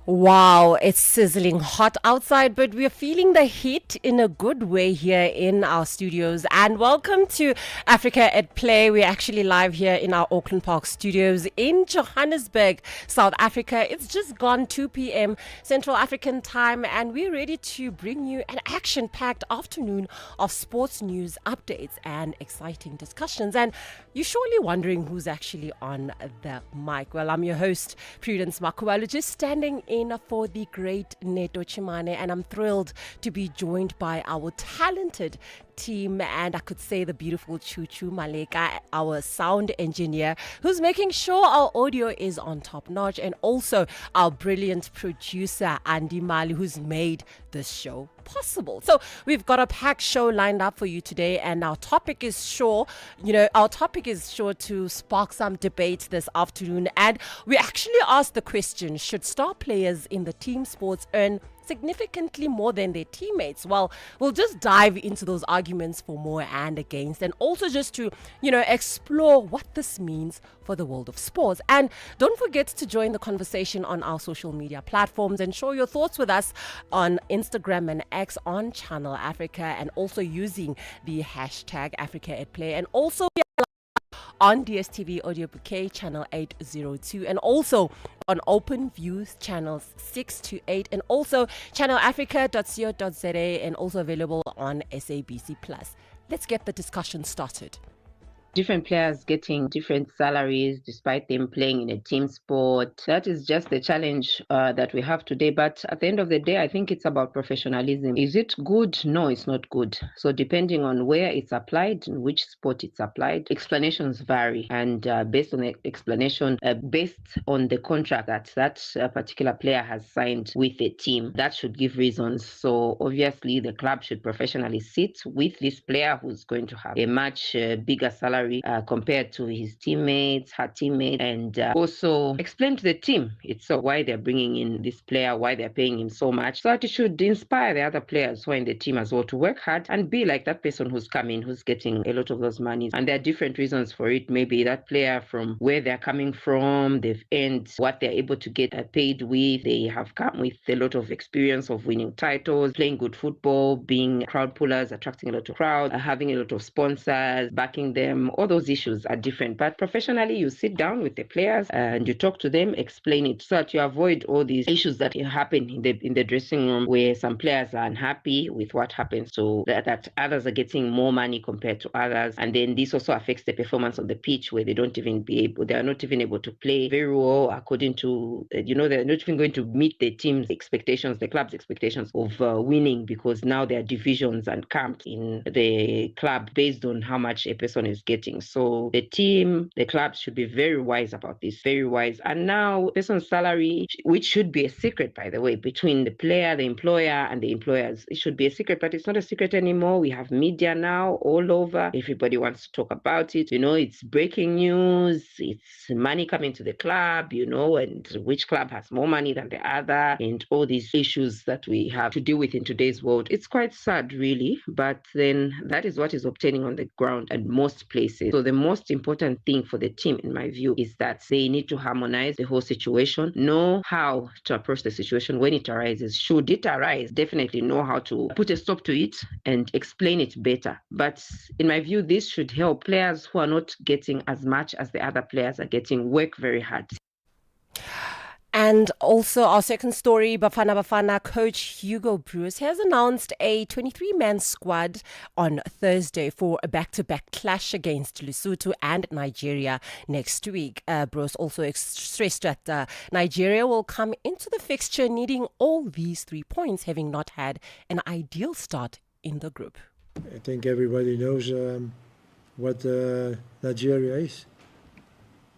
Wow, it's sizzling hot outside, but we're feeling the heat in a good way here in our studios. And welcome to Africa at Play. We're actually live here in our Auckland Park studios in Johannesburg, South Africa. It's just gone 2 p.m. Central African time, and we're ready to bring you an action packed afternoon of sports news, updates, and exciting discussions. And you're surely wondering who's actually on the mic. Well, I'm your host, Prudence, just standing in for the great Neto Chimane, and I'm thrilled to be joined by our talented team, and I could say the beautiful Chuchu Maleka, our sound engineer, who's making sure our audio is on top notch, and also our brilliant producer Andy Mali, who's made this show possible. So we've got a packed show lined up for you today, and our topic is sure to spark some debate this afternoon. And we actually asked the question, should star players in the team sports earn significantly more than their teammates? Well, we'll just dive into those arguments for more and against, and also just to, explore what this means for the world of sports. And don't forget to join the conversation on our social media platforms and share your thoughts with us on Instagram and X on Channel Africa, and also using the hashtag Africa at Play, and also on DSTV Audio Bouquet channel 802, and also on Open Views channels 6 to 8, and also channelafrica.co.za, and also available on SABC Plus. Let's get the discussion started. Different players getting different salaries despite them playing in a team sport. That is just the challenge that we have today. But at the end of the day, I think it's about professionalism. Is it good? No, it's not good. So depending on where it's applied, in which sport it's applied, explanations vary. And based on the explanation, based on the contract that particular player has signed with a team, that should give reasons. So obviously, the club should professionally sit with this player who's going to have a much bigger salary compared to his teammates, her teammates, and also explain to the team itself why they're bringing in this player, why they're paying him so much, so that it should inspire the other players who are in the team as well to work hard and be like that person who's coming, who's getting a lot of those monies. And there are different reasons for it. Maybe that player, from where they're coming from, they've earned what they're able to get paid with. They have come with a lot of experience of winning titles, playing good football, being crowd pullers, attracting a lot of crowds, having a lot of sponsors, backing them. All those issues are different. But professionally, you sit down with the players and you talk to them, explain it, so that you avoid all these issues that happen in the dressing room, where some players are unhappy with what happens, so that others are getting more money compared to others. And then this also affects the performance on the pitch, where they are not even able to play very well according to, they're not even going to meet the team's expectations, the club's expectations of winning, because now there are divisions and camps in the club based on how much a person is getting. So the club should be very wise about this, very wise. And now, person's salary, which should be a secret, by the way, between the player, the employer, and the employers, it should be a secret, but it's not a secret anymore. We have media now all over. Everybody wants to talk about it. It's breaking news. It's money coming to the club, and which club has more money than the other, and all these issues that we have to deal with in today's world. It's quite sad, really, but then that is what is obtaining on the ground at most places. So the most important thing for the team, in my view, is that they need to harmonize the whole situation, know how to approach the situation when it arises. Should it arise, definitely know how to put a stop to it and explain it better. But in my view, this should help players who are not getting as much as the other players are getting work very hard. And also our second story, Bafana coach Hugo Bruce has announced a 23-man squad on Thursday for a back-to-back clash against Lesotho and Nigeria next week. Bruce also stressed that Nigeria will come into the fixture needing all these 3 points, having not had an ideal start in the group. I think everybody knows what Nigeria is.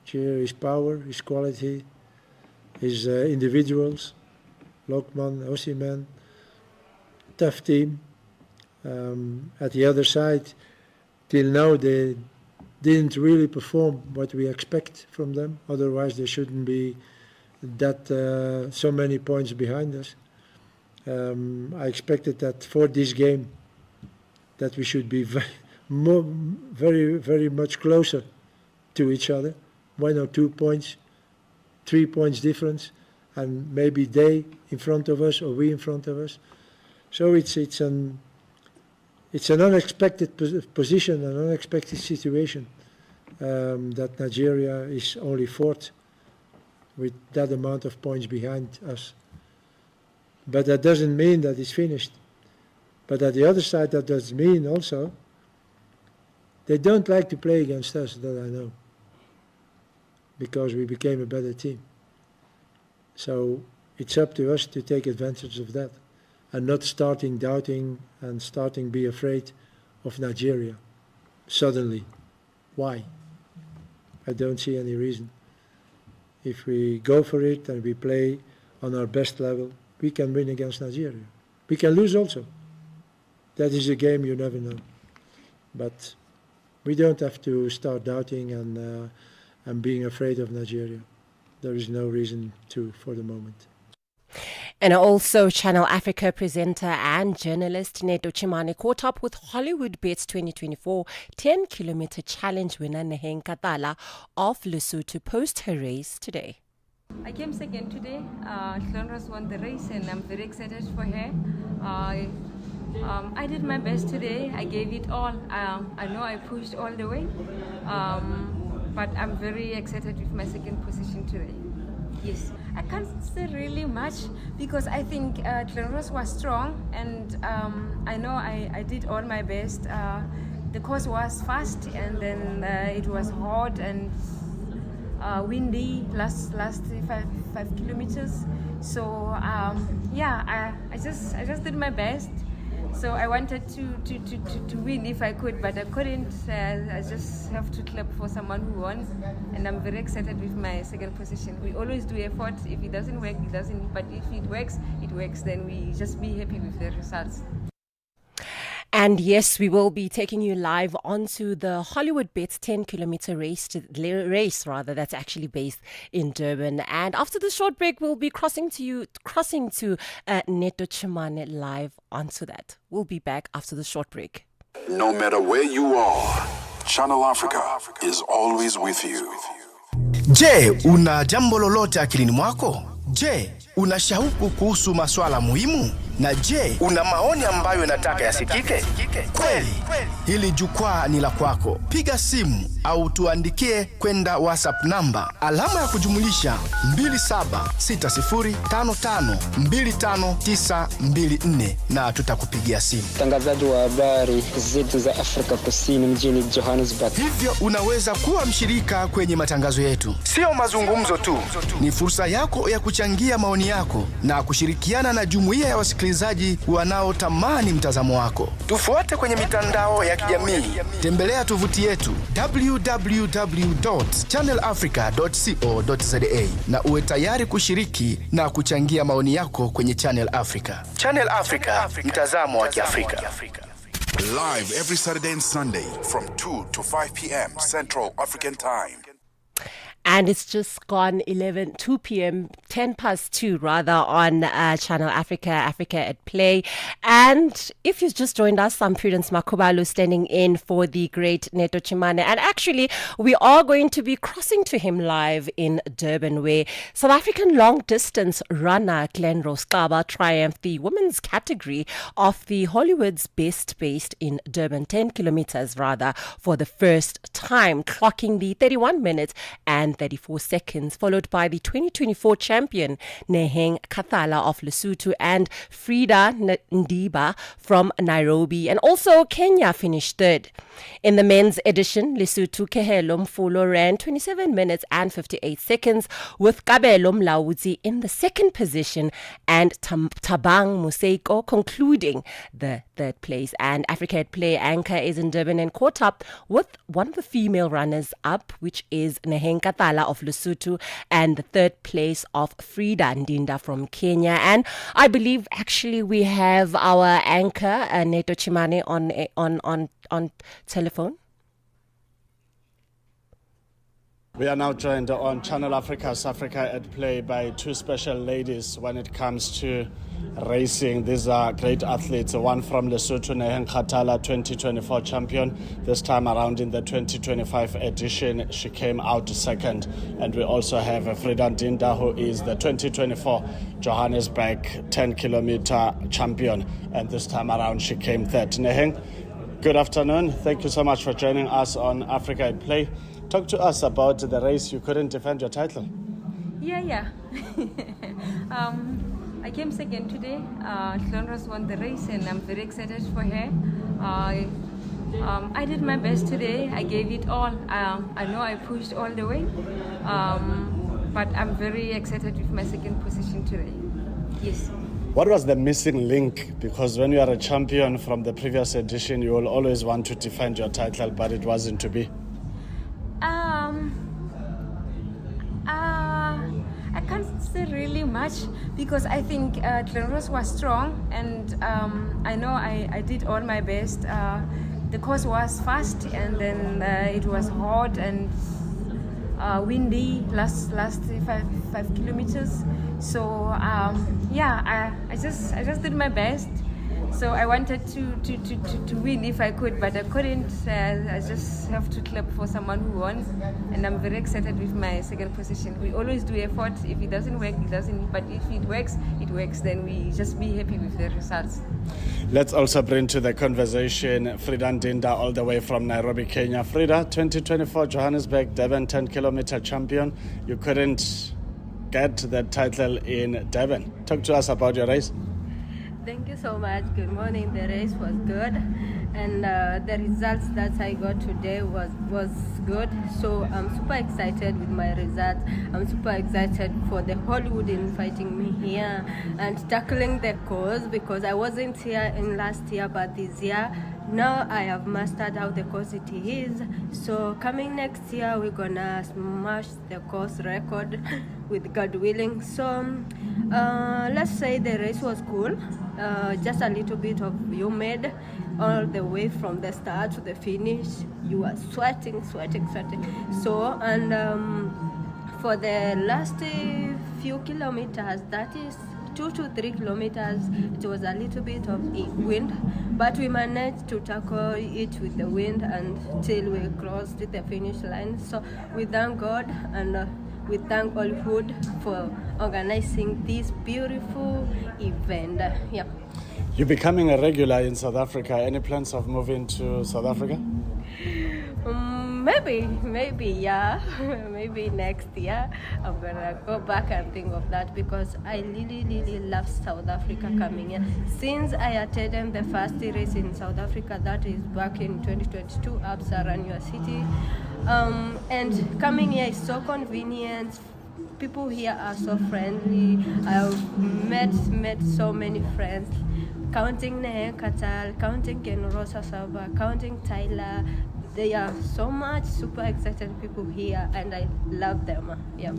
Nigeria is power, is quality, is individuals, Lokman, Osimhen, tough team. At the other side, till now they didn't really perform what we expect from them. Otherwise, they shouldn't be that so many points behind us. I expected that for this game, that we should be very, very much closer to each other. 1 or 2 points, 3 points difference, and maybe they in front of us or we in front of us. So it's an unexpected position, an unexpected situation that Nigeria is only fourth with that amount of points behind us. But that doesn't mean that it's finished. But at the other side, that does mean also they don't like to play against us, that I know, because we became a better team. So it's up to us to take advantage of that and not starting doubting and starting be afraid of Nigeria suddenly. Why? I don't see any reason. If we go for it and we play on our best level, we can win against Nigeria. We can lose also. That is a game you never know. But we don't have to start doubting and being afraid of Nigeria. There is no reason to for the moment. And also, Channel Africa presenter and journalist Neto Chimane caught up with Hollywood Bets 2024 10-kilometer challenge winner Neheng Katala of Lesotho post her race today. I came second today. Clonros won the race and I'm very excited for her. I did my best today. I gave it all. I know I pushed all the way, but I'm very excited with my second position today. Yes, I can't say really much because I think Clonros was strong and I know I did all my best. The course was fast and then it was hot and windy last 5 kilometers. So yeah, I just did my best. So I wanted to win if I could, but I couldn't. I just have to clap for someone who won, and I'm very excited with my second position. We always do effort. If it doesn't work, it doesn't. But if it works, it works. Then we just be happy with the results. And yes, we will be taking you live onto the Hollywood Bets 10-kilometer race that's actually based in Durban. And after the short break, we'll be crossing to Neto Chimane live onto that. We'll be back after the short break. No matter where you are, Channel Africa is always with you. Je, una jambo lolote akilini mwako? Je, una shauku kuhusu masuala muhimu? Na je, una maoni ambayo unataka yasikike? Kweli, hili jukwaa ni la kwako. Piga simu au tuandikie kwenda WhatsApp namba alama ya kujumulisha 2760552594 na tutakupigia simu. Mtangazaji wa habari zetu za Afrika Kusini mjini Johannesburg. Hivyo unaweza kuwa mshirika kwenye matangazo yetu. Sio mazungumzo tu, ni fursa yako ya kuchangia maoni yako na kushirikiana na jumuiya ya wasikilizaji wanaotamani mtazamo wako. Tufuate kwenye mitandao ya kijamii. Tembelea tovuti yetu www.channelafrica.co.za na uwe tayari kushiriki na kuchangia maoni yako kwenye Channel Africa. Channel Africa, mtazamo wa Kiafrika. Live every Saturday and Sunday from 2 to 5 p.m. Central African Time. And it's just gone 2 p.m., 10 past 2 rather, on Channel Africa, Africa at Play. And if you've just joined us, I'm Prudence Makubalo, standing in for the great Neto Chimane. And actually, we are going to be crossing to him live in Durban, where South African long-distance runner Glen Roskaba triumphed the women's category of the Hollywood's Best based in Durban, 10 kilometers rather, for the first time, clocking the 31 minutes and 34 seconds, followed by the 2024 champion Neheng Katala of Lesotho and Frida Ndiba from Nairobi. And also Kenya finished third. In the men's edition, Lesotho Kehelo Mfulo ran 27 minutes and 58 seconds, with Kabelo Mlaudzi in the second position and Tabang Museiko concluding the third place. And Africa at Play anchor is in Durban and caught up with one of the female runners up, which is Neheng Katala of Lesotho, and the third place of Frida Ndinda from Kenya. And I believe actually we have our anchor Neto Chimane on telephone. We are now joined on Channel Africa's Africa at Play by two special ladies when it comes to racing. These are great athletes. One from Lesotho, Neheng Kgathala, 2024 champion. This time around in the 2025 edition, she came out second. And we also have Frida Dinda, who is the 2024 Johannesburg 10-kilometer champion. And this time around, she came third. Neheng, good afternoon. Thank you so much for joining us on Africa at Play. Talk to us about the race. You couldn't defend your title. Yeah. I came second today. Florence won the race and I'm very excited for her. I did my best today. I gave it all. I know I pushed all the way. But I'm very excited with my second position today. Yes. What was the missing link? Because when you are a champion from the previous edition, you will always want to defend your title, but it wasn't to be. I can't say really much because I think Glenrose was strong and I know I did all my best. The course was fast and then it was hot and windy last 5 kilometers. So I just did my best. So I wanted to win if I could, but I couldn't. I just have to clap for someone who won, and I'm very excited with my second position. We always do effort. If it doesn't work, it doesn't. But if it works, it works. Then we just be happy with the results. Let's also bring to the conversation Frida Dinda, all the way from Nairobi, Kenya. Frida, 2024 Johannesburg Durban 10-kilometer champion. You couldn't get the title in Durban. Talk to us about your race. Thank you so much. Good morning. The race was good and the results that I got today was good. So I'm super excited with my results. I'm super excited for the Hollywood inviting me here and tackling the course because I wasn't here in last year, but this year now I have mastered how the course it is. So coming next year we're gonna smash the course record with God willing. So let's say the race was cool. Just a little bit of humid all the way from the start to the finish. You are sweating. So and for the last few kilometers, that is 2 to 3 kilometers, it was a little bit of wind, but we managed to tackle it with the wind until we crossed the finish line. So we thank God and we thank Hollywood for organizing this beautiful event. Yeah. You're becoming a regular in South Africa. Any plans of moving to South Africa? Maybe, yeah. Maybe next year I'm gonna go back and think of that because I really love South Africa coming here. Since I attended the first race in South Africa, that is back in 2022, Absa University. And coming here is so convenient. People here are so friendly. I've met so many friends. Counting Neheng Kgathala, counting Ken Rosa Saba, counting Tyler. They are so much super excited people here and I love them. Yeah.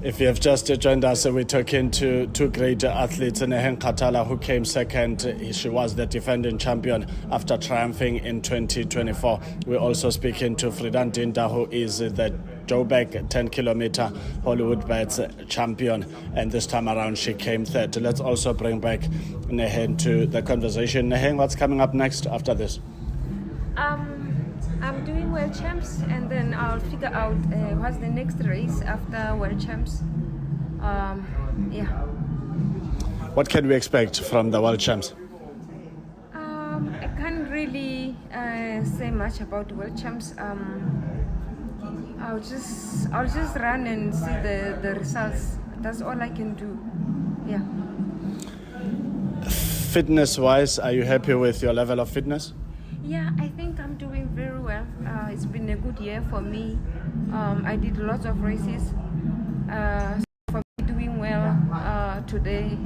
If you have just joined us, we're talking to two great athletes, Neheng Kgathala, who came second. She was the defending champion after triumphing in 2024. We're also speaking to Frida Dinda, who is the Joburg 10-kilometer Hollywood Bets champion, and this time around she came third. Let's also bring back Neheng to the conversation. Neheng, what's coming up next after this? I'm doing World Champs and then I'll figure out what's the next race after World Champs. What can we expect from the World Champs? I can't really say much about World Champs. I'll just run and see the results. That's all I can do. Yeah. Fitness-wise, are you happy with your level of fitness? Yeah, I think I'm doing very well. It's been a good year for me. I did lots of races. For me doing well today,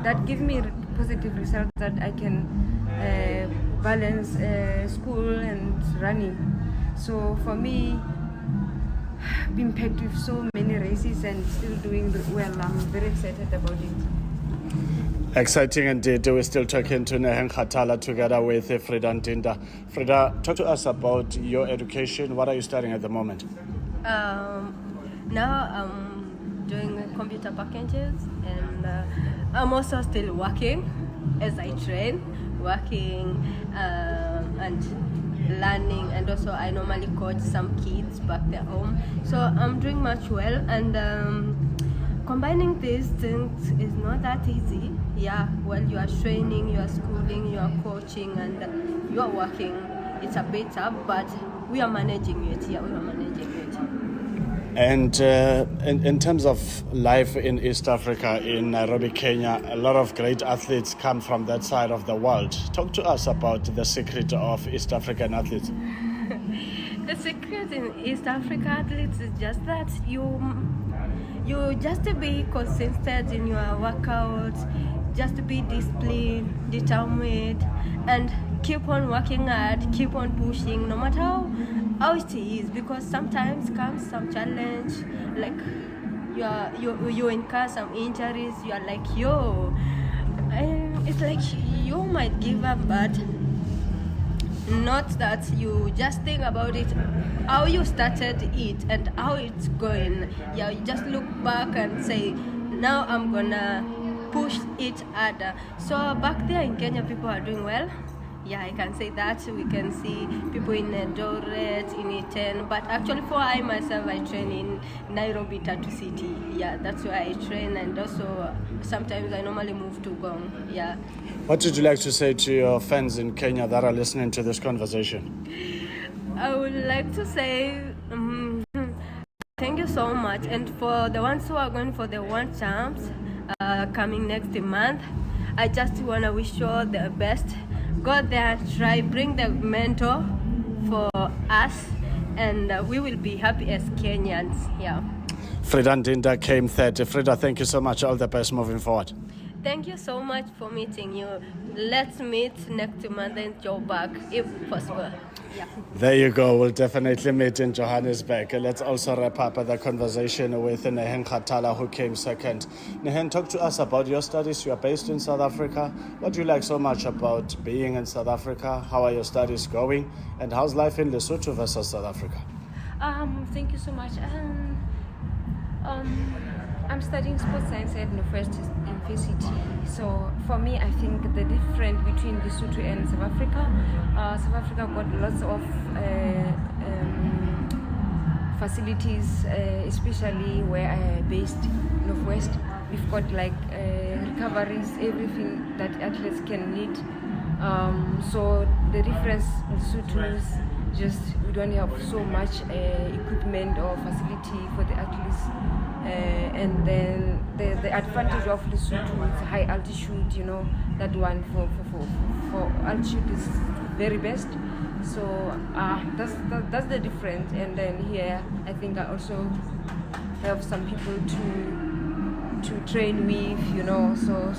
that gives me positive results that I can balance school and running. So for me, being packed with so many races and still doing well, I'm very excited about it. Exciting indeed. We're still talking to Neheng Kgathala together with Frida Dinda. Frida, talk to us about your education. What are you studying at the moment? Now I'm doing computer packages, and I'm also still working as I train, working and learning, and also I normally coach some kids back there home. So I'm doing much well, and combining these things is not that easy. Yeah, well, you are training, you are schooling, you are coaching, and you are working. It's a bit tough, but we are managing it. Yeah, we are managing it. And in terms of life in East Africa, in Nairobi, Kenya, a lot of great athletes come from that side of the world. Talk to us about the secret of East African athletes. The secret in East Africa athletes is just that you just be consistent in your workouts, just be disciplined, determined, and keep on working hard, keep on pushing, no matter how it is, because sometimes comes some challenge, like you incur some injuries, you are like, it's like you might give up, but not that you just think about it, how you started it and how it's going. Yeah, you just look back and say, now I'm gonna push it harder. So back there in Kenya, people are doing well. Yeah, I can say that. We can see people in Eldoret, in Iten, but actually for I myself, I train in Nairobi, Tatu City. Yeah, that's where I train, and also sometimes I normally move to Gong. Yeah. What would you like to say to your fans in Kenya that are listening to this conversation? I would like to say thank you so much, and for the ones who are going for the One Champs coming next month, I just want to wish you all the best. Go there, try, bring the mentor for us, and we will be happy as Kenyans. Yeah. Frida Ndinda came third. Frida, thank you so much. All the best moving forward. Thank you so much for meeting you. Let's meet next month in Joburg, if possible. Yeah. There you go. We'll definitely meet in Johannesburg. Let's also wrap up the conversation with Nehen Khatala, who came second. Nehen, talk to us about your studies. You are based in South Africa. What do you like so much about being in South Africa? How are your studies going? And how's life in Lesotho versus South Africa? Thank you so much. I'm studying sports science at Northwest University. So for me, I think the difference between Lesotho and South Africa got lots of facilities, especially where I am based, Northwest. We've got like recoveries, everything that athletes can need. So the difference in Lesotho is just we don't have so much equipment or facility for the athletes. And then the advantage of Lesotho is high altitude, that one for altitude is very best. So that's the difference. And then here I think I also have some people to train with, so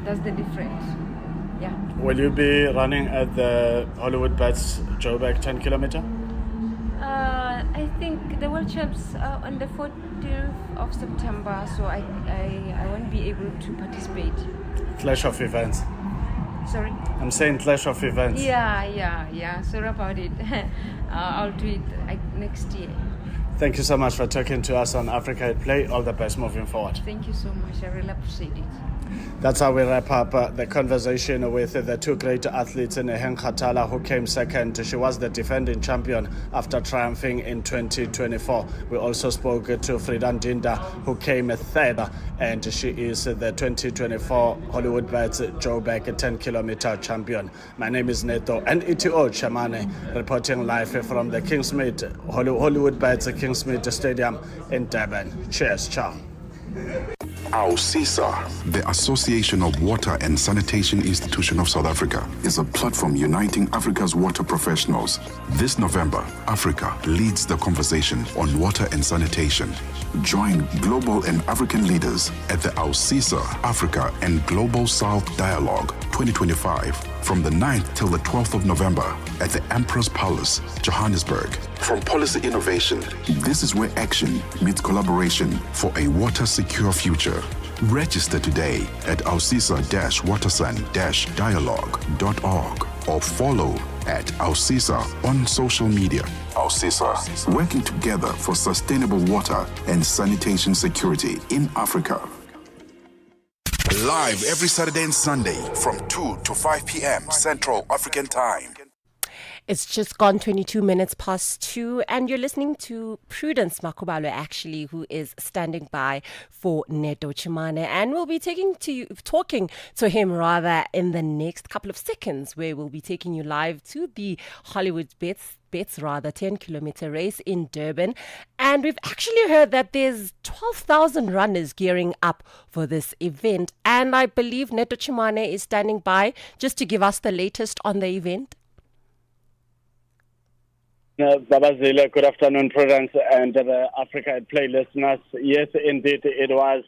that's the difference. Yeah. Will you be running at the Hollywood Bats Joburg 10 kilometer? I think the World Champs are on the 14th of September, so I won't be able to participate. Clash of events. Sorry? I'm saying clash of events. Yeah. Sorry about it. I'll do it next year. Thank you so much for talking to us on Africa at Play. All the best moving forward. Thank you so much. I really appreciate it. That's how we wrap up the conversation with the two great athletes, Nehen Khatala, who came second. She was the defending champion after triumphing in 2024. We also spoke to Frida Ndinda, who came third, and she is the 2024 Hollywood Bats Joburg 10-kilometer champion. My name is Neto, and ETO Chamane, reporting live from the Kingsmead Hollywood Bats Kingsmead Stadium in Durban. Cheers, ciao. AUSISA, the Association of Water and Sanitation Institution of South Africa, is a platform uniting Africa's water professionals. This November, Africa leads the conversation on water and sanitation. Join global and African leaders at the AUSISA Africa and Global South Dialogue 2025 from the 9th till the 12th of November at the Emperor's Palace, Johannesburg. From policy innovation, this is where action meets collaboration for a water-secure future. Register today at ausisa-watersan-dialogue.org or follow at AUSISA on social media. our CISA, working together for sustainable water and sanitation security in Africa. Live every Saturday and Sunday from 2 to 5 p.m. Central African Time. It's just gone 22 minutes past 2, and you're listening to Prudence Makubalo, actually, who is standing by for Neto Chimane, and we'll be talking to him rather in the next couple of seconds, where we'll be taking you live to the Hollywood Bets 10-kilometer race in Durban. And we've actually heard that there's 12,000 runners gearing up for this event, and I believe Neto Chimane is standing by just to give us the latest on the event. Babazile, good afternoon, Prudence, and the Africa at Play listeners. Yes, indeed, it was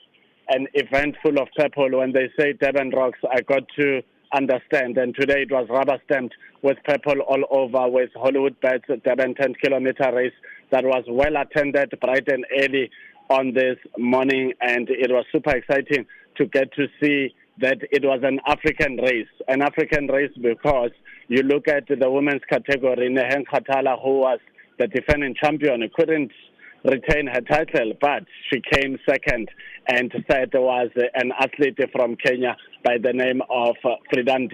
an event full of purple. When they say Durban rocks, I got to understand. And today it was rubber-stamped with purple all over, with Hollywood Bets Durban 10-kilometer race that was well attended, bright and early on this morning. And it was super exciting to get to see that it was an African race. An African race because you look at the women's category, Neheng Khatala, who was the defending champion, couldn't retain her title, but she came second, and third was an athlete from Kenya by the name of Prudence,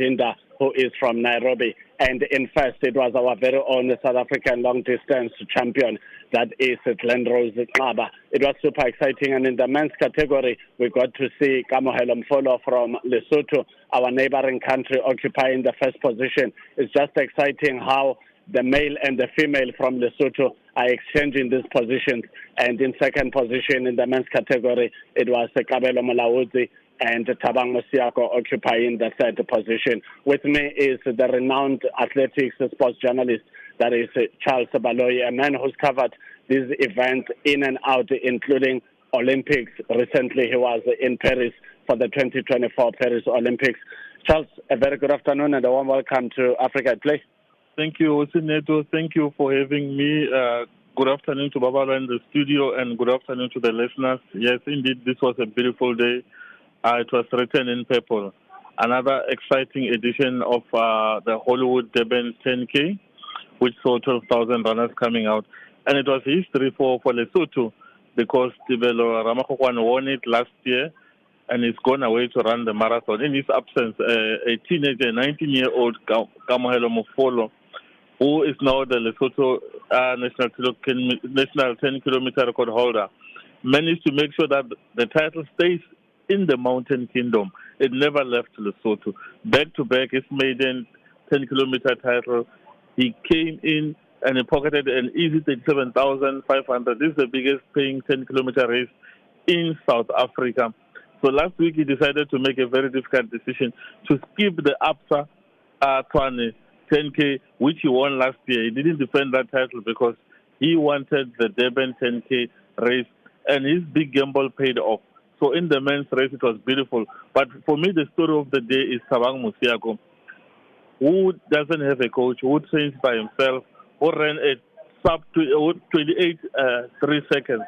who is from Nairobi. And in first, it was our very own South African long-distance champion, that is Glendrose Xaba. It was super exciting. And in the men's category, we got to see Kamohelo Mfolo from Lesotho, our neighboring country, occupying the first position. It's just exciting how the male and the female from Lesotho are exchanging these positions. And in second position in the men's category, it was Kabelo Molaudzi and Thabang Mosiako occupying the third position. With me is the renowned athletics sports journalist, that is Charles Baloyi, a man who's covered this event in and out, including Olympics. Recently, he was in Paris for the 2024 Paris Olympics. Charles, a very good afternoon and a warm welcome to Africa at Play. Thank you, Neto. Thank you for having me. Good afternoon to Babala in the studio, and good afternoon to the listeners. Yes, indeed, this was a beautiful day. It was written in purple. Another exciting edition of the Hollywood Durban 10K, which saw 12,000 runners coming out. And it was history for Lesotho, because Tibelo Ramakokwan won it last year, and he's gone away to run the marathon. In his absence, a teenager, 19-year-old Kamohelo Mfolo, who is now the Lesotho national 10-kilometer record holder, managed to make sure that the title stays in the Mountain Kingdom. It never left Lesotho. Back-to-back, his maiden 10-kilometer title. He came in and he pocketed an easy 37,500. This is the biggest paying 10-kilometer race in South Africa. So last week he decided to make a very difficult decision to skip the APSA Tshwane 10K, which he won last year. He didn't defend that title because he wanted the Durban 10K race, and his big gamble paid off. So in the men's race, it was beautiful. But for me, the story of the day is Thabang Mosiako, who doesn't have a coach, who trains by himself, who ran a sub 28 3 seconds.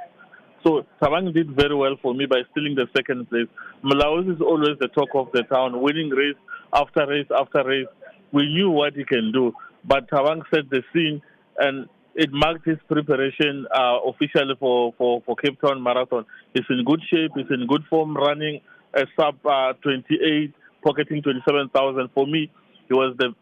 So Thabang did very well for me by stealing the second place. Malawi is always the talk of the town, winning race after race after race. We knew what he can do, but Thabang set the scene, and it marked his preparation officially for Cape Town Marathon. He's in good shape. He's in good form, running a sub 28, pocketing 27,000. For me, he was the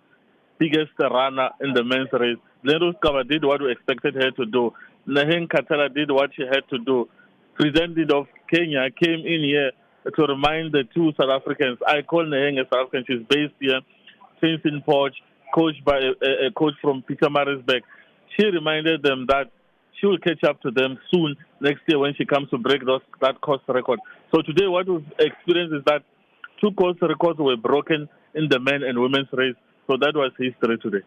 biggest runner in the men's race. Glendrose Xaba did what we expected her to do. Neheng Khatala did what she had to do. President of Kenya came in here to remind the two South Africans. I call Neheng a South African. She's based here, trains in Poch, coached by a coach from Pietermaritzburg. She reminded them that she will catch up to them soon next year when she comes to break that course record. So today what we've experienced is that two course records were broken in the men and women's race. So that was history today.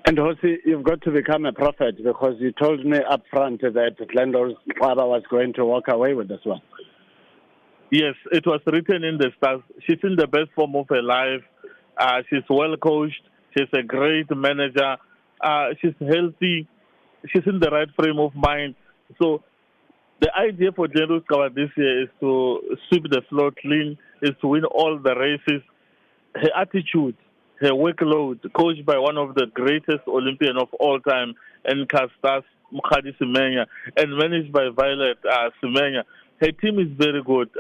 And Hosi, you've got to become a prophet, because you told me up front that Glendrose Xaba was going to walk away with this one. Yes, it was written in the stars. She's in the best form of her life. She's well coached. She's a great manager. She's healthy. She's in the right frame of mind. So the idea for Glendrose Xaba this year is to sweep the floor clean, is to win all the races. Her attitude her workload, coached by one of the greatest Olympian of all time, Nkastas Mukhadi Semenya, and managed by Violet Semenya. Her team is very good.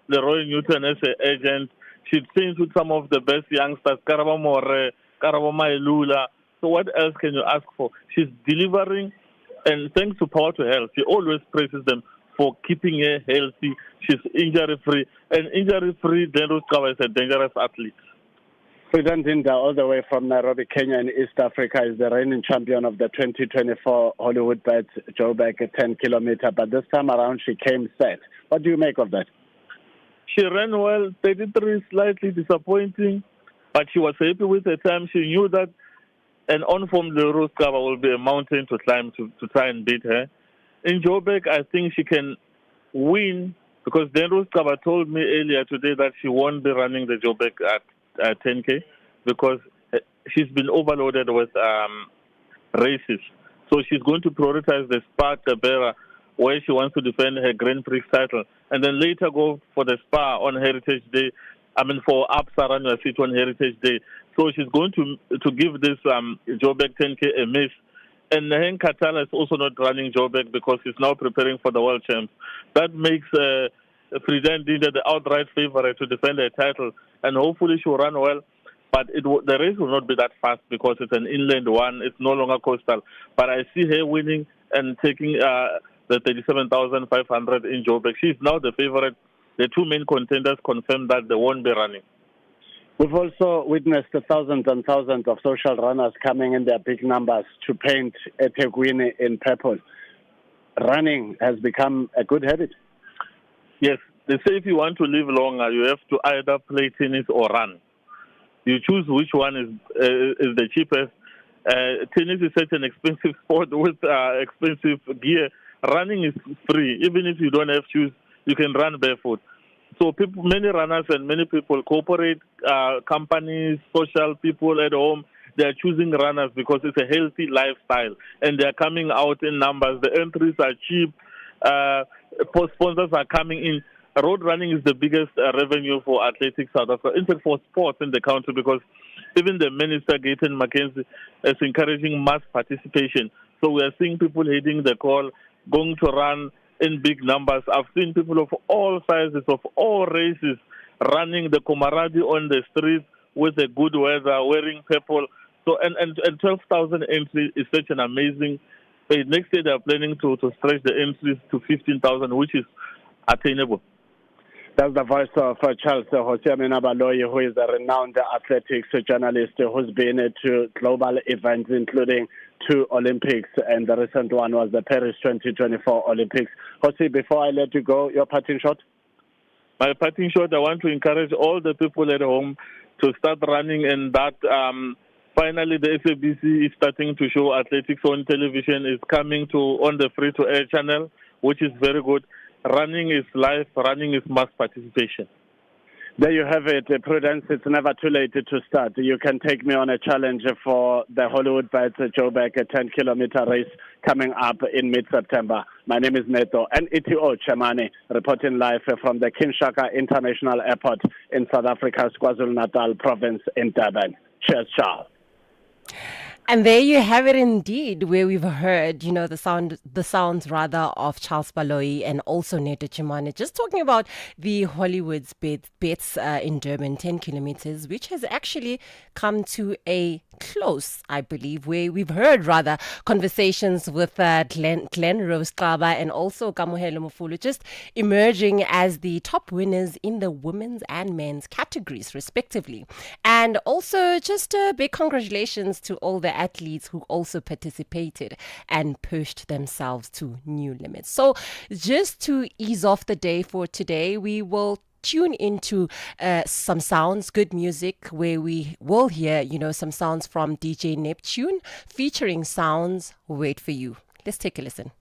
Leroy Newton as her agent. She trains with some of the best youngsters, Karabo More, Karabo Mailula. So what else can you ask for? She's delivering, and thanks to Power to Health, she always praises them for keeping her healthy. She's injury-free. And injury-free, Denrose Kawa is a dangerous athlete. Prudence Inda, all the way from Nairobi, Kenya in East Africa, is the reigning champion of the 2024 Hollywood Bets Joburg 10 kilometer. But this time around, she came set. What do you make of that? She ran well, 33 slightly disappointing, but she was happy with her time. She knew that an on-form Denrose Kawa will be a mountain to climb to try and beat her. In Joburg, I think she can win because Denrose Kawa told me earlier today that she won't be running the Joburg at 10K because she's been overloaded with races. So she's going to prioritize the Spa Cabera where she wants to defend her Grand Prix title and then later go for the Spa on Heritage Day. For Absa Run Your Seat on Heritage Day. So she's going to give this Joburg 10K a miss. And Nehen Katala is also not running Joburg because he's now preparing for the World Champs. That makes Prudence Inda the outright favorite to defend her title. And hopefully she'll run well. But the race will not be that fast because it's an inland one. It's no longer coastal. But I see her winning and taking the 37,500 in Joburg. She's now the favorite. The two main contenders confirmed that they won't be running. We've also witnessed thousands and thousands of social runners coming in their big numbers to paint eThekwini in purple. Running has become a good habit. Yes, they say if you want to live longer, you have to either play tennis or run. You choose which one is the cheapest. Tennis is such an expensive sport with expensive gear. Running is free. Even if you don't have shoes, you can run barefoot. So many runners and many people, corporate companies, social people at home, they are choosing runners because it's a healthy lifestyle. And they are coming out in numbers. The entries are cheap. Sponsors are coming in. Road running is the biggest revenue for athletics South Africa, in fact for sports in the country, because even the Minister, Gayton Mackenzie, is encouraging mass participation. So we are seeing people heeding the call, going to run in big numbers. I've seen people of all sizes, of all races, running the Komaradi on the streets with the good weather, wearing purple. So and 12,000 entries is such an amazing. Next year they are planning to stretch the entries to 15,000, which is attainable. That's the voice of Charles Hosiamina Baloyi, who is a renowned athletics journalist who's been to global events, including 2 Olympics, and the recent one was the Paris 2024 Olympics. Hosi, before I let you go, your parting shot? My parting shot, I want to encourage all the people at home to start running, and that finally the SABC is starting to show athletics on television. Is coming on the free-to-air channel, which is very good. Running is life. Running is mass participation. There you have it, Prudence. It's never too late to start. You can take me on a challenge for the Hollywood Bets Joburg 10-kilometer race coming up in mid-September. My name is Neto, NETO Chemani, reporting live from the Kinshasa International Airport in South Africa's KwaZulu-Natal province in Durban. Cheers, Charles. And there you have it indeed, where we've heard, the sounds of Charles Baloyi and also Neto Chimane, just talking about the Hollywood's bets in Durban, 10 kilometers, which has actually come to a close, I believe, where we've heard conversations with Glenn Rose Kaba and also Kamohelo Mufulu just emerging as the top winners in the women's and men's categories, respectively. And also just a big congratulations to all the athletes who also participated and pushed themselves to new limits. So just to ease off the day for today, we will tune into some sounds, good music, where we will hear, some sounds from DJ Neptune featuring sounds Wait For You. Let's take a listen.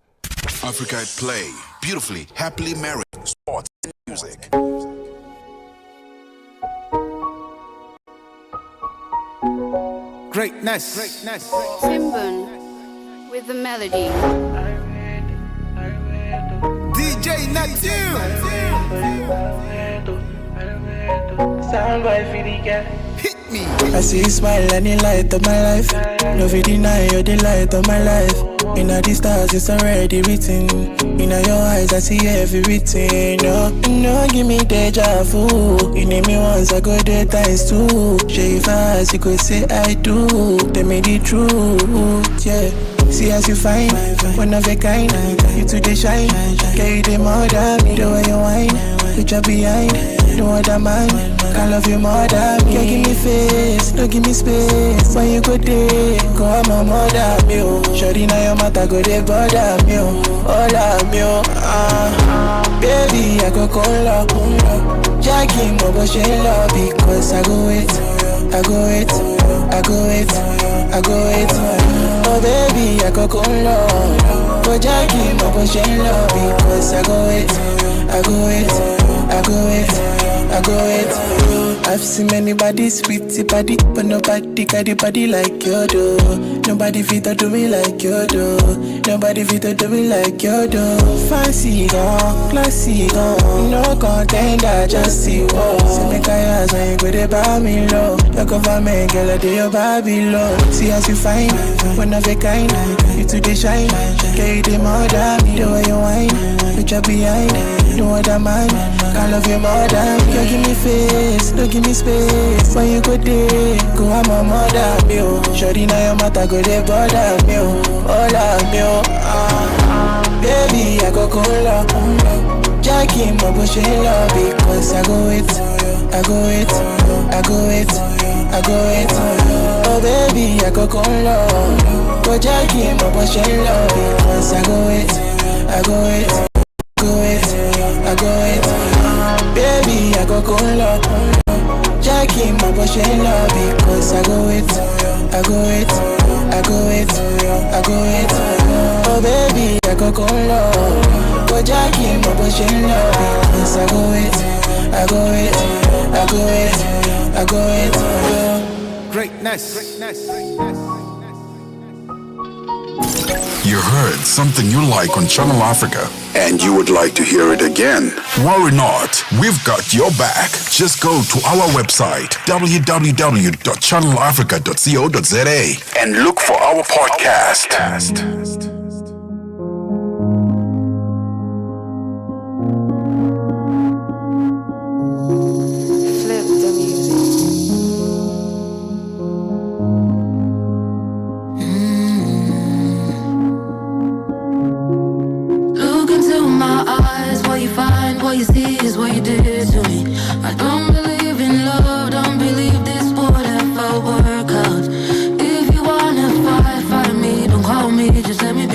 Africa at Play. Beautifully, happily married. Sports and music. Greatness. Timbun with the melody. DJ Neptune. Sound boy for the girl. I see you smile and the light of my life. No fit deny you're the light of my life. In all the stars it's already written. In all your eyes I see everything. No, give me deja vu. You name me once I go there times two. Show you fast you could say I do. Tell me the truth, yeah. See as you find, one of a kind. You today shine, carry them more than me. The way you whine, you drop behind. No other man, I love you more than me. Can't give me face, don't give me space. When you go there, go on my mother, me. Shorty now your matter go there bother me. All of me, baby I go call up. Jackie, my boy, she love because I go wait, I go wait, I go wait, I go wait. Oh baby, I go call up. Go Jackie, my boy, she love because I go wait, I go wait, I go wait. I go wait. I've seen many bodies with the body, but nobody got the body like you do. Nobody fit to do me like you do. Nobody fit to do me like you do. Fancy gone, classy gone. No contender, just see what. See me kayas when you go to buy me low. Your government girl, I do your Babylon. See as you find, one of a kind. You today shine, carry them more than me. The way you whine, you drop behind. No other man, I love you more than me. You give me face, don't give me space. When you go there, go on my mother, me. Shorty now your matter go there bother me. All of me, baby I go call up. Jackie, my boy, she love because I go wait, I go wait, I go wait, I go wait. Oh baby, I go call up. Go Jackie, my boy, she love because I go wait, I go wait, I go wait, I go wait. Baby, I go call up. Jackie, my boy, she love because I go wait, I go wait, I go wait, I go wait. Oh baby, I go call up. Go Jackie, my boy, she love because I go wait, I go wait, I go wait, I go wait. Greatness. You heard something you like on Channel Africa and you would like to hear it again? Worry not, we've got your back. Just go to our website www.channelafrica.co.za and look for our podcast. What you see is what you did to me. I don't believe in love, don't believe this would ever work out. If you wanna fight, fight me, don't call me, just let me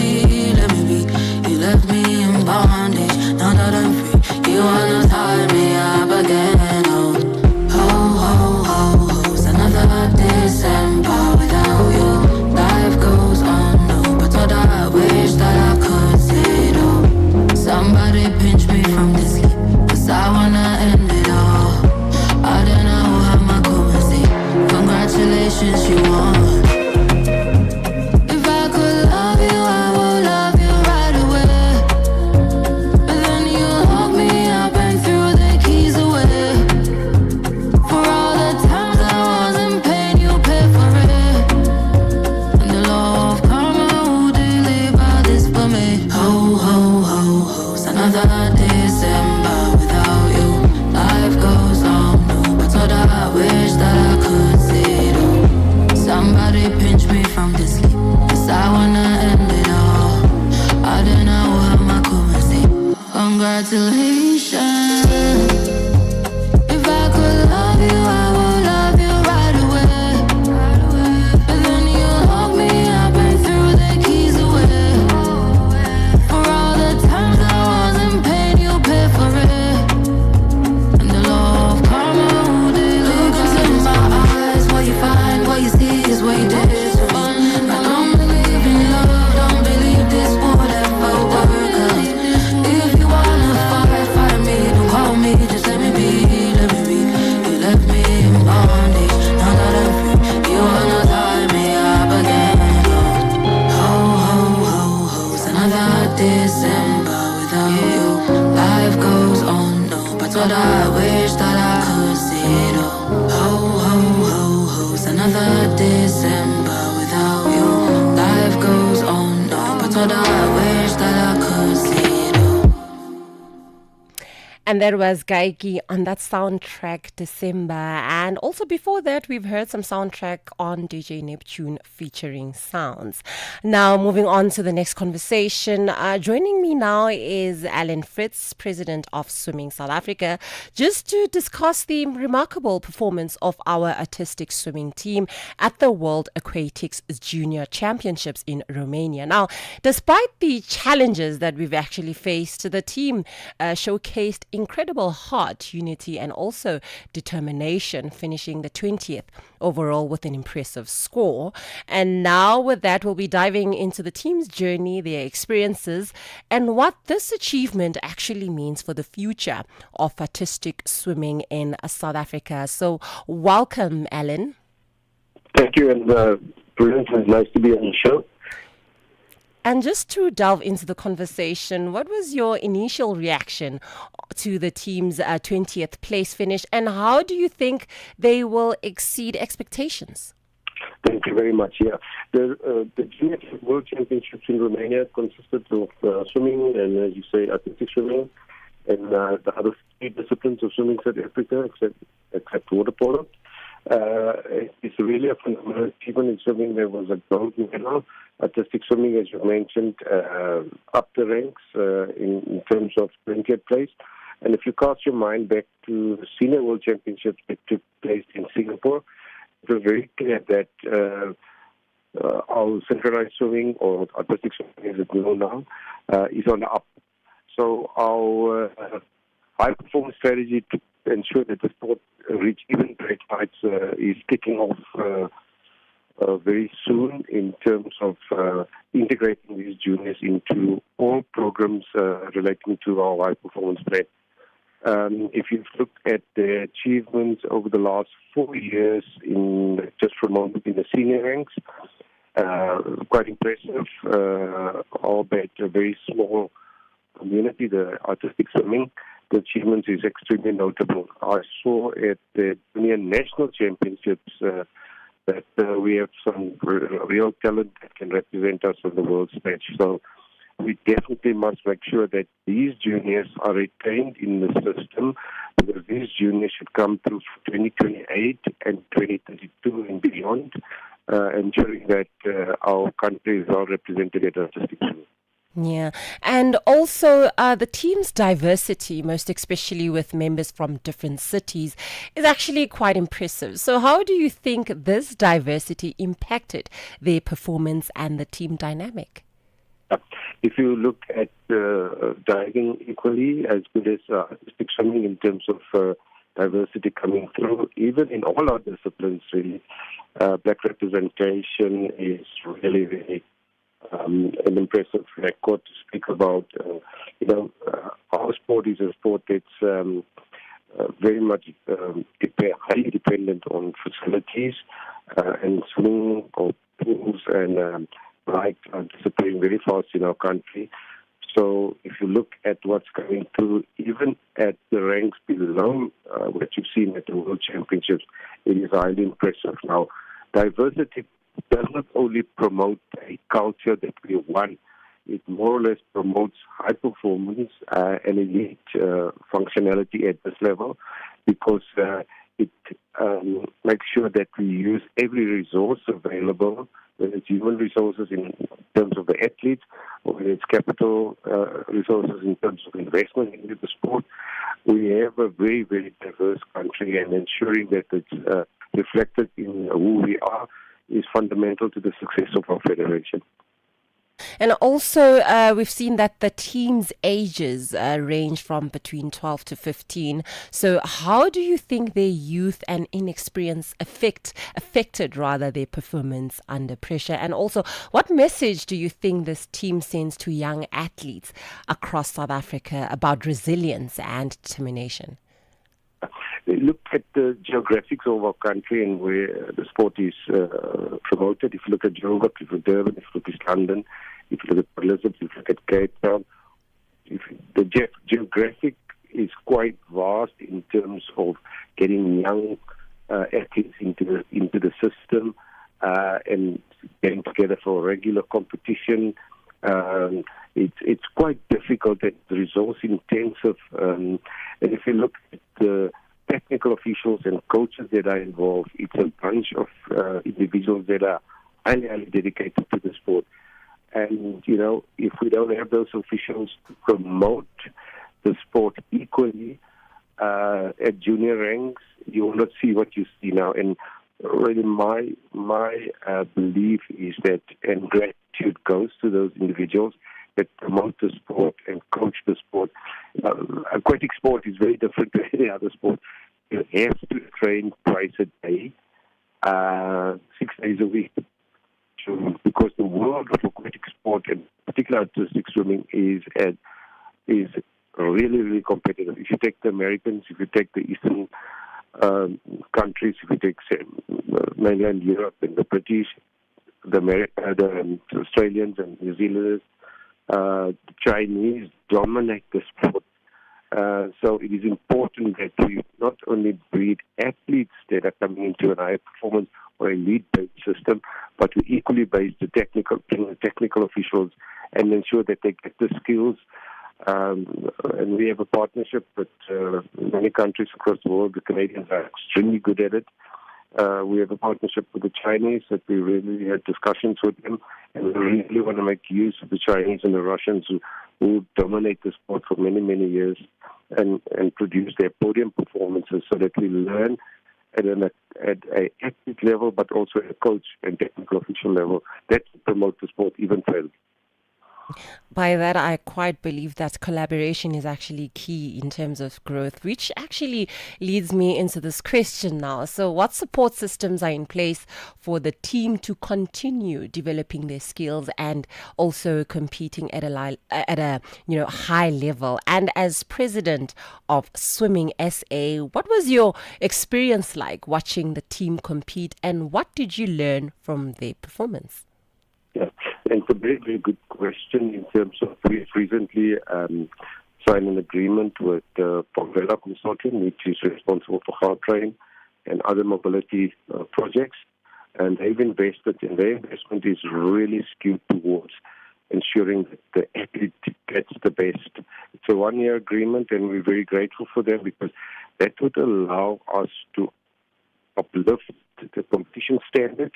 And that was Gaiki on that soundtrack, December. And also before that, we've heard some soundtrack on DJ Neptune featuring Sounds. Now, moving on to the next conversation. Joining me now is Alan Fritz, President of Swimming South Africa, just to discuss the remarkable performance of our artistic swimming team at the World Aquatics Junior Championships in Romania. Now, despite the challenges that we've actually faced, the team showcased incredible heart, unity, and also determination, finishing the 20th overall with an impressive score. And now with that, we'll be diving into the team's journey, their experiences, and what this achievement actually means for the future of artistic swimming in South Africa. So welcome, Alan. Thank you, and Prudence, it's nice to be on the show. And just to delve into the conversation, what was your initial reaction to the team's 20th place finish, and how do you think they will exceed expectations? Thank you very much. Yeah, the Junior World Championships in Romania consisted of swimming and, as you say, artistic swimming, and the other three disciplines of swimming South Africa, except water polo. It's really a phenomenal achievement in swimming. There was a gold medal. Artistic swimming, as you mentioned, up the ranks in terms of 20th place. And if you cast your mind back to the Senior World Championships that took place in Singapore, it was very clear that our synchronized swimming, or artistic swimming as it's known now, is on the up. So our high-performance strategy to ensure that the sport reach even great heights is kicking off very soon in terms of integrating these juniors into all programs relating to our high-performance plan. If you've looked at the achievements over the last 4 years, just for a moment, in the senior ranks, quite impressive, albeit a very small community, the artistic swimming. The achievement is extremely notable. I saw at the Junior National Championships that we have some real talent that can represent us on the world stage. So we definitely must make sure that these juniors are retained in the system, because these juniors should come through for 2028 and 2032 and beyond, ensuring that our country is well represented at artistic swimming. Yeah, and also the team's diversity, most especially with members from different cities, is actually quite impressive. So how do you think this diversity impacted their performance and the team dynamic? If you look at diving, equally as good as artistic swimming in terms of diversity coming through, even in all our disciplines, really, black representation is really, really an impressive record to speak about. Our sport is a sport that's very much highly dependent on facilities, and swimming or pools and like are disappearing very fast in our country. So if you look at what's coming through, even at the ranks below what you've seen at the World Championships, it is highly impressive. Now, diversity does not only promote a culture that we want, it more or less promotes high performance and elite functionality at this level, because it makes sure that we use every resource available, whether it's human resources in terms of the athletes, or whether it's capital resources in terms of investment into the sport. We have a very, very diverse country, and ensuring that it's reflected in who we are is fundamental to the success of our federation. And also, we've seen that the team's ages range from between 12 to 15. So how do you think their youth and inexperience affected their performance under pressure? And also, what message do you think this team sends to young athletes across South Africa about resilience and determination? Look at the geographics of our country and where the sport is promoted. If you look at Joburg, if you look at Durban, if you look at London, if you look at Elizabeth, if you look at Cape Town, the geographic is quite vast in terms of getting young athletes into the system and getting together for regular competition. it's quite difficult and resource intensive. And if you look at the technical officials and coaches that are involved, it's a bunch of individuals that are highly dedicated to the sport. And, if we don't have those officials to promote the sport equally at junior ranks, you will not see what you see now. And really my belief is that, and gratitude goes to those individuals that promote the sport and coach the sport. Aquatic sport is very different to any other sport. You have to train twice a day, 6 days a week. Because the world of aquatic sport, and particularly artistic swimming, is really competitive. If you take the Americans, if you take the Eastern countries, if you take mainland Europe and the British, the Australians and New Zealanders, the Chinese dominate the sport. So it is important that we not only breed athletes that are coming into an high performance or elite-based system, but we equally base the technical officials and ensure that they get the skills. And we have a partnership with many countries across the world. The Canadians are extremely good at it. We have a partnership with the Chinese that we really had discussions with them, and we really want to make use of the Chinese and the Russians who dominate the sport for many years and produce their podium performances, so that we learn at an athlete level, but also at a coach and technical official level, that promote the sport even further. By that, I quite believe that collaboration is actually key in terms of growth, which actually leads me into this question now. So what support systems are in place for the team to continue developing their skills and also competing at a high level? And as president of Swimming SA, what was your experience like watching the team compete, and what did you learn from their performance? Yeah, and it's a very good question in terms of we've recently signed an agreement with the Ponvela Consortium, which is responsible for Gautrain and other mobility projects. And they've invested, and their investment is really skewed towards ensuring that the athlete gets the best. It's a 1-year agreement, and we're very grateful for them because that would allow us to uplift the competition standard,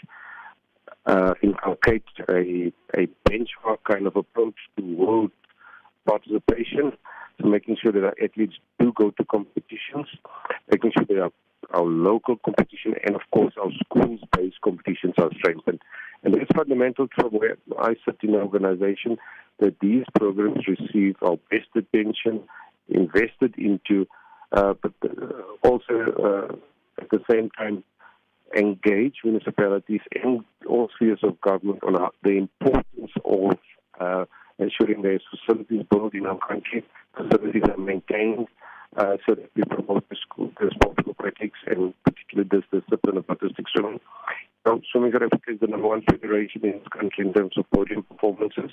inculcate a benchmark kind of approach to world participation, so making sure that our athletes do go to competitions, making sure that our local competition and, of course, our schools-based competitions are strengthened. And it's fundamental from where I sit in the organization that these programs receive our best attention, invested into, but also at the same time engage municipalities and all spheres of government on the importance of ensuring there's facilities built in our country, facilities are maintained, so that we promote the sport of aquatics and particularly this discipline of artistic swimming. Now, Swimming South Africa is the number one federation in this country in terms of podium performances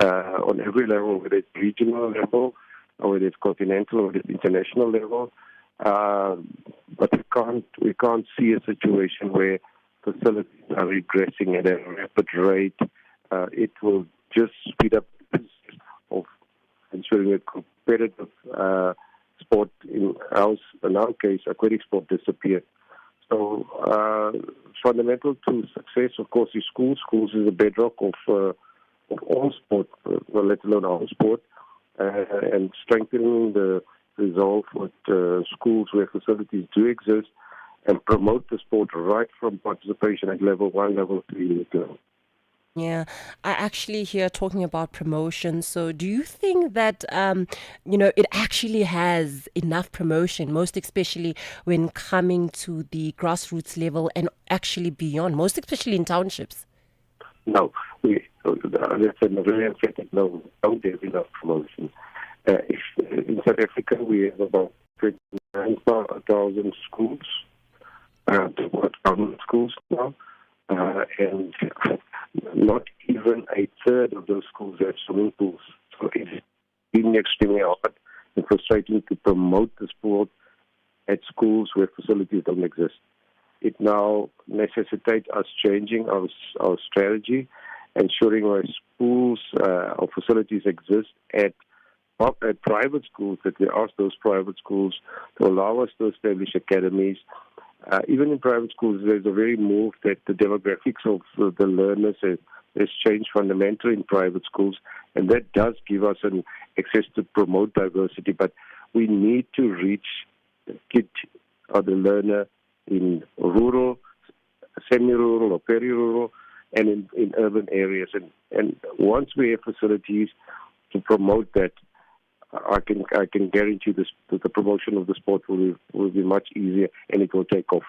on every level, whether it's regional level, or whether it's continental, or whether it's international level. But we can't see a situation where facilities are regressing at a rapid rate. It will just speed up the process of ensuring that competitive sport, in our case, aquatic sport, disappear. So fundamental to success, of course, is schools. Schools is the bedrock of all sport, let alone our sport, and strengthening the resolve with schools where facilities do exist and promote the sport right from participation at level 1, level 3, level. Yeah, I actually hear talking about promotion. So do you think that, it actually has enough promotion, most especially when coming to the grassroots level and actually beyond, most especially in townships? No, that's a very emphatic no. We don't have enough promotion. In South Africa, we have about 29,000 schools, government schools now, and not even a third of those schools have swimming pools. So it's been extremely hard and frustrating to promote the sport at schools where facilities don't exist. It now necessitates us changing our strategy ensuring our schools or facilities exist at private schools, that we ask those private schools to allow us to establish academies. Even in private schools, there's a very move that the demographics of the learners has changed fundamentally in private schools, and that does give us an access to promote diversity. But we need to reach the kid or the learner in rural, semi-rural or peri-rural, and in urban areas. And once we have facilities to promote that, I can guarantee this, that the promotion of the sport will be much easier, and it will take off.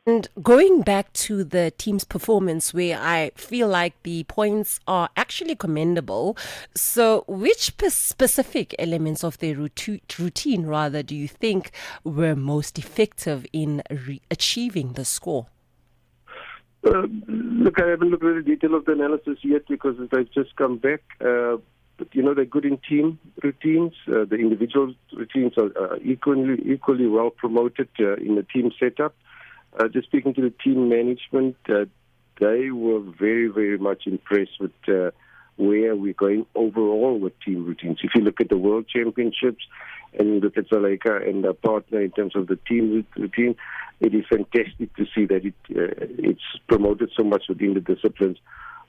And going back to the team's performance, where I feel like the points are actually commendable. So which specific elements of their routine, rather, do you think were most effective in achieving the score? Look, I haven't looked at the detail of the analysis yet because they've just come back. But, they're good in team routines. The individual routines are equally well promoted in the team setup. Just speaking to the team management, they were very, very much impressed with where we're going overall with team routines. If you look at the World Championships and you look at Zuleika and our partner in terms of the team routine, it is fantastic to see that it's promoted so much within the disciplines.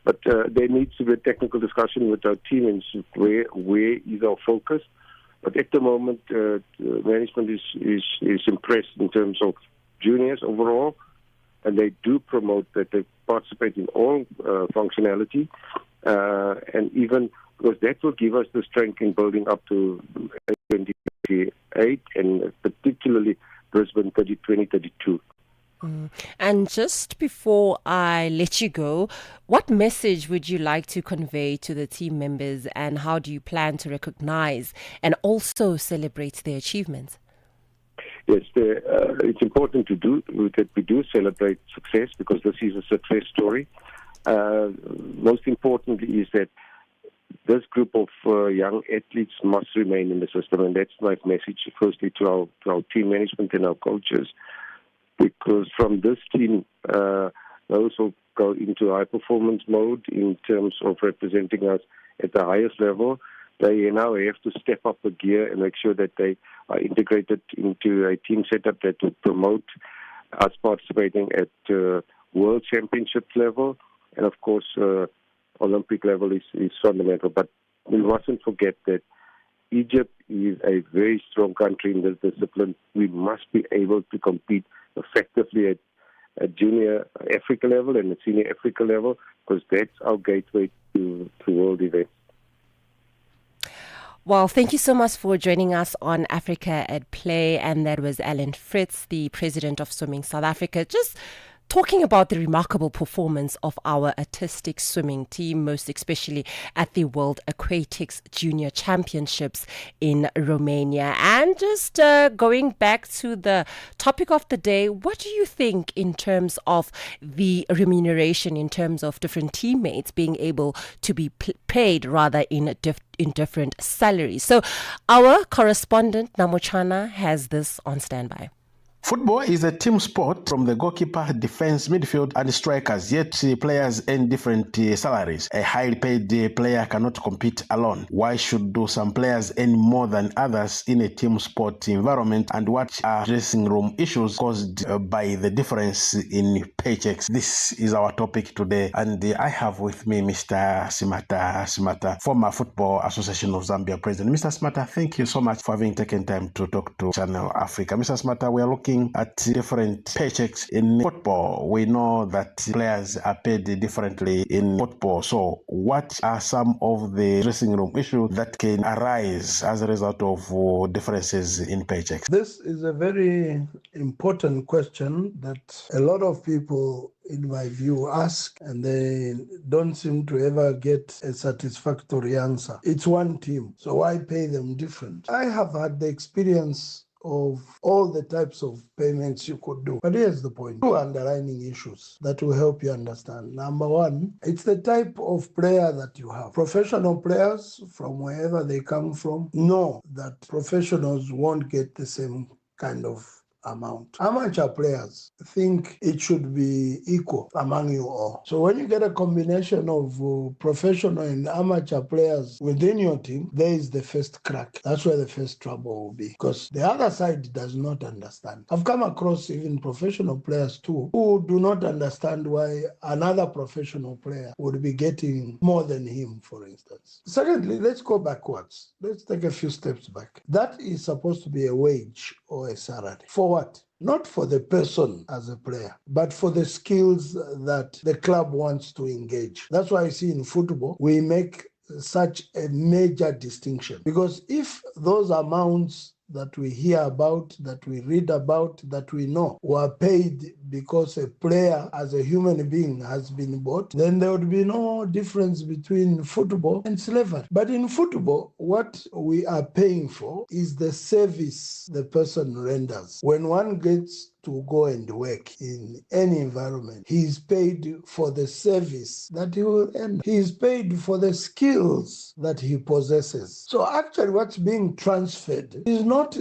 But there needs to be a technical discussion with our team and where is our focus. But at the moment, management is impressed in terms of juniors overall, and they do promote that they participate in all functionality, and even because that will give us the strength in building up to 2028 and particularly Brisbane 2032. And just before I let you go, what message would you like to convey to the team members, and how do you plan to recognize and also celebrate their achievements? Yes, it's important that we do celebrate success, because this is a success story. Most importantly is that this group of young athletes must remain in the system, and that's my message firstly to our team management and our coaches, because from this team, those will go into high performance mode in terms of representing us at the highest level. They now have to step up a gear and make sure that they are integrated into a team setup that will promote us participating at World Championships level, and of course Olympic level is fundamental. But we mustn't forget that Egypt is a very strong country in this discipline. We must be able to compete effectively at junior Africa level and at senior Africa level, because that's our gateway to world events. Well, thank you so much for joining us on Africa at Play. And that was Alan Fritz, the president of Swimming South Africa, just talking about the remarkable performance of our artistic swimming team, most especially at the World Aquatics Junior Championships in Romania. And just going back to the topic of the day, what do you think in terms of the remuneration, in terms of different teammates being able to be paid rather in different salaries? So our correspondent Namochana has this on standby. Football is a team sport from the goalkeeper, defense, midfield, and strikers, yet players earn different salaries. A highly paid player cannot compete alone. Why should some players earn more than others in a team sport environment, and what are dressing room issues caused by the difference in paychecks? This is our topic today, and I have with me Mr. Simata, former Football Association of Zambia president. Mr. Simata, thank you so much for having taken time to talk to Channel Africa. Mr. Simata, we are looking at different paychecks in football. We know that players are paid differently in football. So what are some of the dressing room issues that can arise as a result of differences in paychecks? This is a very important question that a lot of people, in my view, ask, and they don't seem to ever get a satisfactory answer. It's one team, so why pay them different? I have had the experience of all the types of payments you could do. But here's the point. Two underlying issues that will help you understand. Number one, it's the type of player that you have. Professional players, from wherever they come from, know that professionals won't get the same kind of amount. Amateur players think it should be equal among you all. So when you get a combination of professional and amateur players within your team, there is the first crack. That's where the first trouble will be, because the other side does not understand. I've come across even professional players too who do not understand why another professional player would be getting more than him, for instance. Secondly, let's go backwards. Let's take a few steps back. That is supposed to be a wage or a salary. For what? Not for the person as a player, but for the skills that the club wants to engage. That's why I see in football, we make such a major distinction. Because if those amounts that we hear about, that we read about, that we know were paid because a player as a human being has been bought, then there would be no difference between football and slavery. But in football, what we are paying for is the service the person renders. When one gets to go and work in any environment, he is paid for the service that he will render. He is paid for the skills that he possesses. So actually what's being transferred is not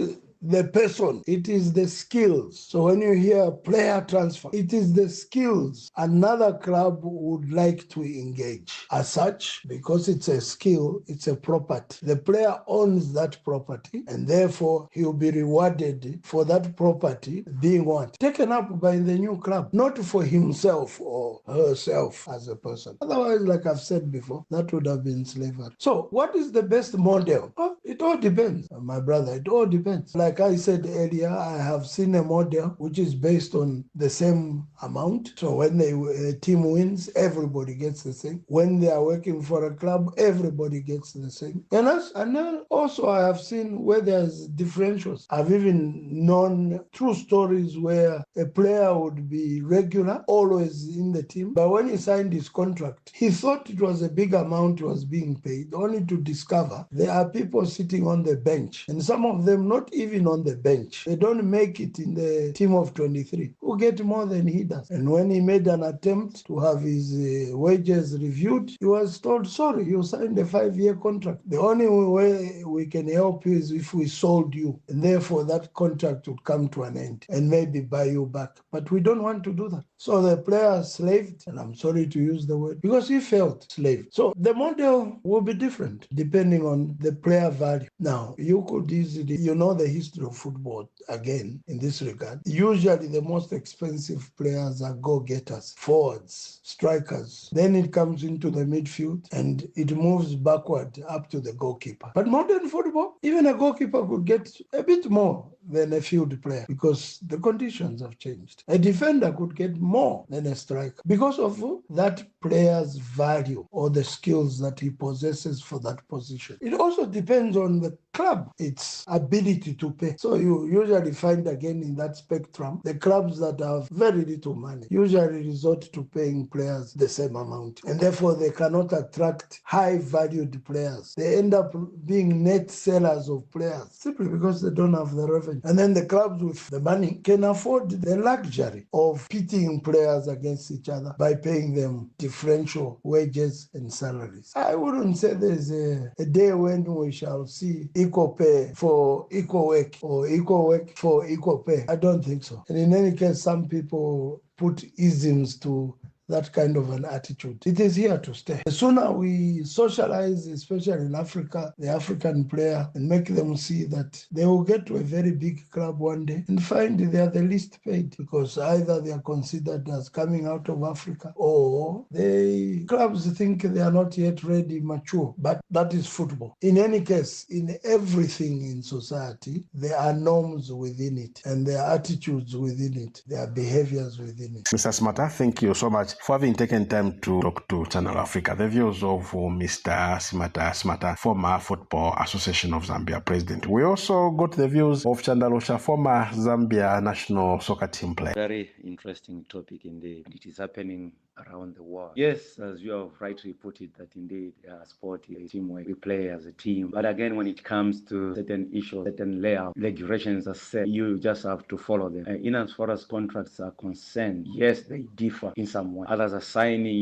the person, it is the skills. So when you hear player transfer, it is the skills another club would like to engage. As such, because it's a skill, it's a property. The player owns that property, and therefore he will be rewarded for that property being what? Taken up by the new club, not for himself or herself as a person. Otherwise, like I've said before, that would have been slavery. So what is the best model? Oh, it all depends, my brother. It all depends. Like I said earlier, I have seen a model which is based on the same amount. So when a team wins, everybody gets the same. When they are working for a club, everybody gets the same. And then also I have seen where there's differentials. I've even known true stories where a player would be regular, always in the team. But when he signed his contract, he thought it was a big amount he was being paid, only to discover there are people sitting on the bench. And some of them not even on the bench. They don't make it in the team of 23 who get more than he does. And when he made an attempt to have his wages reviewed, he was told, sorry, you signed a 5-year contract. The only way we can help you is if we sold you. And therefore that contract would come to an end and maybe buy you back. But we don't want to do that. So the player slaved, and I'm sorry to use the word, because he felt slaved. So the model will be different depending on the player value. Now, you could easily, you know the history of football again in this regard. Usually the most expensive players are go-getters, forwards, strikers. Then it comes into the midfield and it moves backward up to the goalkeeper. But modern football, even a goalkeeper could get a bit more than a field player because the conditions have changed. A defender could get more than a striker because of that player's value or the skills that he possesses for that position. It also depends on the club, its ability to pay. So you usually find again in that spectrum, the clubs that have very little money usually resort to paying players the same amount. And therefore they cannot attract high-valued players. They end up being net sellers of players simply because they don't have the revenue. And then the clubs with the money can afford the luxury of pitting players against each other by paying them differential wages and salaries. I wouldn't say there's a day when we shall see equal pay for equal work or equal work for equal pay. I don't think so. And in any case, some people put isms to that kind of an attitude. It is here to stay. The sooner we socialize, especially in Africa, the African player, and make them see that they will get to a very big club one day and find they are the least paid because either they are considered as coming out of Africa or the clubs think they are not yet ready, mature. But that is football. In any case, in everything in society, there are norms within it and there are attitudes within it. There are behaviors within it. Mr. Smata, thank you so much for having taken time to talk to Channel Africa. The views of Mr. Smata, former Football Association of Zambia president. We also got the views of Chandalosha, former Zambia national soccer team player. Very interesting topic indeed. It is happening around the world. Yes, as you have rightly put it, that indeed sport is teamwork. We play as a team. But again, when it comes to certain issues, certain layout, regulations are set, you just have to follow them. In as far as contracts are concerned, yes, they differ in some way. Others are signing,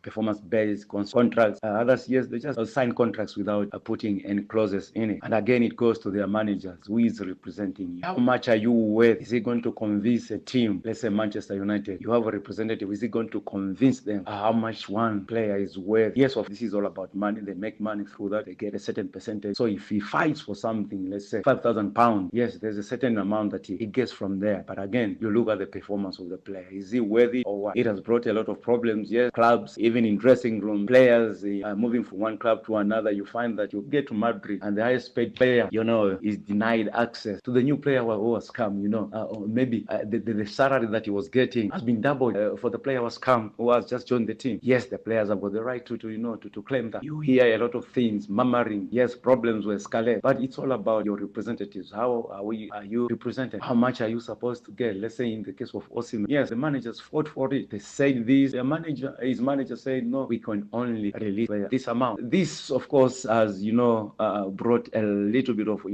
performance-based contracts. Others, yes, they just sign contracts without putting any clauses in it. And again, it goes to their managers. Who is representing you? How much are you worth? Is it going to convince a team? Let's say Manchester United. You have a representative. Is it going to convince them how much one player is worth? Yes, this is all about money. They make money through that. They get a certain percentage. So if he fights for something, let's say £5,000, yes, there's a certain amount that he gets from there. But again, you look at the performance of the player. Is he worthy or what? It has brought a lot of problems. Yes, clubs, even in dressing room, players are moving from one club to another. You find that you get to Madrid and the highest paid player, is denied access to the new player who has come, or maybe the salary that he was getting has been doubled for the player who has come, who has just joined the team. Yes, the players have got the right to claim that. You hear a lot of things, murmuring. Yes, problems will escalate, but it's all about your representatives. How are you represented? How much are you supposed to get? Let's say in the case of Osimhen, yes, the managers fought for it. They said this. His manager said, no, we can only release this amount. This, of course, has brought a little bit of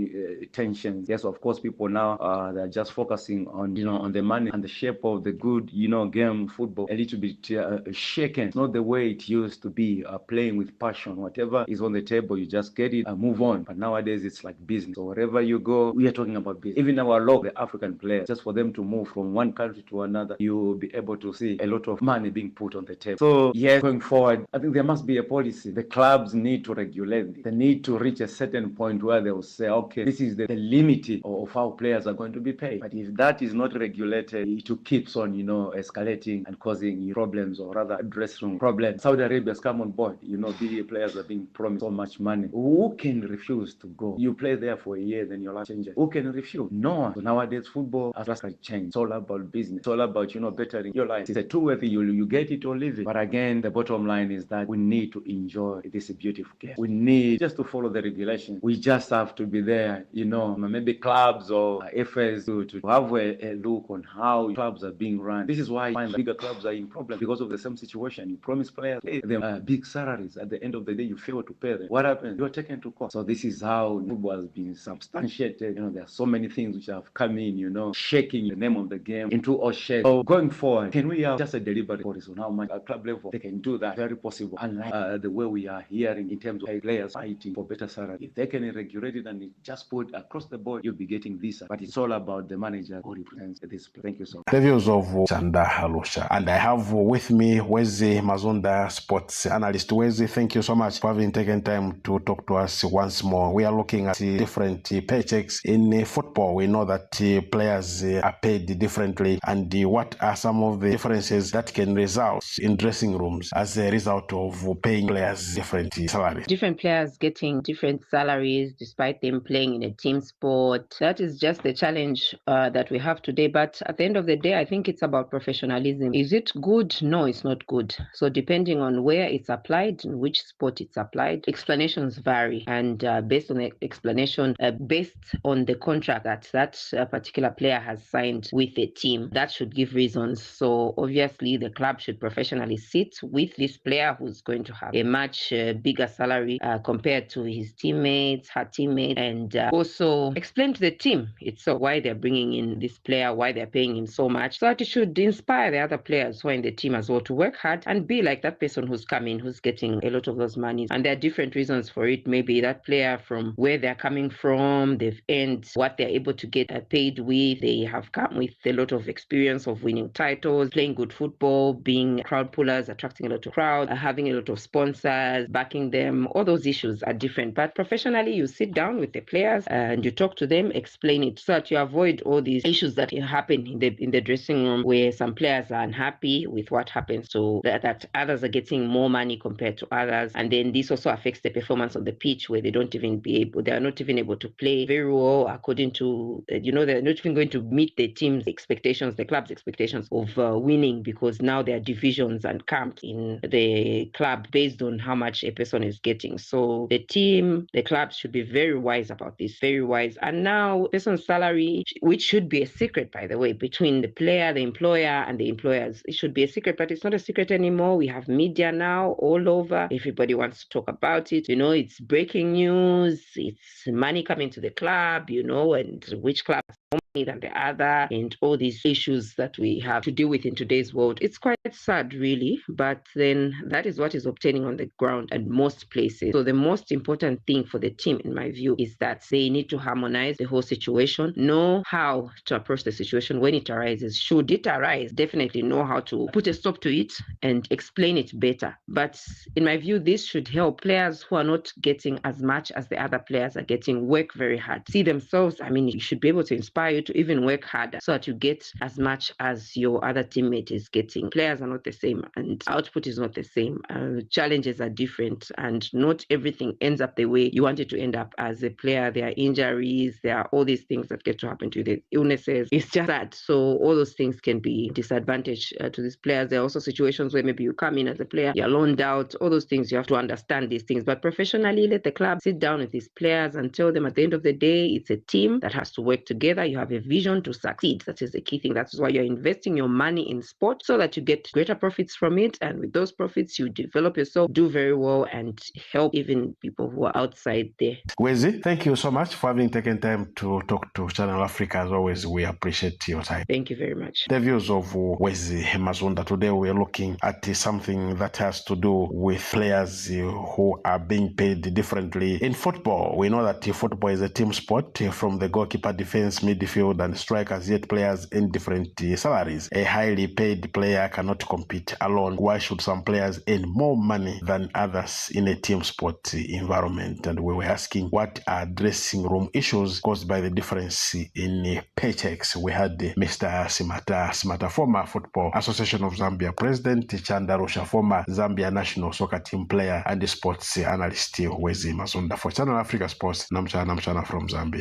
tension. Yes, of course, people now they're just focusing on on the money and the shape of the good game football. A little bit shaken. It's not the way it used to be. Playing with passion. Whatever is on the table, you just get it and move on. But nowadays, it's like business. So wherever you go, we are talking about business. Even our local, the African players, just for them to move from one country to another, you will be able to see a lot of money being put on the table. So yes, going forward, I think there must be a policy. The clubs need to regulate. They need to reach a certain point where they will say, okay, this is the limit of how players are going to be paid. But if that is not regulated, it keeps on, escalating and causing problems, or rather addressing problems. Saudi Arabia has come on board. The players are being promised so much money. Who can refuse to go? You play there for a year, then your life changes. Who can refuse? No one. So nowadays, football has drastically changed. It's all about business. It's all about, bettering your life. It's a two-way. You get it or leave it. But again, the bottom line is that we need to enjoy this beautiful game. We need just to follow the regulations. We just have to be there, maybe clubs or FAs to have a look on how clubs are being run. This is why I find that bigger clubs are in problem because of the same situation. You promise players, pay them big salaries. At the end of the day, you fail to pay them. What happens? You're taken to court. So this is how football has been substantiated. There are so many things which have come in, shaking the name of the game into all shapes. So going forward, can we have just a deliberate policy on how much at club level they can do that? Very possible. Unlike the way we are hearing in terms of players fighting for better salary. If they can regulate it and just put across the board, you'll be getting this. But it's all about the manager who represents this. Thank you so much. The views of Chanda Halusha. And I have with me Wezi Mazunda, sports analyst. Wezi, thank you so much for having taken time to talk to us once more. We are looking at different paychecks in football. We know that players are paid differently. And what are some of the differences that can result in dressing rooms as a result of paying players different salaries? Different players getting different salaries despite them playing in a team sport. That is just the challenge that we have today. But at the end of the day, I think it's about professionalism. Is it good? No, it's not good. So depending on where it's applied, in which sport it's applied, explanations vary. And based on the explanation, based on the contract that particular player has signed with the team, that should give reasons. So obviously, the club should professionally sit with this player who's going to have a much bigger salary compared to his teammates, her teammates, and also explain to the team itself why they're bringing in this player, why they're paying him so much, so that it should inspire the other players who are in the team as well to work hard and be like that person who's coming, who's getting a lot of those monies. And there are different reasons for it. Maybe that player, from where they're coming from, they've earned what they're able to get paid with. They have come with a lot of experience of winning titles, playing good football, being crowd pullers, attracting a lot of crowd, having a lot of sponsors, backing them. All those issues are different. But professionally, you sit down with the players and you talk to them, explain it, so that you avoid all these issues that happen in the dressing room, where some players are unhappy with what happens, so that others are getting more money compared to others. And then this also affects the performance on the pitch, where they are not even able to play very well according to, they're not even going to meet the team's expectations, the club's expectations of winning, because now there are divisions and camps in the club based on how much a person is getting. So the club should be very wise about this, very wise. And now, person's salary, which should be a secret, by the way, between the player, the employer, and the employers, it it should be a secret, but it's not a secret anymore. We have media now all over. Everybody wants to talk about it. It's breaking news. It's money coming to the club, and which club has more money than the other, and all these issues that we have to deal with in today's world. It's quite sad, really, but then that is what is obtaining on the ground at most places. So the most important thing for the team, in my view, is that they need to harmonize the whole situation, know how to approach the situation when it arises. Should it arise, definitely know how to put a stop to it and explain it better. But in my view, this should help players who are not getting as much as the other players are getting work very hard, see themselves. It should be able to inspire you to even work harder so that you get as much as your other teammate is getting. Players are not the same and output is not the same. Challenges are different and not everything ends up the way you want it to end up as a player. There are injuries, there are all these things that get to happen to you, the illnesses. It's just that. So all those things can be disadvantage to these players. There are also situations where maybe you come in as a player, you're loaned out, all those things. You have to understand these things. But professionally, let the club sit down with these players and tell them at the end of the day, it's a team that has to work together. You have a vision to succeed. That is the key thing. That's why you're investing your money in sport, so that you get greater profits from it. And with those profits, you develop yourself, do very well, and help even people who are outside there. Wezi, thank you so much for having taken time to talk to Channel Africa. As always, we appreciate your time. Thank you very much. The views of Wezi Mazunda. Today we are looking at something that has to do with players who are being paid differently in football. We know that football is a team sport, from the goalkeeper, defense, midfield, and strikers, yet players in different salaries. A highly paid player cannot compete alone. Why should some players earn more money than others in a team sport environment? And we were asking, what are dressing room issues caused by the difference in paychecks? We had Mr. Simata, former Football Association of Zambia president, Chandarusha, former Zambia national soccer team player, and the sports analyst Wezi Mazunda. For Channel Africa Sports, Namchana from Zambia.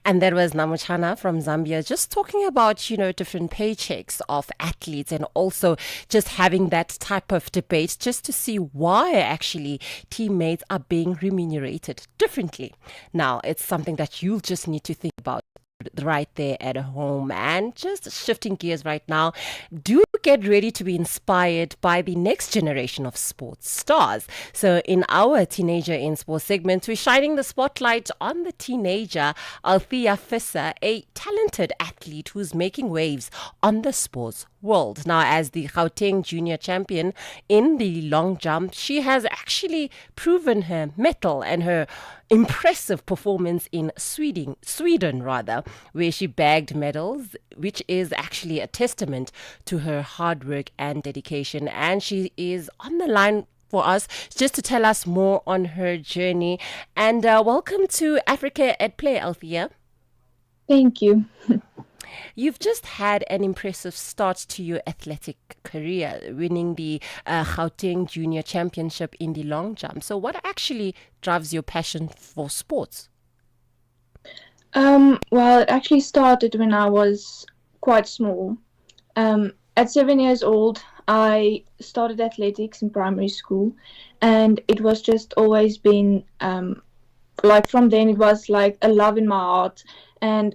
And that was Namuchana from Zambia, just talking about, different paychecks of athletes, and also just having that type of debate just to see why actually teammates are being remunerated differently. Now, it's something that you'll just need to think about right there at home. And just shifting gears right now, do get ready to be inspired by the next generation of sports stars. So in our Teenager in Sports segment, we're shining the spotlight on the teenager Althea Visser, a talented athlete who's making waves on the sports world. Now, as the Gauteng junior champion in the long jump, she has actually proven her mettle and her impressive performance in Sweden, where she bagged medals, which is actually a testament to her hard work and dedication. And she is on the line for us just to tell us more on her journey. And welcome to Africa at Play, Althea. Thank you. You've just had an impressive start to your athletic career, winning the Gauteng Junior Championship in the long jump. So what actually drives your passion for sports? Well, it actually started when I was quite small. At 7 years old, I started athletics in primary school, and it was just always been from then it was like a love in my heart. And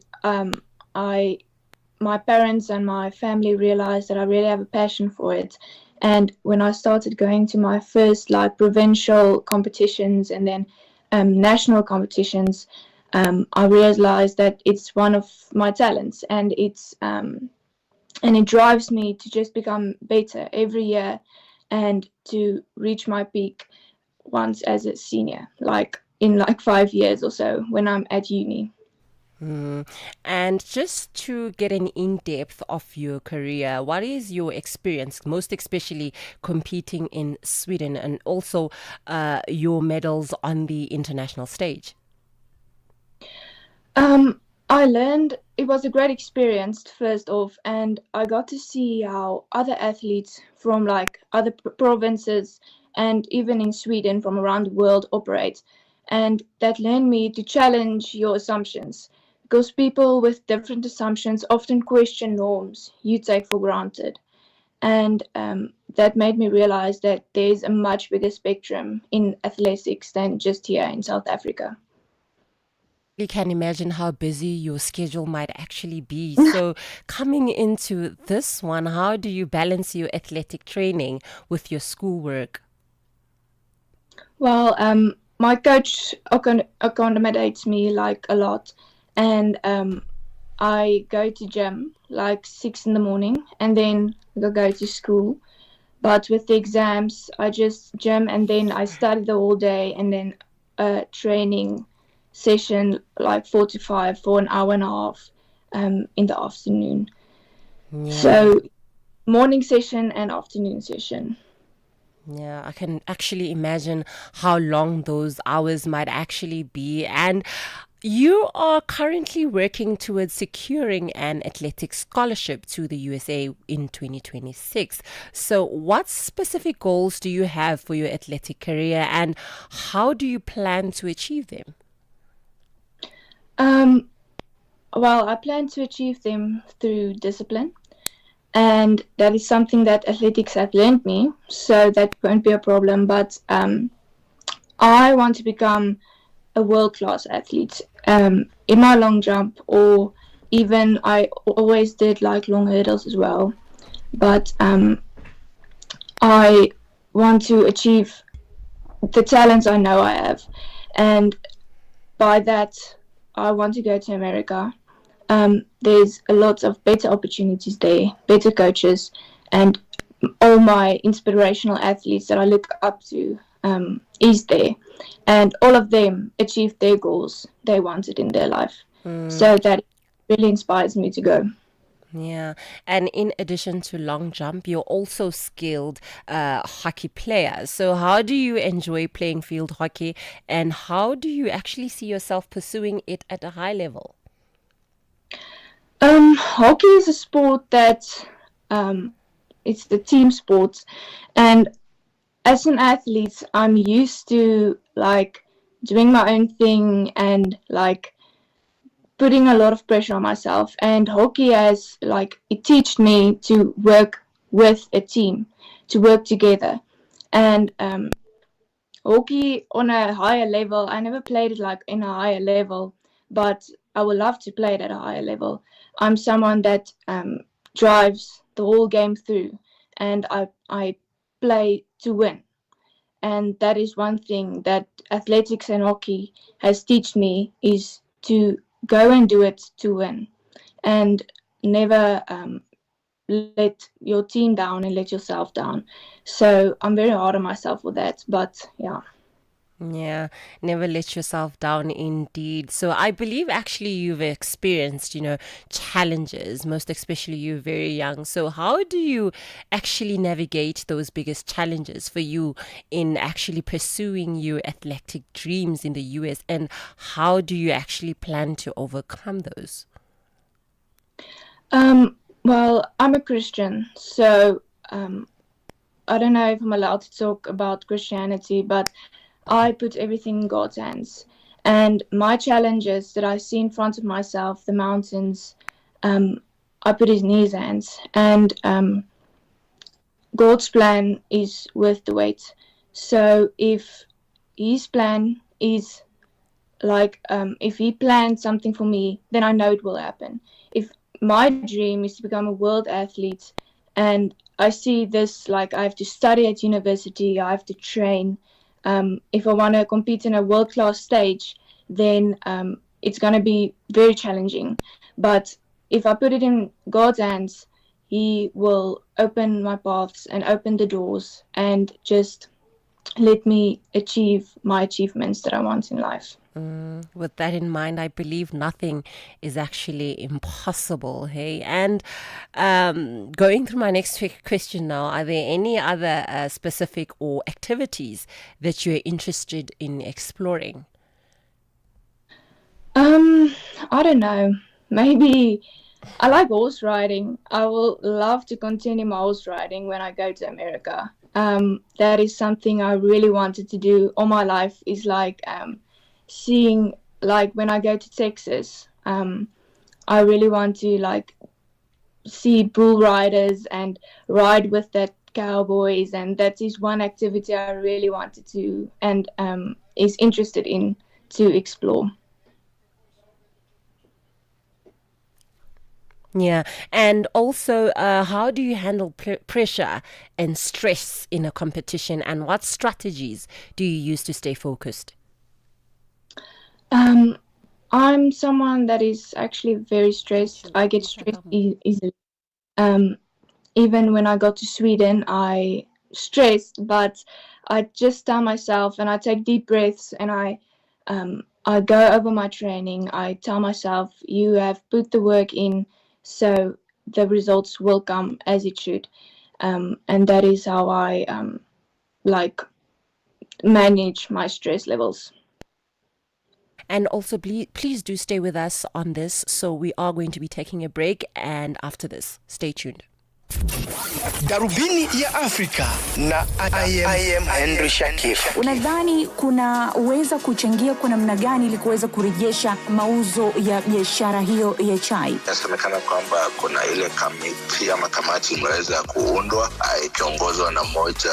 my parents and my family realized that I really have a passion for it. And when I started going to my first provincial competitions and then national competitions, I realized that it's one of my talents, and it drives me to just become better every year and to reach my peak once as a senior, in 5 years or so when I'm at uni. And just to get an in-depth of your career, what is your experience, most especially competing in Sweden, and also your medals on the international stage? I learned it was a great experience first off, and I got to see how other athletes from other provinces and even in Sweden from around the world operate, and that led me to challenge your assumptions, because people with different assumptions often question norms you take for granted. And that made me realize that there's a much bigger spectrum in athletics than just here in South Africa. You can imagine how busy your schedule might actually be. So, coming into this one, how do you balance your athletic training with your schoolwork? Well, my coach accommodates me like a lot, and I go to gym like 6 in the morning, and then I go to school. But with the exams, I just gym and then I study the whole day, and then a training session like 45 for an hour and a half in the afternoon. Yeah. So morning session and afternoon session. Yeah, I can actually imagine how long those hours might actually be. And you are currently working towards securing an athletic scholarship to the USA in 2026. So, what specific goals do you have for your athletic career, and how do you plan to achieve them? Well, I plan to achieve them through discipline, and that is something that athletics have learned me, so that won't be a problem. But I want to become a world-class athlete in my long jump, or even I always did like long hurdles as well. But I want to achieve the talents I know I have, and by that I want to go to America. There's a lot of better opportunities there, better coaches, and all my inspirational athletes that I look up to is there, and all of them achieved their goals they wanted in their life. So that really inspires me to go. Yeah, and in addition to long jump, you're also skilled hockey player. So how do you enjoy playing field hockey, and how do you actually see yourself pursuing it at a high level? Hockey is a sport that it's the team sport, and as an athlete, I'm used to like doing my own thing and like putting a lot of pressure on myself. And hockey has like it taught me to work with a team, to work together. And hockey on a higher level, I never played it like in a higher level, but I would love to play it at a higher level. I'm someone that drives the whole game through, and I play to win. And that is one thing that athletics and hockey has taught me, is to go and do it to win, and never let your team down and let yourself down. So I'm very hard on myself for that, but yeah. Yeah, never let yourself down indeed. So I believe actually you've experienced, challenges, most especially you're very young. So how do you actually navigate those biggest challenges for you in actually pursuing your athletic dreams in the US, and how do you actually plan to overcome those? Well, I'm a Christian, so I don't know if I'm allowed to talk about Christianity, but I put everything in God's hands. And my challenges that I see in front of myself, the mountains, I put in His hands. And God's plan is worth the wait. So if His plan is like, if He planned something for me, then I know it will happen. If my dream is to become a world athlete, and I see this like I have to study at university, I have to train. If I want to compete in a world-class stage, then it's going to be very challenging. But if I put it in God's hands, He will open my paths and open the doors and just let me achieve my achievements that I want in life. With that in mind, I believe nothing is actually impossible. Hey, and going through my next question now, are there any other specific or activities that you're interested in exploring? I don't know. Maybe I like horse riding. I will love to continue my horse riding when I go to America. That is something I really wanted to do all my life. Is like seeing, like when I go to Texas, I really want to like see bull riders and ride with that cowboys, and that is one activity I really wanted to and is interested in to explore. Yeah. And also, how do you handle pressure and stress in a competition, and what strategies do you use to stay focused? I'm someone that is actually very stressed. I get stressed easily. Um, Even when I got to Sweden, I stressed, but I just tell myself and I take deep breaths and I go over my training. I tell myself, you have put the work in, so the results will come as it should. And that is how I like manage my stress levels. And also, please do stay with us on this. So we are going to be taking a break, and after this, stay tuned. Darubini ya Afrika na I am Henry Shakif. Unadhani kunaweza kuchangia kwa namna gani ili kuweza kurejesha mauzo ya biashara hiyo ya chai? Inasemekana kwamba kuna ile kamati ama kamati imeweza kuundwa ikiongozwa na mmoja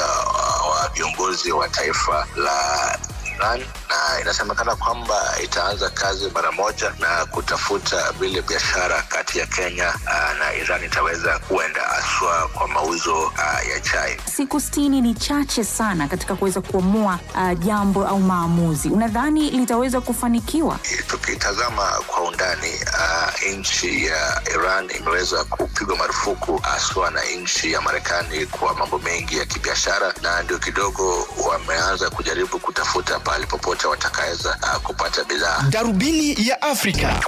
wa viongozi wa taifa la Iran, na inasemekana kwamba itaanza kazi mara moja na kutafuta vile biashara kati ya Kenya na Iran itaweza kuenda aswa kwa mauzo ya chai. Siku 60 ni chache sana katika kuweza kuamua jambo au maamuzi. Unadhani litaweza kufanikiwa? Tukitazama kwa undani, nchi ya Iran imeweza kupigwa marufuku aswa na nchi ya Marekani kwa mambo mengi ya kibiashara, na ndio kidogo wameanza kujaribu kutafuta pale popote watakaweza kupata bidhaa. Darubini ya Afrika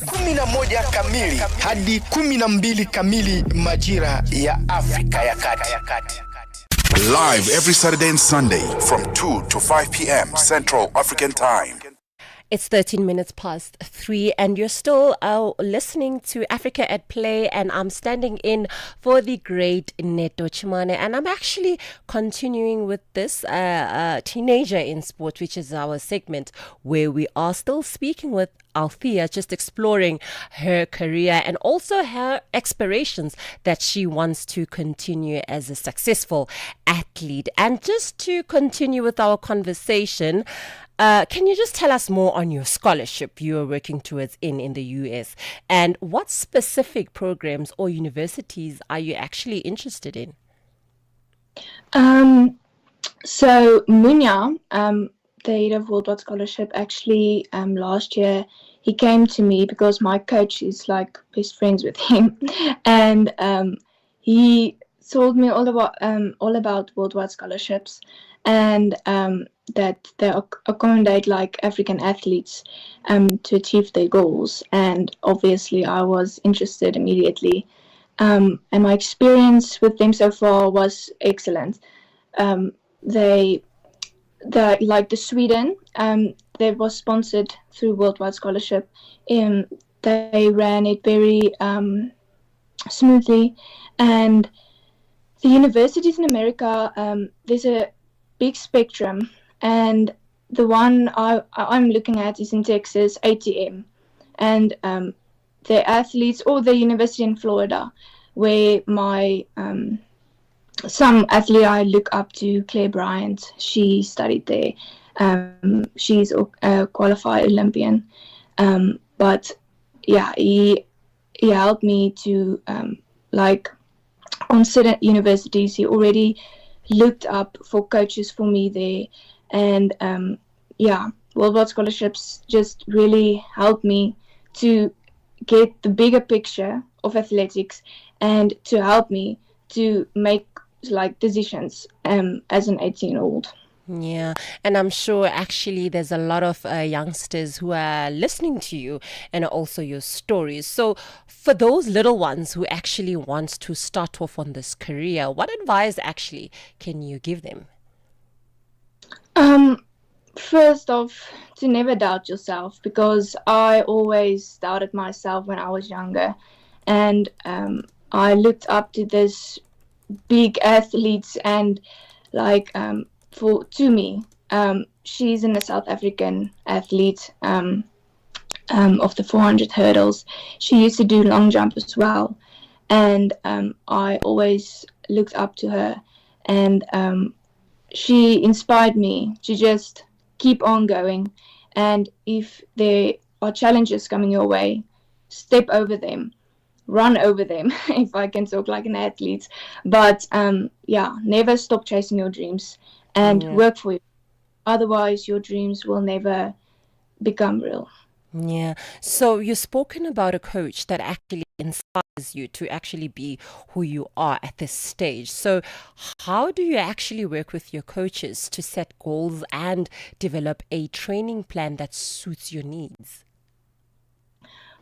11 kamili hadi 12 kamili majira ya Afrika ya Kati. Live every Saturday and Sunday from 2 to 5 p.m. Central African Time. It's 13 minutes past 3, and you're still listening to Africa at Play, and I'm standing in for the great Neto Chimane, and I'm actually continuing with this Teenager in Sport, which is our segment where we are still speaking with Althea, just exploring her career and also her aspirations that she wants to continue as a successful athlete. And just to continue with our conversation, can you just tell us more on your scholarship you are working towards in the US, and what specific programs or universities are you actually interested in? So Munya, the head of Worldwide Scholarship, actually last year he came to me because my coach is like best friends with him, and he told me all about Worldwide Scholarships, and that they accommodate like African athletes to achieve their goals. And obviously I was interested immediately, and my experience with them so far was excellent. They like the Sweden, they was sponsored through Worldwide Scholarship. They ran it very smoothly, and the universities in America, there's a big spectrum, and the one I'm looking at is in Texas, ATM, and the athletes, or the university in Florida, where my some athlete I look up to, Claire Bryant, she studied there. She's a qualified Olympian, but yeah, he helped me to like consider universities. He already looked up for coaches for me there, and Worldwide Scholarships just really helped me to get the bigger picture of athletics and to help me to make like decisions as an 18-year-old. Yeah, and I'm sure actually there's a lot of youngsters who are listening to you and also your stories. So for those little ones who actually want to start off on this career, what advice actually can you give them? First off, to never doubt yourself, because I always doubted myself when I was younger, and I looked up to this big athletes, and like to me, she's a South African athlete of the 400 hurdles. She used to do long jump as well, and I always looked up to her, and she inspired me to just keep on going, and if there are challenges coming your way, step over them run over them, if I can talk like an athlete. But yeah, never stop chasing your dreams and work for it. Otherwise, your dreams will never become real. Yeah. So you've spoken about a coach that actually inspires you to actually be who you are at this stage. So how do you actually work with your coaches to set goals and develop a training plan that suits your needs?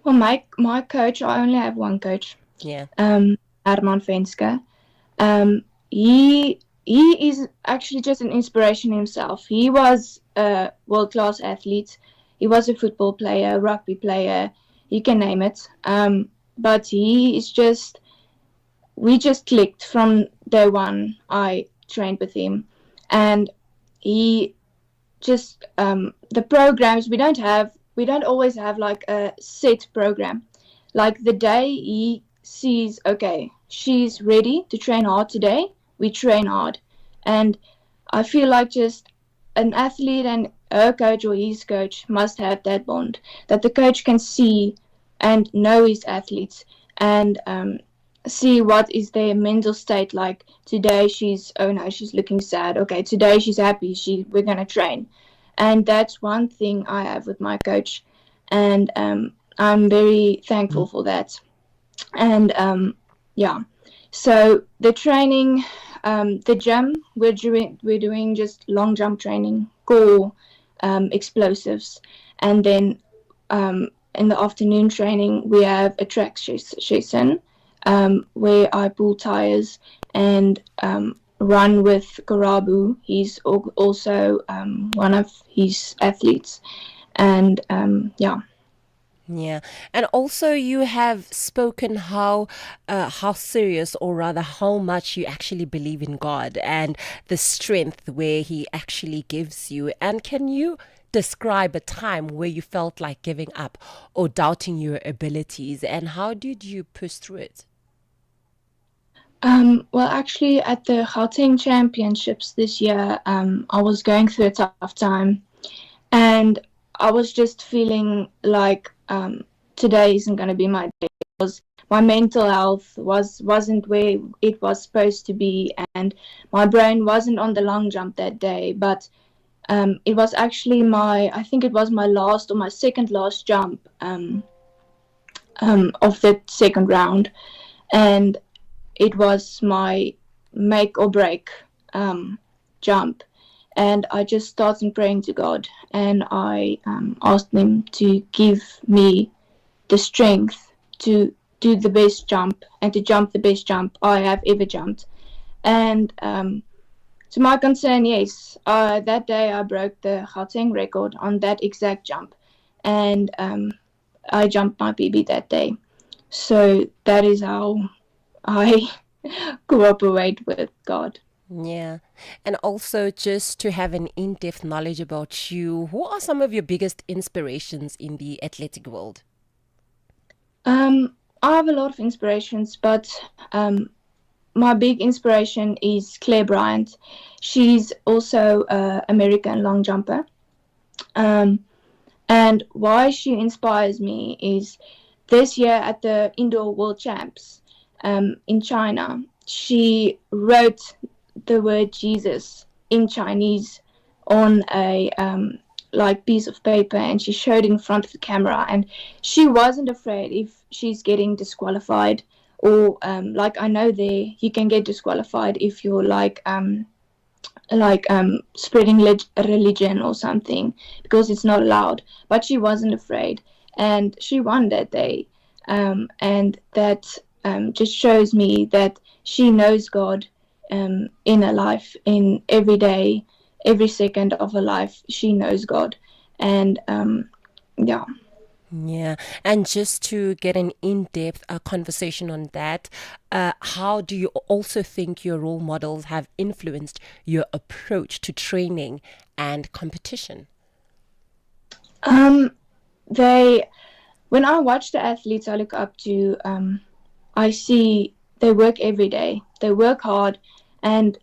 Well, my coach, I only have one coach. Yeah. Herman Venske. He is actually just an inspiration himself. He was a world-class athlete. He was a football player, rugby player, you can name it. But he is just, we just clicked from day one. I trained with him, and he just the programs we don't always have like a set program. Like the day he sees, okay, she's ready to train hard today, we train hard. And I feel like just an athlete and her coach or his coach must have that bond, that the coach can see and know his athletes and see what is their mental state like. Today she's, oh no, she's looking sad. Okay, today she's happy, we're going to train. And that's one thing I have with my coach. And I'm very thankful for that. And yeah, so the training, the gym, we're doing just long jump training, core, explosives. And then in the afternoon training, we have a track session where I pull tires and run with Karabu. He's also one of his athletes. And yeah. Yeah, and also you have spoken how serious, or rather how much you actually believe in God and the strength where He actually gives you. And can you describe a time where you felt like giving up or doubting your abilities, and how did you push through it? Well, actually, at the Gauteng Championships this year, I was going through a tough time, and I was just feeling like today isn't going to be my day, because my mental health wasn't where it was supposed to be, and my brain wasn't on the long jump that day. But it was actually I think it was my last or my second last jump of the second round, and it was my make or break jump. And I just started praying to God, and I asked Him to give me the strength to do the best jump and to jump the best jump I have ever jumped. And to my concern, yes, that day I broke the Gauteng record on that exact jump, and I jumped my PB that day. So that is how I cooperate with God. Yeah. And also, just to have an in-depth knowledge about you, who are some of your biggest inspirations in the athletic world? I have a lot of inspirations, but my big inspiration is Claire Bryant. She's also an American long jumper. And why she inspires me is this year at the Indoor World Champs in China, she wrote the word Jesus in Chinese on a like piece of paper, and she showed it in front of the camera, and she wasn't afraid if she's getting disqualified, or like I know there you can get disqualified if you're like spreading religion or something, because it's not allowed. But she wasn't afraid, and she won that day, and that just shows me that she knows God in her life, in every day, every second of her life. She knows God. And yeah. Yeah, and just to get an in-depth conversation on that, how do you also think your role models have influenced your approach to training and competition? When I watch the athletes I look up to, I see they work every day. They work hard, and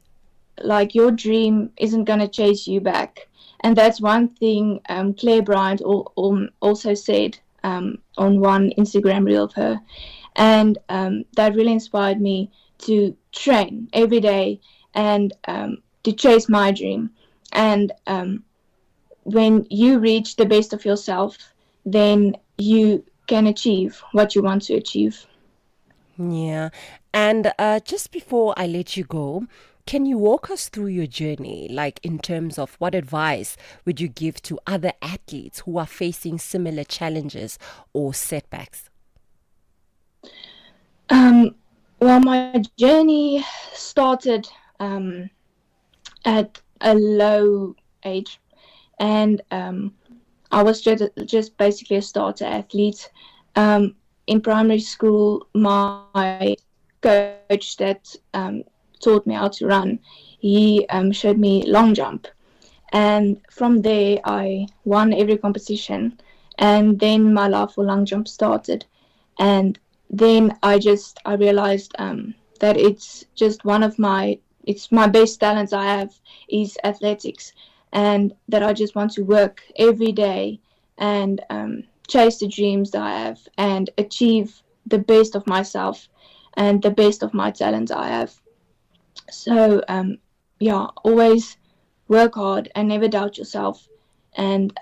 like your dream isn't going to chase you back. And that's one thing Claire Bryant also said on one Instagram reel of her. And that really inspired me to train every day and to chase my dream. And when you reach the best of yourself, then you can achieve what you want to achieve. Yeah. And just before I let you go, can you walk us through your journey, like in terms of what advice would you give to other athletes who are facing similar challenges or setbacks? Well, my journey started at a low age, and I was just basically a starter athlete. In primary school, my coach that taught me how to run, he showed me long jump, and from there I won every competition, and then my love for long jump started. And then I realized that it's just it's my best talents I have is athletics, and that I just want to work every day and chase the dreams that I have and achieve the best of myself and the best of my talents I have. So always work hard and never doubt yourself, and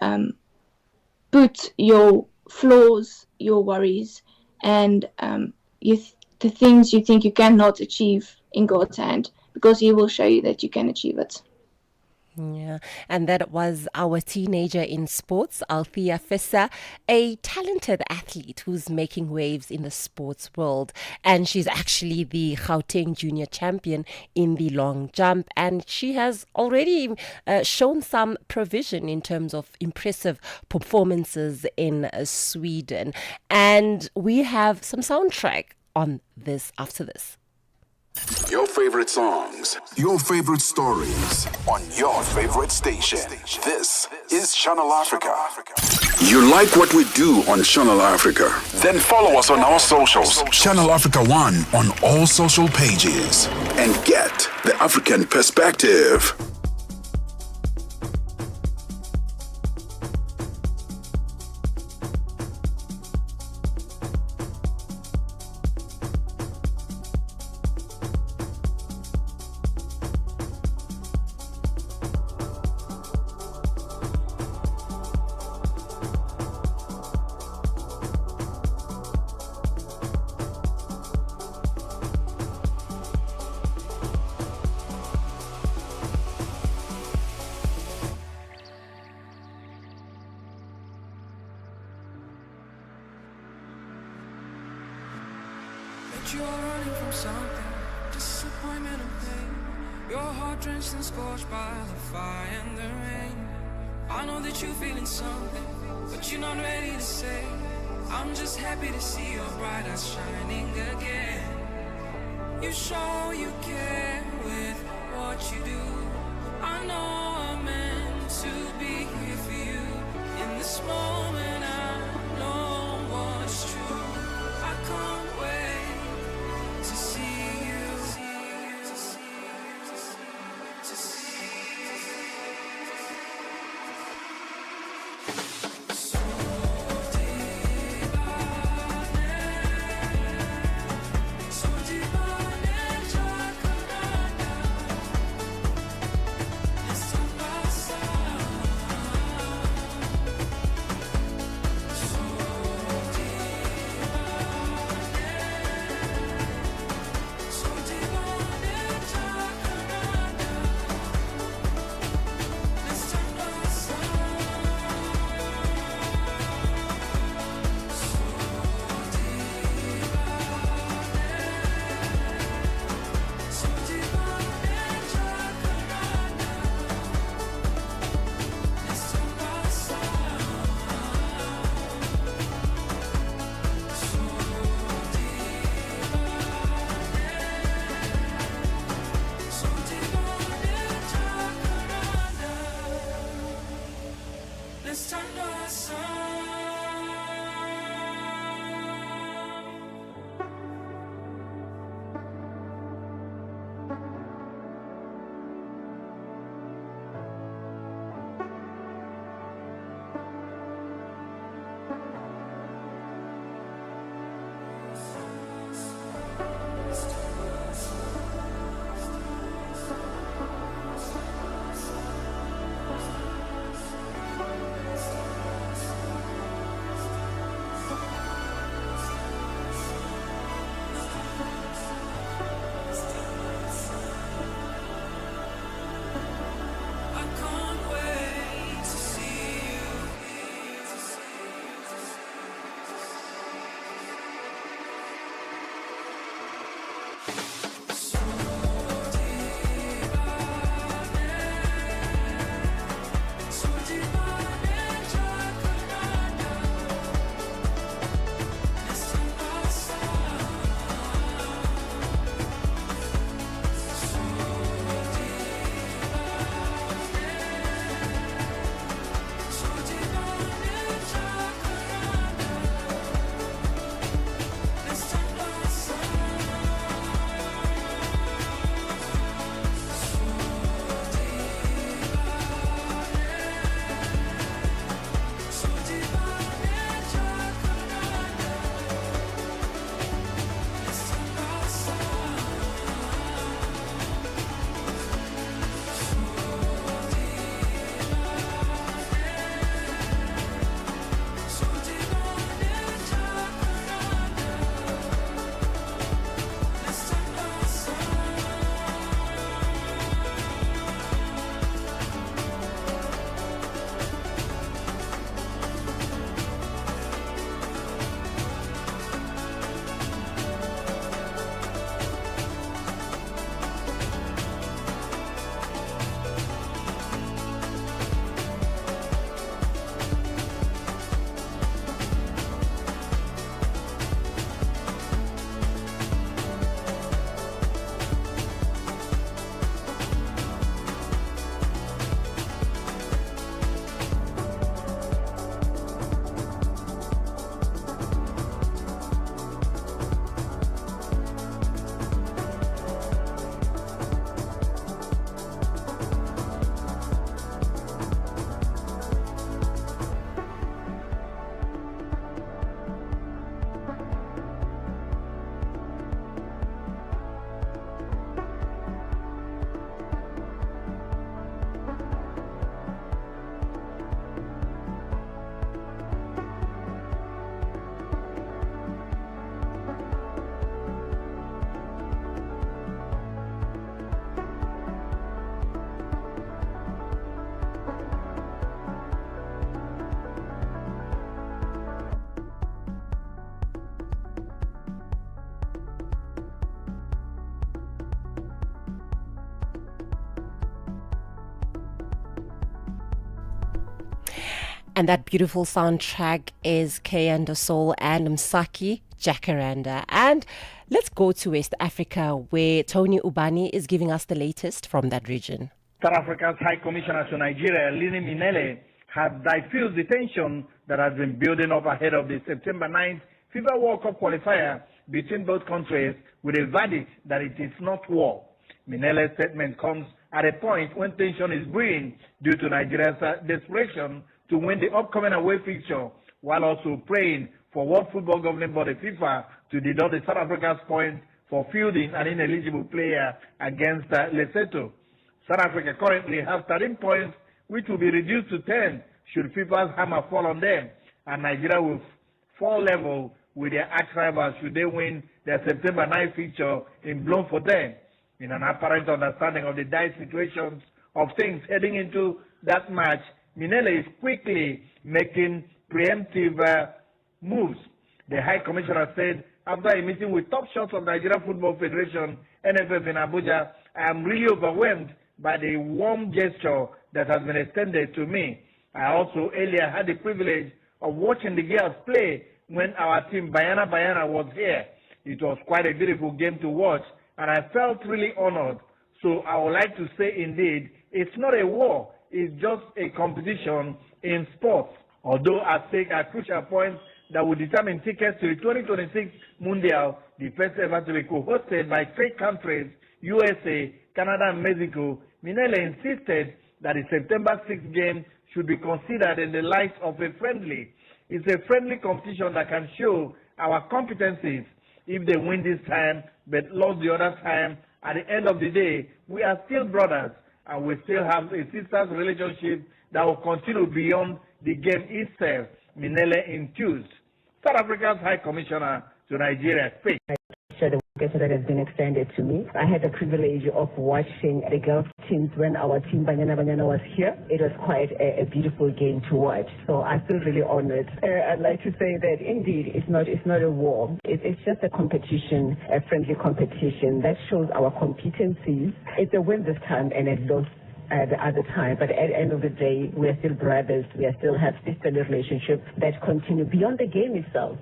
put your flaws, your worries, and the things you think you cannot achieve in God's hand, because He will show you that you can achieve it. Yeah, and that was our teenager in sports, Althea Fissa, a talented athlete who's making waves in the sports world. And she's actually the Gauteng junior champion in the long jump. And she has already shown some provision in terms of impressive performances in Sweden. And we have some soundtrack on this after this. Your favorite songs, your favorite stories on your favorite station. This is Channel Africa. You like what we do on Channel Africa? Then follow us on our socials. Channel Africa 1 on all social pages. And get the African perspective. You're running from something, disappointment and pain. Your heart drenched and scorched by the fire and the rain. I know that you're feeling something, but you're not ready to say. I'm just happy to see your bright eyes shining again. You show you care with what you do. I know I'm meant to be here for you. In this moment I know what's true. I can't wait to see you, to see you, to see you. So And that beautiful soundtrack is Kayanda Soul and Msaki Jacaranda. And let's go to West Africa, where Tony Ubani is giving us the latest from that region. South Africa's High Commissioner to Nigeria, Lini Minele, has diffused the tension that has been building up ahead of the September 9th FIFA World Cup qualifier between both countries, with a verdict that it is not war. Minele's statement comes at a point when tension is brewing due to Nigeria's desperation to win the upcoming away fixture, while also praying for World Football Governing Body FIFA to deduct the South Africa's points for fielding an ineligible player against Lesotho. South Africa currently has 13 points, which will be reduced to 10 should FIFA's hammer fall on them, and Nigeria will fall level with their arch-rivals should they win their September 9 fixture in Bloemfontein. In an apparent understanding of the dire situations of things heading into that match, Minele is quickly making preemptive moves. The High Commissioner said, after a meeting with top shots of Nigeria Football Federation, NFF in Abuja, I am really overwhelmed by the warm gesture that has been extended to me. I also earlier had the privilege of watching the girls play when our team Bayana was here. It was quite a beautiful game to watch, and I felt really honored. So I would like to say, indeed, it's not a war, it's just a competition in sports. Although at stake are crucial points that will determine tickets to the 2026 Mundial, the first ever to be co-hosted by 3 countries, USA, Canada, and Mexico, Minele insisted that the September 6th game should be considered in the light of a friendly. It's a friendly competition that can show our competencies. If they win this time but lost the other time, at the end of the day, we are still brothers, and we still have a sisters relationship that will continue beyond the game itself, Minele enthused. South Africa's High Commissioner to Nigeria speaks. The wicket that has been extended to me. I had the privilege of watching the girls' teams when our team Banyana was here. It was quite a beautiful game to watch. So I feel really honored. I'd like to say that indeed it's not a war. It's just a competition, a friendly competition that shows our competencies. It's a win this time and a loss the other time, but at the end of the day, we are still brothers. We are still have sisterly relationships that continue beyond the game itself.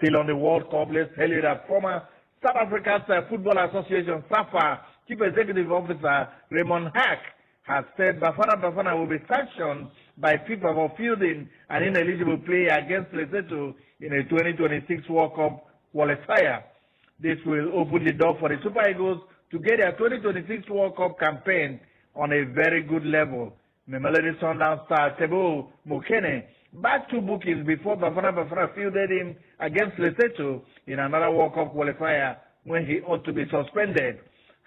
Still on the World Cup, let's tell you that former South Africa's Football Association, SAFA, Chief Executive Officer Raymond Hack, has said Bafana will be sanctioned by FIFA for fielding an ineligible player against Lesotho in a 2026 World Cup qualifier. This will open the door for the Super Eagles to get their 2026 World Cup campaign on a very good level. Mamelodi Sundowns star Teboho Mokene back 2 bookings before Bafana fielded him against Lesotho in another World Cup qualifier when he ought to be suspended.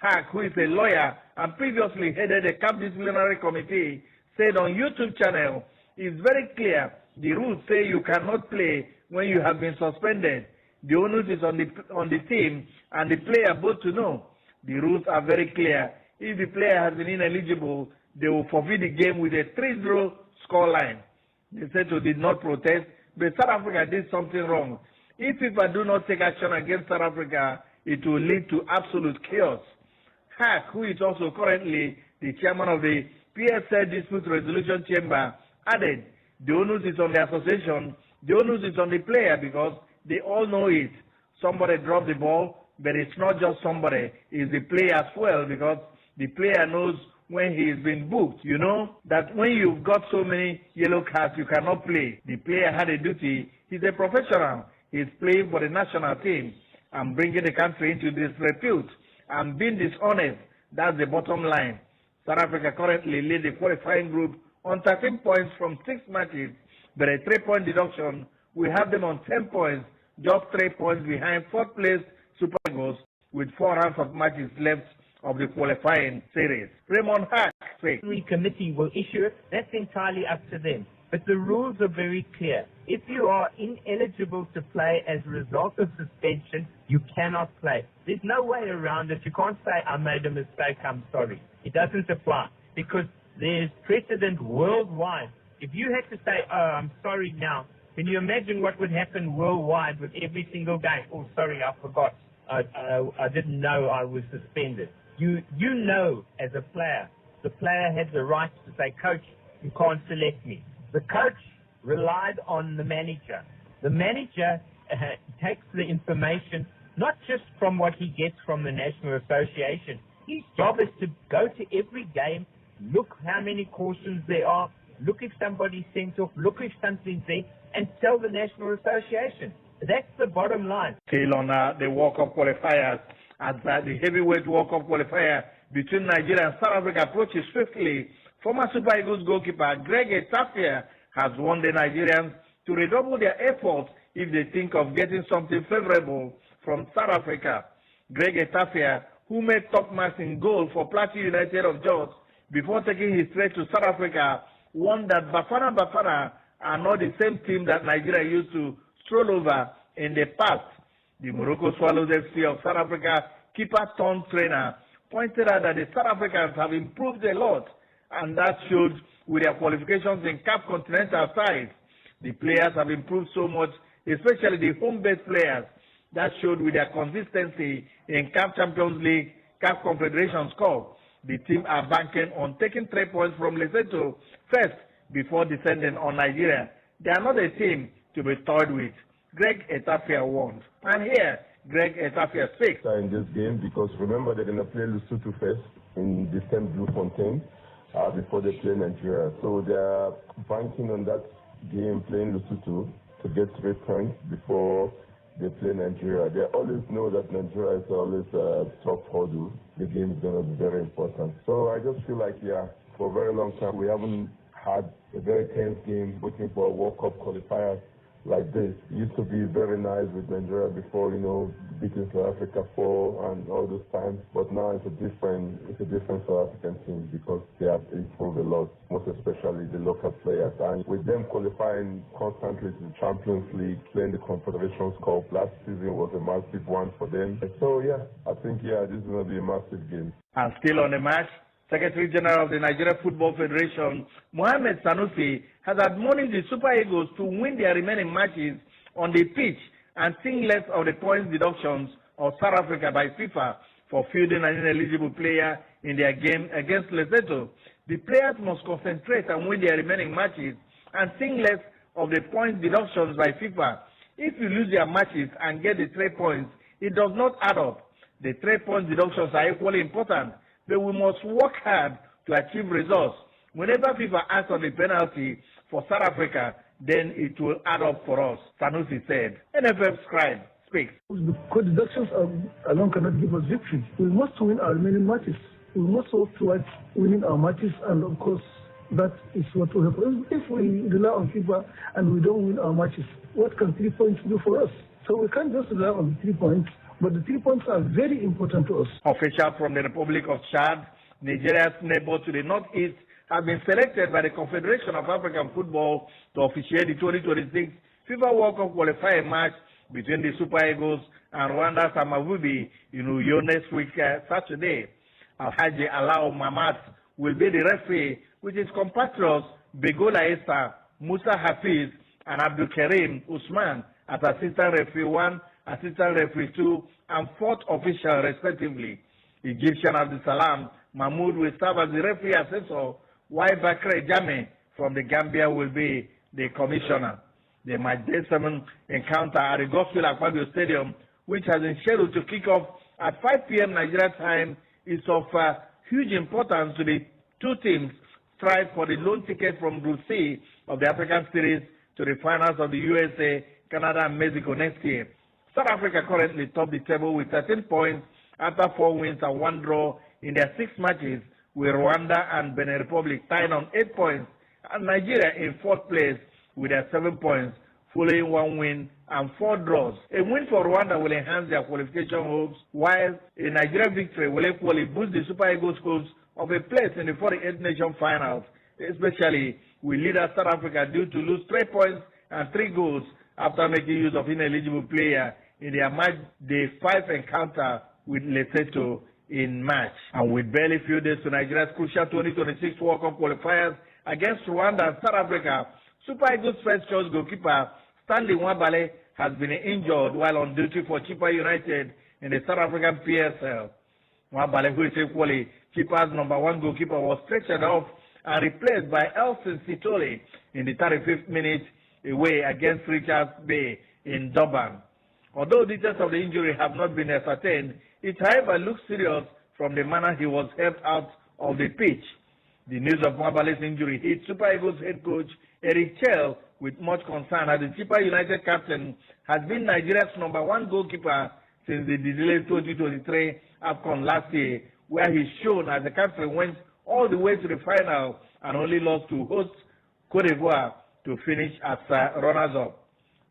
Hack, who is a lawyer and previously headed a camp disciplinary committee, said on YouTube channel, it's very clear the rules say you cannot play when you have been suspended. The onus is on the team and the player both to know. The rules are very clear. If the player has been ineligible, they will forfeit the game with a 3-0 scoreline. Lesotho did not protest, but South Africa did something wrong. If FIFA do not take action against South Africa, it will lead to absolute chaos. Hack, who is also currently the chairman of the PSL Dispute Resolution Chamber, added, the onus is on the association, the onus is on the player because they all know it. Somebody dropped the ball, but it's not just somebody, it's the player as well, because the player knows when he is being booked. You know that when you've got so many yellow cards, you cannot play. The player had a duty. He's a professional. He's playing for the national team and bringing the country into disrepute and being dishonest. That's the bottom line. South Africa currently leads the qualifying group on 13 points from 6 matches, but a 3-point deduction will have them on 10 points, just 3 points behind 4th place Super Eagles with 4 rounds of matches left of the qualifying series. Raymond Hack says the committee will issue it. That's entirely up to them. But the rules are very clear. If you are ineligible to play as a result of suspension, you cannot play. There's no way around it. You can't say, I made a mistake, I'm sorry. It doesn't apply because there's precedent worldwide. If you had to say, oh, I'm sorry now, can you imagine what would happen worldwide with every single game? Oh, sorry, I forgot. I didn't know I was suspended. You know, as a player, the player has the right to say, coach, you can't select me. The coach relied on the manager. The manager takes the information not just from what he gets from the National Association. His job is to go to every game, look how many cautions there are, look if somebody's sent off, look if something's there, and tell the National Association. That's the bottom line. Still on the World Cup qualifiers, as the heavyweight World Cup qualifier between Nigeria and South Africa approaches swiftly, former Super Eagles goalkeeper Greg Etafia has warned the Nigerians to redouble their efforts if they think of getting something favorable from South Africa. Greg Etafia, who made top marks in goal for Plateau United of Jos before taking his trek to South Africa, warned that Bafana are not the same team that Nigeria used to stroll over in the past. The Morocco Swallows FC of South Africa keeper turned trainer pointed out that the South Africans have improved a lot, and that showed with their qualifications in CAF Continental sides. The players have improved so much, especially the home-based players. That showed with their consistency in CAF Champions League, CAF Confederations Cup. The team are banking on taking 3 points from Lesotho first before descending on Nigeria. They are not a team to be toyed with. Greg Etafia warned. And here, Greg Etafia speaks. In this game, because remember they're going to play Lesotho first in the same Bloemfontein before they play Nigeria. So they are banking on that game, playing Lesotho, to get 3 points before they play Nigeria. They always know that Nigeria is always a tough hurdle. The game is going to be very important. So I just feel like, for a very long time, we haven't had a very tense game waiting for a World Cup qualifier like this. It used to be very nice with Nigeria before, beating South Africa 4 and all those times. But now it's a different South African team because they have improved a lot, most especially the local players. And with them qualifying constantly to the Champions League, playing the Confederations Cup, last season was a massive one for them. So I think this is going to be a massive game. And still on the match, Secretary General of the Nigeria Football Federation, Mohamed Sanusi, has admonished the Super Eagles to win their remaining matches on the pitch and sing less of the points deductions of South Africa by FIFA for fielding an ineligible player in their game against Lesotho. The players must concentrate and win their remaining matches and sing less of the points deductions by FIFA. If you lose your matches and get the 3 points, it does not add up. The 3 points deductions are equally important, but we must work hard to achieve results. Whenever FIFA asks on the penalty for South Africa, then it will add up for us, Sanusi said. NFF scribe speaks. The co-deductions alone cannot give us victory. We must win our remaining matches. We must work towards winning our matches, and of course, that is what will happen. If we rely on FIFA and we don't win our matches, what can 3 points do for us? So we can't just rely on the 3 points. But the 3 points are very important to us. Officials from the Republic of Chad, Nigeria's neighbor to the northeast, have been selected by the Confederation of African Football to officiate the 2026 FIFA World Cup qualifying match between the Super Eagles and Rwanda's Amavubi in Uyo next week, Saturday. Alhaji Alao Mamat will be the referee, with his compatriots Begola Issa, Musa Hafiz, and Abdul Karim Usman as assistant referee 1, assistant referee 2, and 4th official, respectively. Egyptian Abdul Salam Mahmoud will serve as the referee assessor, while Bakre Jame from the Gambia will be the commissioner. The match day 7 encounter at the Gospel Aquadio Stadium, which has been scheduled to kick off at 5 p.m. Nigeria time, is of huge importance to the two teams strive for the lone ticket from Group C of the African Series to the finals of the USA, Canada, and Mexico next year. South Africa currently top the table with 13 points after 4 wins and 1 draw in their 6 matches, with Rwanda and Benin Republic tied on 8 points, and Nigeria in 4th place with their 7 points, following 1 win and 4 draws. A win for Rwanda will enhance their qualification hopes, while a Nigerian victory will equally boost the Super Eagles' hopes of a place in the 48th Nation Finals, especially with leader South Africa due to lose 3 points and 3 goals after making use of ineligible player in their match day 5 encounter with Lesotho in March. And with barely few days to Nigeria's crucial 2026 World Cup qualifiers against Rwanda and South Africa, Super Eagles first choice goalkeeper Stanley Nwabale has been injured while on duty for Chippa United in the South African PSL. Nwabale, who is equally Chippa's #1 goalkeeper, was stretchered off and replaced by Elson Sitole in the 35th minute away against Richards Bay in Durban. Although details of the injury have not been ascertained, it however looks serious from the manner he was helped out of the pitch. The news of Mwabale's injury hit Super Eagles head coach Eric Chell with much concern, as the Chippa United captain has been Nigeria's #1 goalkeeper since the delayed 2023 AFCON last year, where he shone as the captain went all the way to the final and only lost to host Cote d'Ivoire to finish as runners-up.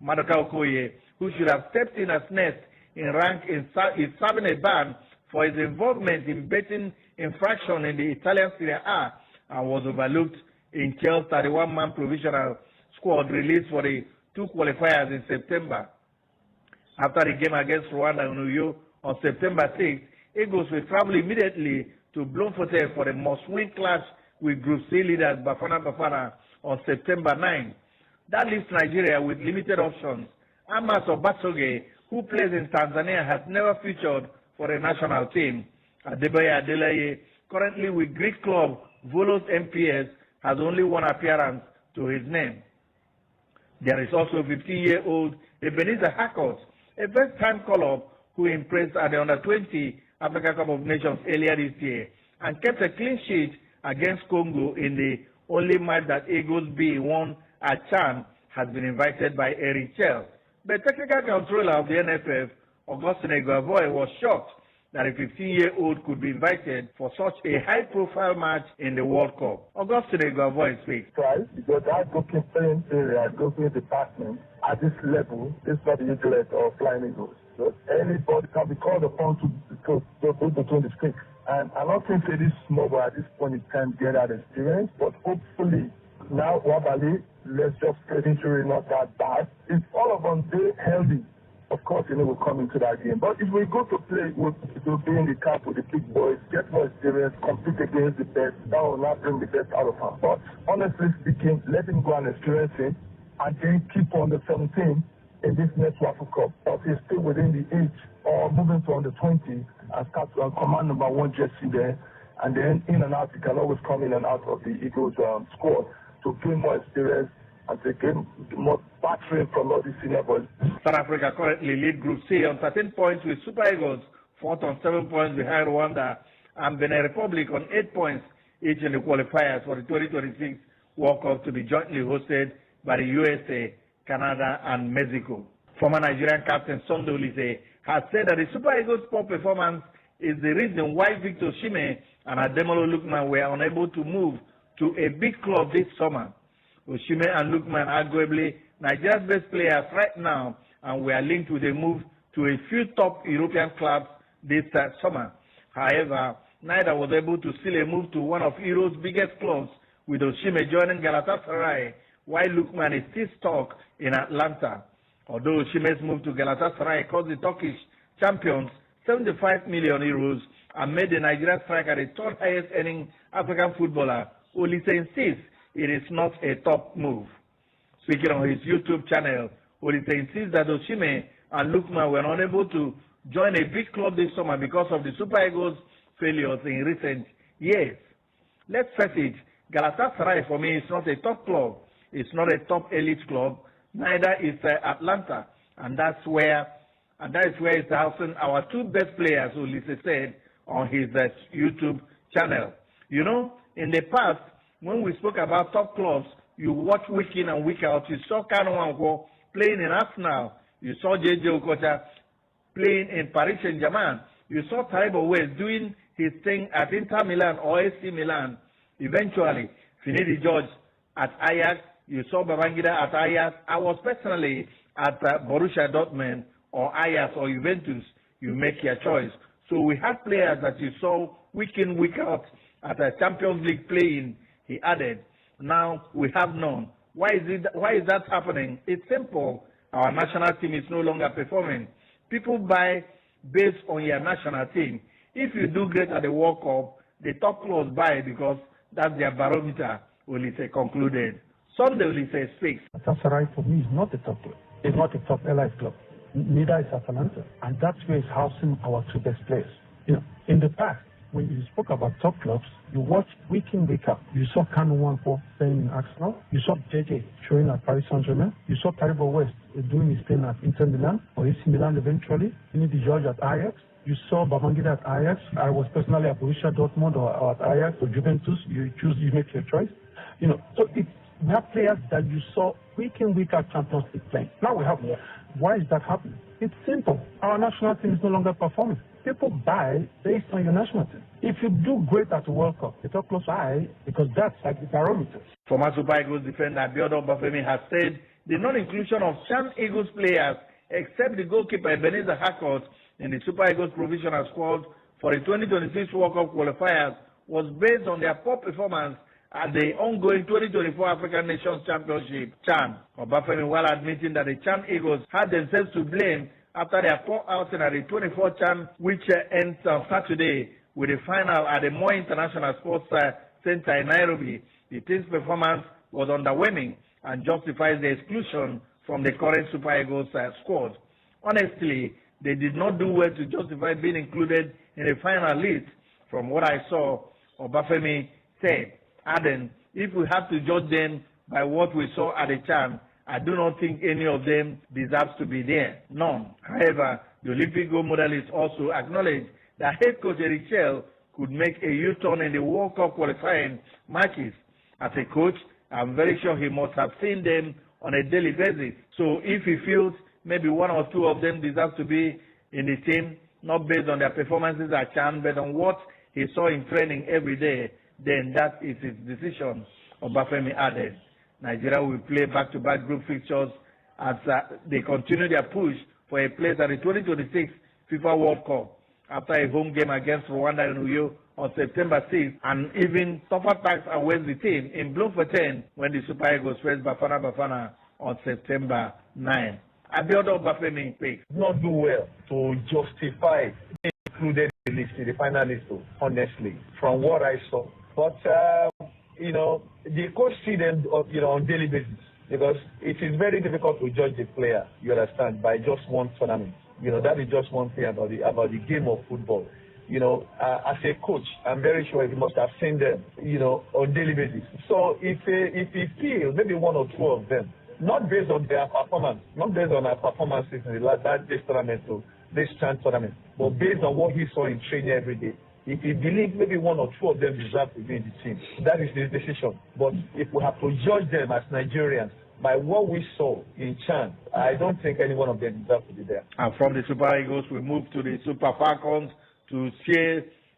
Maduka Okoye, who should have stepped in as next in rank, is serving a ban for his involvement in betting infraction in the Italian Serie A and was overlooked in Chelsea's 31-man provisional squad released for the 2 qualifiers in September. After the game against Rwanda and Uyo on September 6th, Eagles will travel immediately to Bloemfontein for the must-win clash with Group C leaders Bafana Bafana on September 9th. That leaves Nigeria with limited options. Amos Obasoge, who plays in Tanzania, has never featured for the national team. Adebayo Adelaye, currently with Greek club Volos MPS, has only one appearance to his name. There is also 15-year-old Ebenezer Harcourt, a first-time call-up who impressed at the Under-20 Africa Cup of Nations earlier this year and kept a clean sheet against Congo in the only match that Eagles B won at Chan, has been invited by Eric Chell. The technical controller of the NFF, Augustine Eguavoy, was shocked that a 15-year-old could be invited for such a high-profile match in the World Cup. Augustine Eguavoy speaks. Because that goalkeeping area, goalkeeping department, at this level, is not the usual of Flying Eagles. So anybody can be called upon to go between the sticks. And I don't think it is small, but at this point in time, get that experience. But hopefully, now Wabale, let's just get injury not that bad. If all of them stay healthy, of course, we'll come into that game. But if we go to play, we'll be in the camp with the big boys, get more experience, compete against the best. That will not bring the best out of him. But honestly speaking, let him go and experience it, and then keep on the 17 in this next World Cup. But he's still within the age or moving to under 20 and start to command #1 jersey there. And then in and out, he can always come in and out of the Eagles squad to gain more experience and to gain more battering from all the senior boys. South Africa currently lead Group C on 13 points with Super Eagles, 4th on 7 points behind Rwanda, and Benin Republic on 8 points each in the qualifiers for the 2026 World Cup to be jointly hosted by the USA, Canada, and Mexico. Former Nigerian captain Sunday Olise has said that the Super Eagles' poor performance is the reason why Victor Osimhen and Ademola Lookman were unable to move to a big club this summer. Osimhen and Lookman are arguably Nigeria's best players right now, and we are linked with a move to a few top European clubs this summer. However, neither was able to seal a move to one of Europe's biggest clubs, with Osimhen joining Galatasaray, while Lookman is still stuck in Atlanta. Although Osimhen's move to Galatasaray cost the Turkish champions 75 million euros and made the Nigerian striker the third highest earning African footballer, Olise insists it is not a top move. Speaking on his YouTube channel, Olise insists that Osimhen and Lookman were unable to join a big club this summer because of the Super Eagles' failures in recent years. Let's face it, Galatasaray for me is not a top club. It's not a top elite club. Neither is Atlanta, and that is where it's housing our two best players, Olise said on his YouTube channel. You know, in the past, when we spoke about top clubs, you watch week in and week out. You saw Kanu Nwankwo playing in Arsenal. You saw J.J. Okocha playing in Paris Saint-Germain. You saw Taiwo West doing his thing at Inter Milan or AC Milan. Eventually, Finidi George at Ajax. You saw Babangida at Ajax. I was personally at Borussia Dortmund or Ajax or Juventus. You make your choice. So we have players that you saw week in, week out at a Champions League playing, he added. Now we have none. Why is that happening? It's simple. Our national team is no longer performing. People buy based on your national team. If you do great at the World Cup, the top clubs buy because that's their barometer, Olise concluded. Sunday Olise speaks. Galatasaray for me is not a top club. It's not a top elite club. Neither is Atalanta. And that's where it's housing our two best players. You know, in the past, when you spoke about top clubs, you watched week in, week out. You saw Kanu Nwankwo playing in Arsenal. You saw JJ showing at Paris Saint-Germain. You saw Taribo West doing his thing at Inter Milan or AC Milan eventually. You need the George at Ajax. You saw Babangida at Ajax. I was personally at Borussia Dortmund or at Ajax or Juventus. You choose, you make your choice. You know, so we have players that you saw week in, week out Champions League playing. Now we have more. Why is that happening? It's simple. Our national team is no longer performing. People buy based on your national team. If you do great at the World Cup, the top clubs buy because that's like the barometer. Former Super Eagles defender Abiodun Obafemi has said the non-inclusion of Chan Eagles players, except the goalkeeper Ebenezer Harcourt, in the Super Eagles provisional squad for the 2026 World Cup qualifiers was based on their poor performance at the ongoing 2024 African Nations Championship. Chan Obafemi, while admitting that the Chan Eagles had themselves to blame after their poor outing at the 24 Chan, which ends on Saturday with a final at the Moi International Sports Center in Nairobi. The team's performance was underwhelming and justifies the exclusion from the current Super Eagles squad. Honestly, they did not do well to justify being included in the final list. From what I saw, Obafemi said, adding, if we have to judge them by what we saw at the Chan, I do not think any of them deserves to be there. None. However, the Olympic gold medalist also acknowledged that head coach Eric Chell could make a U-turn in the World Cup qualifying matches. As a coach, I'm very sure he must have seen them on a daily basis. So if he feels maybe one or two of them deserve to be in the team, not based on their performances at Chan, but on what he saw in training every day, then that is his decision, Obafemi added. Nigeria will play back-to-back group fixtures as they continue their push for a place at the 2026 FIFA World Cup after a home game against Rwanda in Uyo on September 6th, and even tougher task awaits the team in Bloemfontein when the Super Eagles face Bafana on September 9th. Abiodun Obafemi speaks. Not do well to justify being included in the list, in the final list, honestly, from what I saw. But, you know, the coach see them, you know, on daily basis because it is very difficult to judge the player, you understand, by just one tournament. You know, that is just one thing about the game of football. You know, as a coach, I'm very sure he must have seen them, you know, on daily basis. So if he feels maybe one or two of them, not based on their performance, not based on our performances in the last this tournament or this Chan tournament, but based on what he saw in training every day. If he believes maybe one or two of them deserve to be in the team, that is his decision. But if we have to judge them as Nigerians by what we saw in Chan, I don't think any one of them deserves to be there. And from the Super Eagles, we move to the Super Falcons to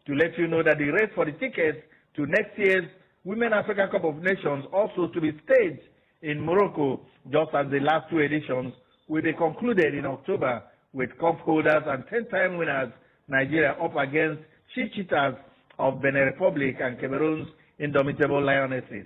let you know that the race for the tickets to next year's Women African Cup of Nations, also to be staged in Morocco, just as the last two editions, will be concluded in October with cup holders and 10-time winners Nigeria up against She-Cheetahs of Benin Republic and Cameroon's indomitable Lionesses.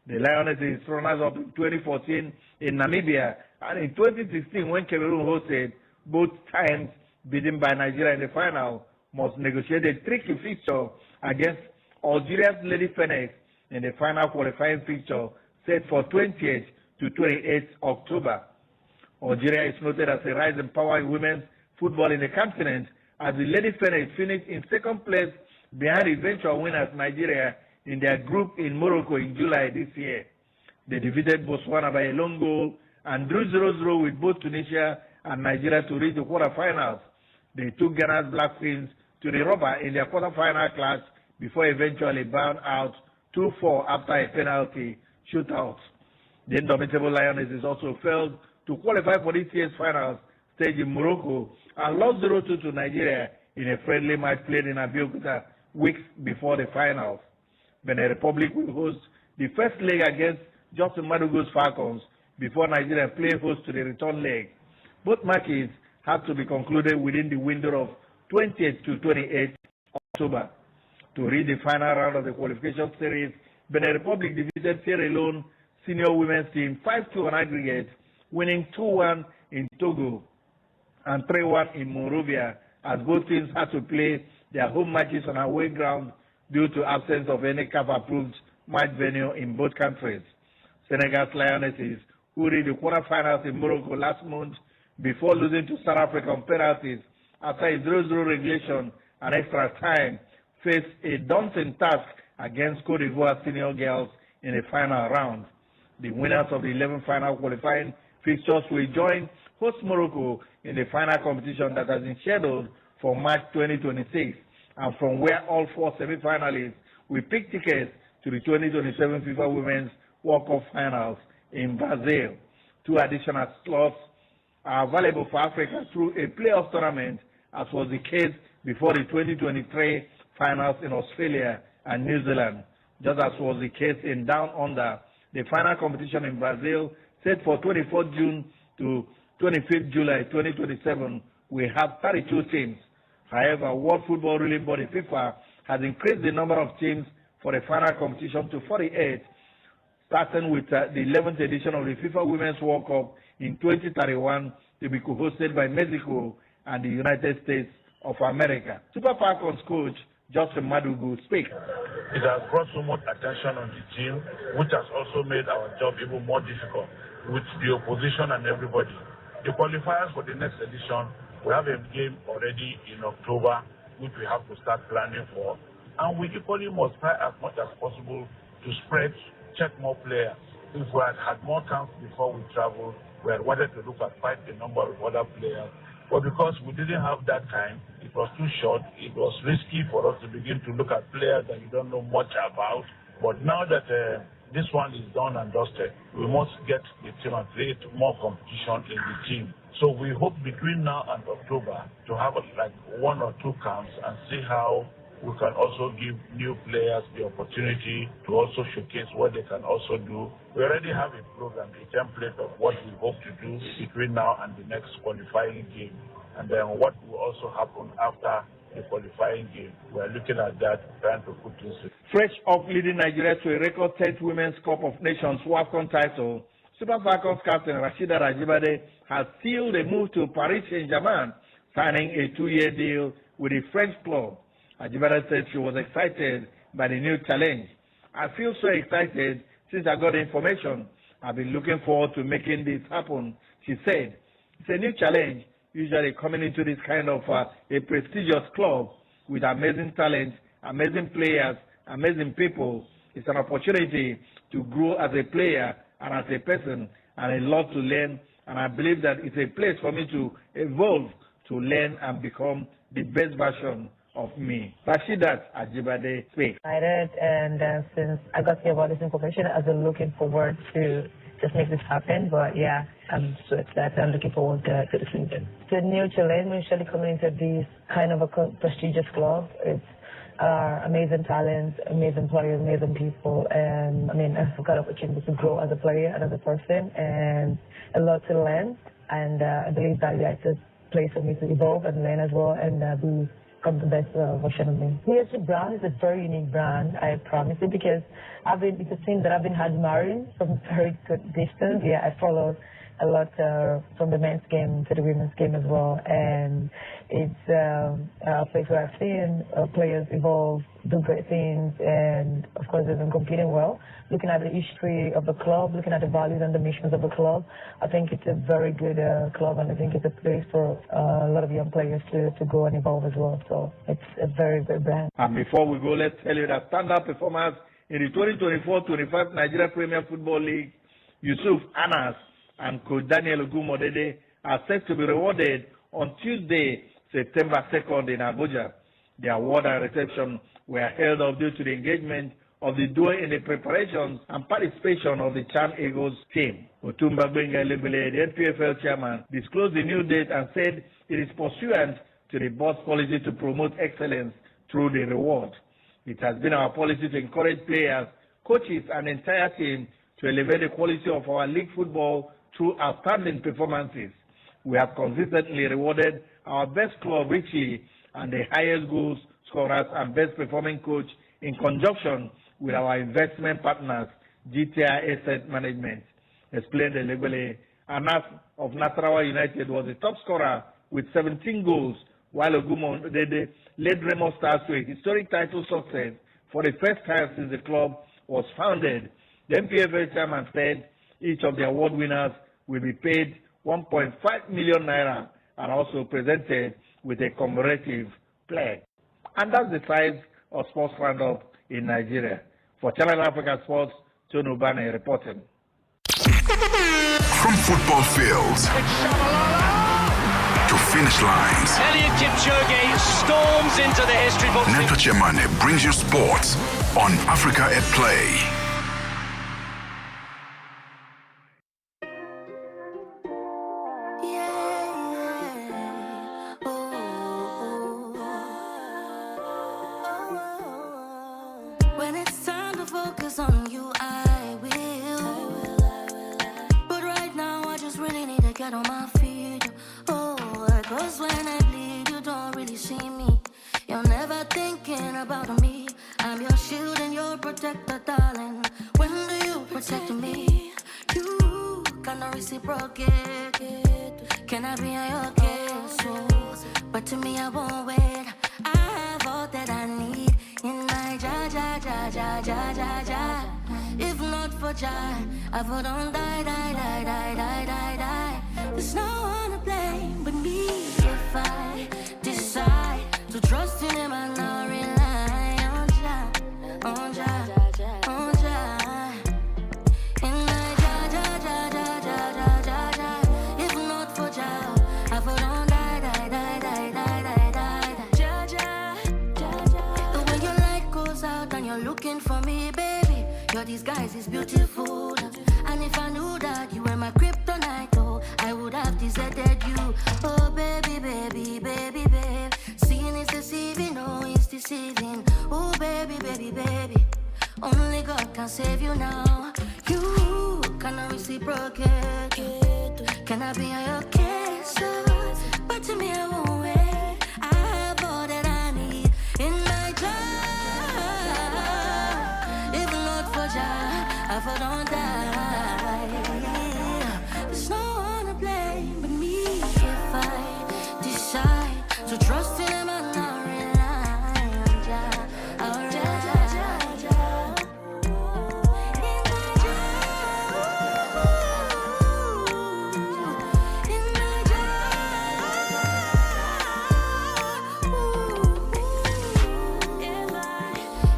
The Lionesses runners-up in 2014 in Namibia and in 2016 when Cameroon hosted, both times beaten by Nigeria in the final, must negotiate a tricky fixture against Algeria's Lady Phoenix in the final qualifying fixture set for 20th to 28th October. Algeria is noted as a rising power in women's football in the continent, as the Lady Phoenix finished in second place behind eventual winners Nigeria in their group in Morocco in July this year. They defeated Botswana by a lone goal and drew 0-0 with both Tunisia and Nigeria to reach the quarterfinals. They took Ghana's Black Queens to the rubber in their quarterfinal clash before eventually bowed out 2-4 after a penalty shootout. The indomitable Lionesses also failed to qualify for this year's finals stage in Morocco and lost 0-2 to Nigeria in a friendly match played in Abeokuta weeks before the finals. Benin Republic will host the first leg against Justin Madugu's Falcons before Nigeria play host to the return leg. Both matches have to be concluded within the window of 20th to 28th October. To reach the final round of the qualification series, Benin Republic defeated Sierra Leone senior women's team 5-2 on aggregate, winning 2-1 in Togo and 3-1 in Monrovia, as both teams had to play their home matches on away ground due to absence of any CAF-approved match venue in both countries. Senegal's Lionesses, who reached the quarterfinals in Morocco last month before losing to South Africa on penalties after a 0-0 regulation and extra time, face a daunting task against Cote d'Ivoire senior girls in the final round. The winners of the 11 final qualifying fixtures will join host Morocco in the final competition that has been scheduled for March 2026, and from where all 4 semi-finalists will pick tickets to the 2027 FIFA Women's World Cup Finals in Brazil. 2 additional slots are available for Africa through a playoff tournament, as was the case before the 2023 finals in Australia and New Zealand. Just as was the case in Down Under, the final competition in Brazil, set for 24th June to 25th July 2027, will have 32 teams. However, World Football Ruling Body FIFA has increased the number of teams for the final competition to 48, starting with the 11th edition of the FIFA Women's World Cup in 2031 to be co-hosted by Mexico and the United States of America. Super Falcons coach Justin Madugu speaks. It has brought so much attention on the team, which has also made our job even more difficult with the opposition and everybody. The qualifiers for the next edition, we have a game already in October, which we have to start planning for. And we equally must try as much as possible to check more players. If we had more chance before we traveled, we had wanted to look at quite a number of other players. But because we didn't have that time, it was too short, it was risky for us to begin to look at players that you don't know much about. But now that this one is done and dusted, we must get the team and create more competition in the team. So we hope between now and October to have like 1 or 2 camps and see how we can also give new players the opportunity to also showcase what they can also do. We already have a program, a template of what we hope to do between now and the next qualifying game. And then what will also happen after the qualifying game. We are looking at that, trying to put this in. Fresh off leading Nigeria to a record 10th Women's Cup of Nations WAFCON title, Super Falcons captain Rashida Ajibade has sealed a move to Paris Saint-Germain, signing a 2-year deal with the French club. Ajibade said she was excited by the new challenge. I feel so excited since I got the information. I've been looking forward to making this happen, she said. It's a new challenge, usually coming into this kind of a prestigious club with amazing talent, amazing players, amazing people. It's an opportunity to grow as a player and as a person, and a lot to learn. And I believe that it's a place for me to evolve, to learn and become the best version of me. Rashida Ajibade speaks. Excited, and since I got to hear about this information, I've been looking forward to just make this happen. But yeah, I'm so excited. I'm looking forward to the season. It's a new challenge, usually coming into this kind of a prestigious club. It's amazing talent, amazing players, amazing people, and I mean, I've got opportunity to grow as a player and as a person, and a lot to learn. And I believe that it's a place for me to evolve and learn as well, and become the best version of me. PSG brand is a very unique brand, I promise it, because it's a thing that I've been admiring from very good distance. Yeah, I follow a lot from the men's game to the women's game as well, and it's a place where I've seen players evolve, do great things, and of course they've been competing well. Looking at the history of the club, looking at the values and the missions of the club, I think it's a very good club, and I think it's a place for a lot of young players to go and evolve as well. So it's a very good brand. And before we go, let's tell you that standout performers in the 2024-25 Nigeria Premier Football League, Yusuf Anas and Coach Daniel Ogumodede, are set to be rewarded on Tuesday, September 2nd in Abuja. The award and reception were held off due to the engagement of the duo in the preparations and participation of the Chan Eagles team. Otumba Gbenga Lebele, the NPFL chairman, disclosed the new date and said it is pursuant to the board's policy to promote excellence through the reward. It has been our policy to encourage players, coaches, and the entire team to elevate the quality of our league football through outstanding performances. We have consistently rewarded our best club richly and the highest goals scorers and best performing coach in conjunction with our investment partners, GTI Asset Management. Explained Elegbele, Anas of Nasarawa United was the top scorer with 17 goals, while Ogumodede led Remo Stars to a historic title success for the first time since the club was founded. The MPFL chairman said each of the award winners will be paid 1.5 million naira and also presented with a commemorative plaque. And that's the size or sports roundup in Nigeria. For Channel Africa Sports, Tony Ubane reporting. From football fields to finish lines, Eliud Kipchoge storms into the history books. Neto Chemane brings you sports on Africa at Play. When it's time to focus on you, I will. But right now, I just really need to get on my feet. Oh, cause when I bleed, you don't really see me. You're never thinking about me. I'm your shield and your protector, darling. When do you protect me? You cannot reciprocate. Can I be on your case? Oh, but to me, I won't wait. I have all that I need in my ja. If not for Jah, I would on die. There's no one to blame but me if I decide to trust in Him and not rely on Jah. In my ja. If not for Jah, I would on die. The way your light goes out and you're looking for me, baby. Your disguise is beautiful. And if I knew that you were my kryptonite, oh, I would have deserted you. Oh, baby. Seeing is deceiving, oh, it's deceiving. Oh, baby. Only God can save you now. You cannot reciprocate. Can I be on your case? Oh, but to me, I won't wait. I have all that I need in my job. If not for Jah, I don't die. There's no one to blame but me if I decide to trust in Him and not rely on Jah.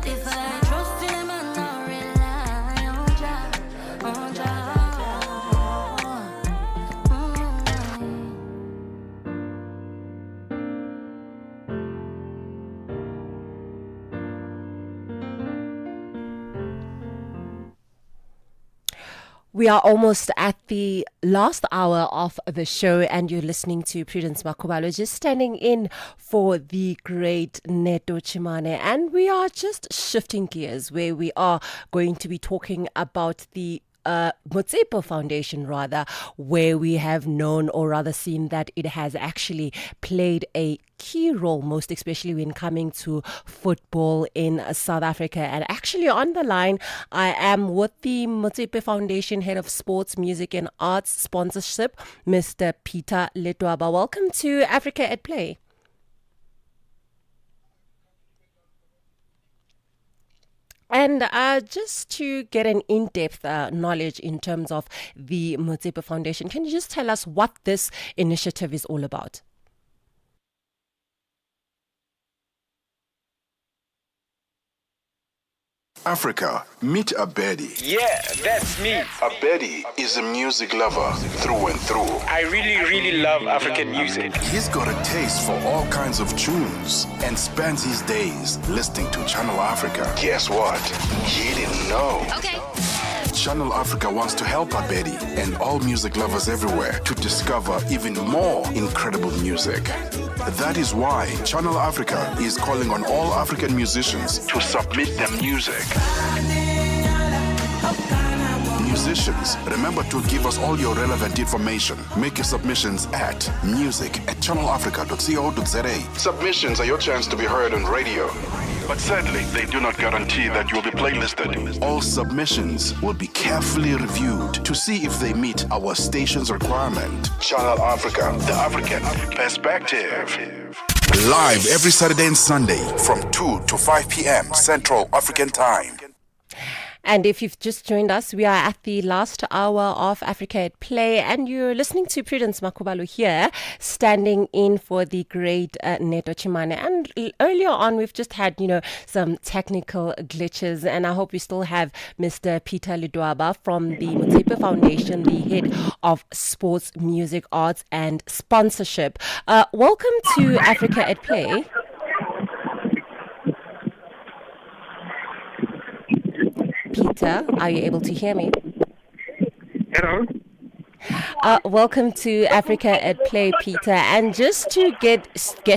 If I trust in Him and not rely on Jah. We are almost at the last hour of the show, and you're listening to Prudence Makubalo, just standing in for the great Neto Chemane. And we are just shifting gears, where we are going to be talking about the Motsepe Foundation, rather, where we have known, or rather seen, that it has actually played a key role, most especially when coming to football in South Africa. And actually on the line, I am with the Motsepe Foundation Head of Sports, Music and Arts Sponsorship, Mr. Peter Letwaba. Welcome to Africa at Play. And just to get an in-depth knowledge in terms of the Motsepe Foundation, can you just tell us what this initiative is all about? Africa, meet Abedi. Yeah, that's me. Abedi is a music lover through and through. I really love African music. He's got a taste for all kinds of tunes and spends his days listening to Channel Africa. Guess what? He didn't know. Okay. Channel Africa wants to help Abedi and all music lovers everywhere to discover even more incredible music. That is why Channel Africa is calling on all African musicians to submit their music. Musicians, remember to give us all your relevant information. Make your submissions at music@channelafrica.co.za. Submissions are your chance to be heard on radio. But sadly, they do not guarantee that you will be playlisted. All submissions will be carefully reviewed to see if they meet our station's requirement. Channel Africa, the African perspective. Live every Saturday and Sunday from 2 to 5 p.m. Central African Time. And if you've just joined us, we are at the last hour of Africa at Play, and you're listening to Prudence Makubalo here, standing in for the great Neto Chimane. And earlier on, we've just had, some technical glitches, and I hope we still have Mr. Peter Lidwaba from the Motsepe Foundation, the head of sports, music, arts, and sponsorship. Welcome to Africa at Play. Peter, are you able to hear me? Hello. Welcome to Africa at Play, Peter. And just to get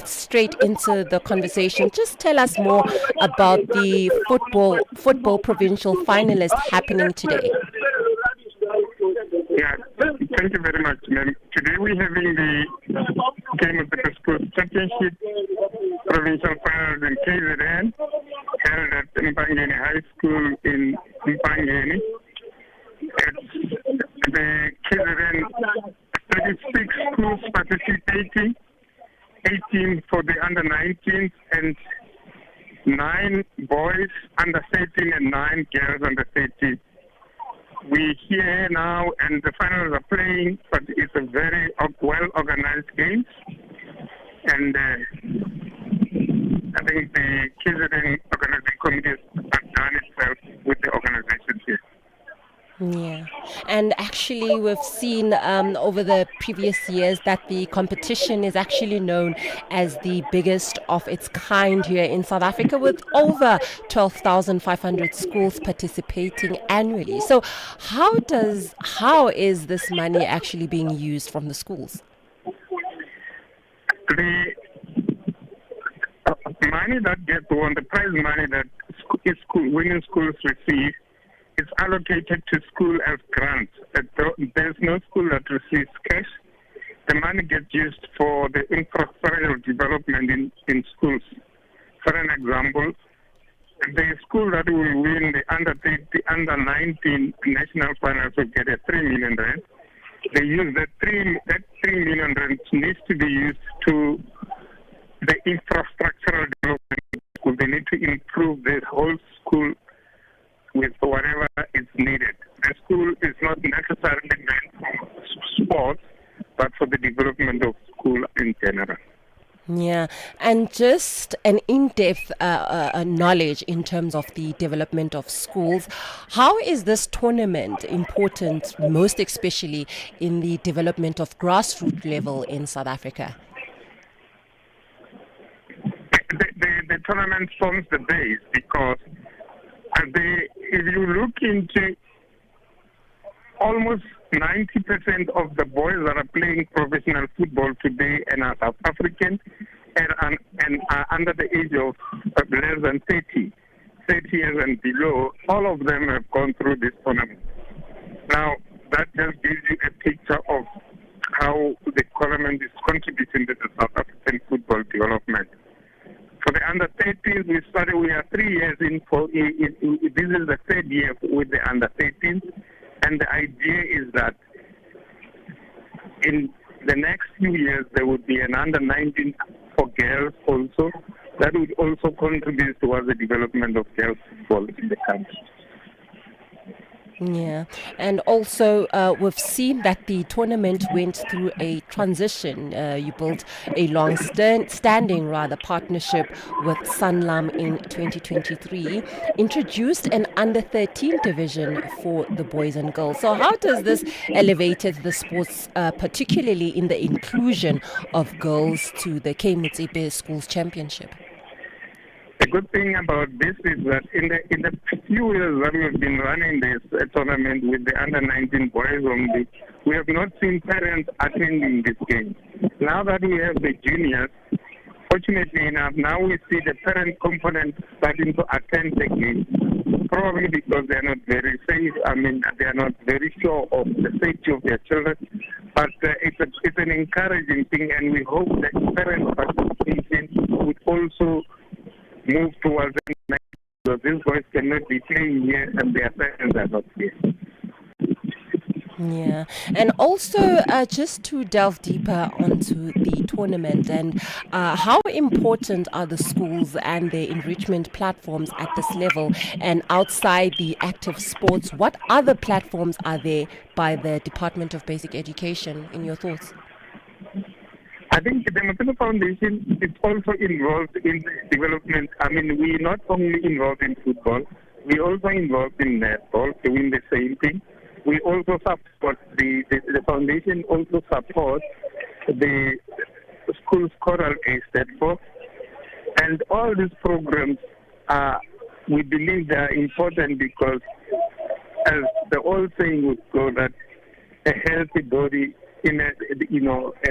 straight into the conversation, just tell us more about the football provincial finalists happening today. Yeah, thank you very much, ma'am. Today we're having the game of the Sports Championship provincial finals in KZN, held at Mpangeni High School in Mpangeni. It's the KZN 36 schools participating, 18 for the under 19s and 9 boys under 13 and 9 girls under 13. We're here now and the finals are playing, but it's a very well-organized game. And I think the KZN organizing committee has done itself with the organization here. Yeah, and actually we've seen over the previous years that the competition is actually known as the biggest of its kind here in South Africa, with over 12,500 schools participating annually. So how is this money actually being used from the schools? The money that gets won, the prize money that winning schools receive, is allocated to school as grants. There's no school that receives cash. The money gets used for the infrastructural development in schools. For an example, the school that will win the under 19 national finals will get a 3 million rand. They use that 3 million rand needs to be used to the infrastructural development of the school. They need to improve the whole school with whatever is needed. The school is not necessarily meant for sports, but for the development of school in general. Yeah, and just an in-depth knowledge in terms of the development of schools. How is this tournament important, most especially in the development of grassroots level in South Africa? The tournament forms the base because if you look into almost 90% of the boys that are playing professional football today and are South African and are under the age of less than 30 years and below, all of them have gone through this tournament. Now, that just gives you a picture of how the tournament is contributing to the South African football development. For the under 13s, we are 3 years in. This is the third year with the under 13s, and the idea is that in the next few years there would be an under 19 for girls also. That would also contribute towards the development of girls football in the country. Yeah, and also we've seen that the tournament went through a transition. You built a long-standing partnership with Sanlam in 2023, introduced an under-13 division for the boys and girls. So how does this elevated the sports, particularly in the inclusion of girls to the K Motsepe Schools Championship? The good thing about this is that in the few years that we've been running this tournament with the under-19 boys only, we have not seen parents attending this game. Now that we have the juniors, fortunately enough, now we see the parent component starting to attend the game, probably because they are not very safe. They are not very sure of the safety of their children. But it's an encouraging thing, and we hope that parent participation would also move towards the next, so these boys cannot be playing here and their parents are not here. Yeah, and also just to delve deeper onto the tournament and how important are the schools and their enrichment platforms at this level and outside the active sports? What other platforms are there by the Department of Basic Education, in your thoughts? I think the Matema Foundation is also involved in development. I mean, we're not only involved in football, we're also involved in netball, doing the same thing. We also support, the foundation also supports the school's choral estate for, and all these programs we believe they are important because, as the old saying would go, that a healthy body a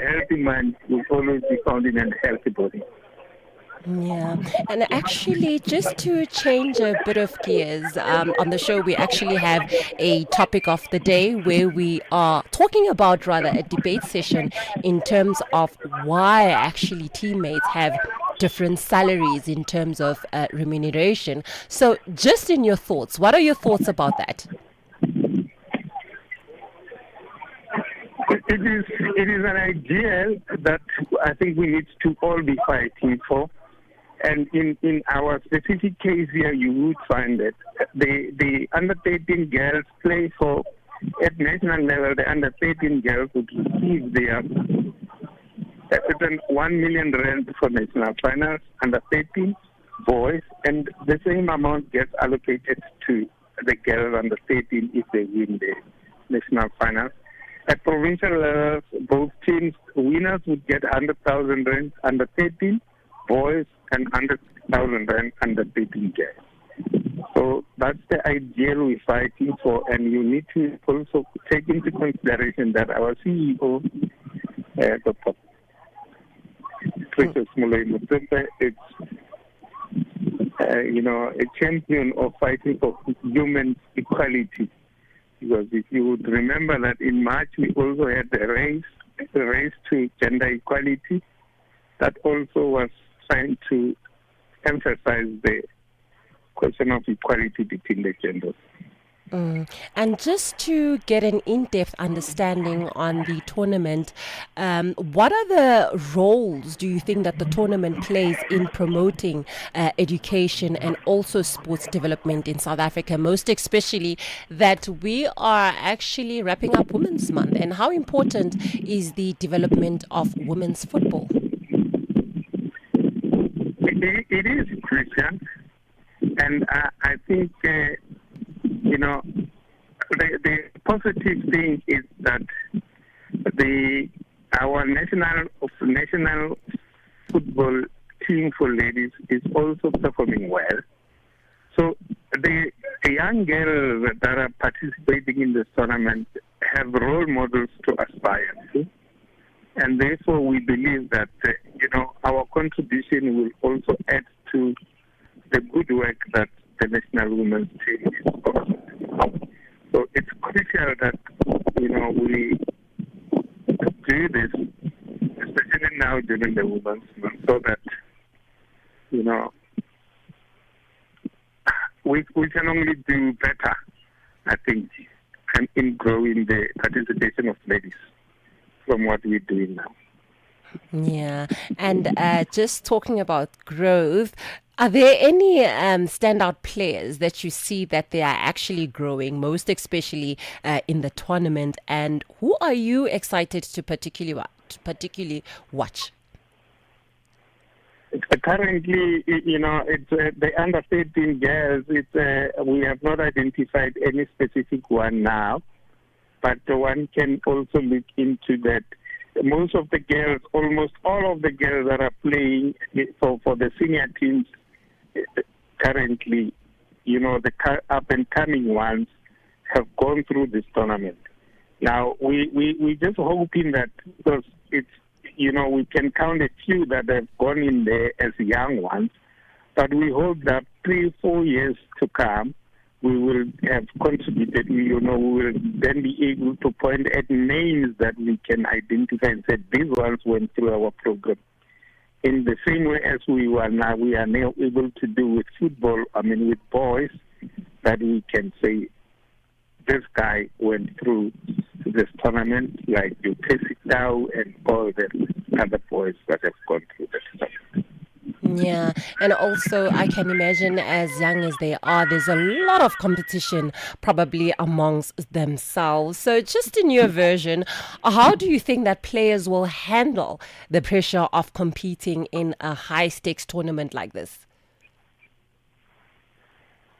healthy mind will always be found in a healthy body. Yeah, and actually, just to change a bit of gears, on the show, we actually have a topic of the day where we are talking about rather a debate session in terms of why actually teammates have different salaries in terms of remuneration. So, just in your thoughts, what are your thoughts about that? It is an ideal that I think we need to all be fighting for. And in our specific case here, you would find that the under 13 girls play for, at national level, the under 13 girls would receive their 1 million rand for national finals, under 13 boys, and the same amount gets allocated to the girls under 13 if they win the national finals. At provincial levels, both teams, winners would get 100,000 rand under 13 boys and 100,000 rand under 13 girls. So that's the ideal we're fighting for, and you need to also take into consideration that our CEO, Dr. Prudence is a champion of fighting for human equality. Because if you would remember that in March we also had the race to gender equality, that also was trying to emphasize the question of equality between the genders. And just to get an in-depth understanding on the tournament, what are the roles do you think that the tournament plays in promoting education and also sports development in South Africa, most especially that we are actually wrapping up Women's Month? And how important is the development of women's football? It is crucial, and I think the positive thing is that our national football team for ladies is also performing well. So the young girls that are participating in this tournament have role models to aspire to, and therefore we believe that our contribution will also add to the good work that the national women's team is also doing. So it's crucial that we do this, especially now during the Women's Month, so that we can only do better, I think, and in growing the participation of ladies from what we're doing now. Yeah, and just talking about growth, are there any standout players that you see that they are actually growing, most especially in the tournament? And who are you excited to particularly watch? Currently, it's the under 13 girls. We have not identified any specific one now, but one can also look into that. Most of the girls, almost all of the girls that are playing for the senior teams currently, the up and coming ones have gone through this tournament. Now, we just hoping that, because it's, we can count a few that have gone in there as young ones, but we hope that 3-4 years to come, we will have contributed, we will then be able to point at names that we can identify and say these ones went through our program. In the same way as we are now able to do with football, with boys, that we can say this guy went through this tournament, like you Dow and all the other boys that have gone through the tournament. Yeah, and also I can imagine as young as they are, there's a lot of competition probably amongst themselves. So just in your version, how do you think that players will handle the pressure of competing in a high stakes tournament like this?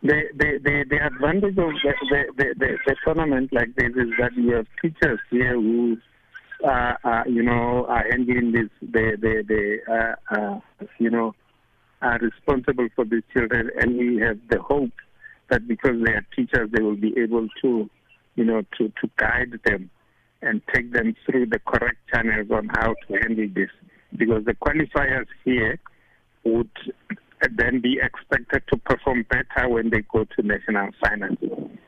The advantage of the tournament like this is that you have teachers here who are handling this. Are responsible for these children, and we have the hope that because they are teachers, they will be able to, to guide them and take them through the correct channels on how to handle this. Because the qualifiers here would then be expected to perform better when they go to national finals. And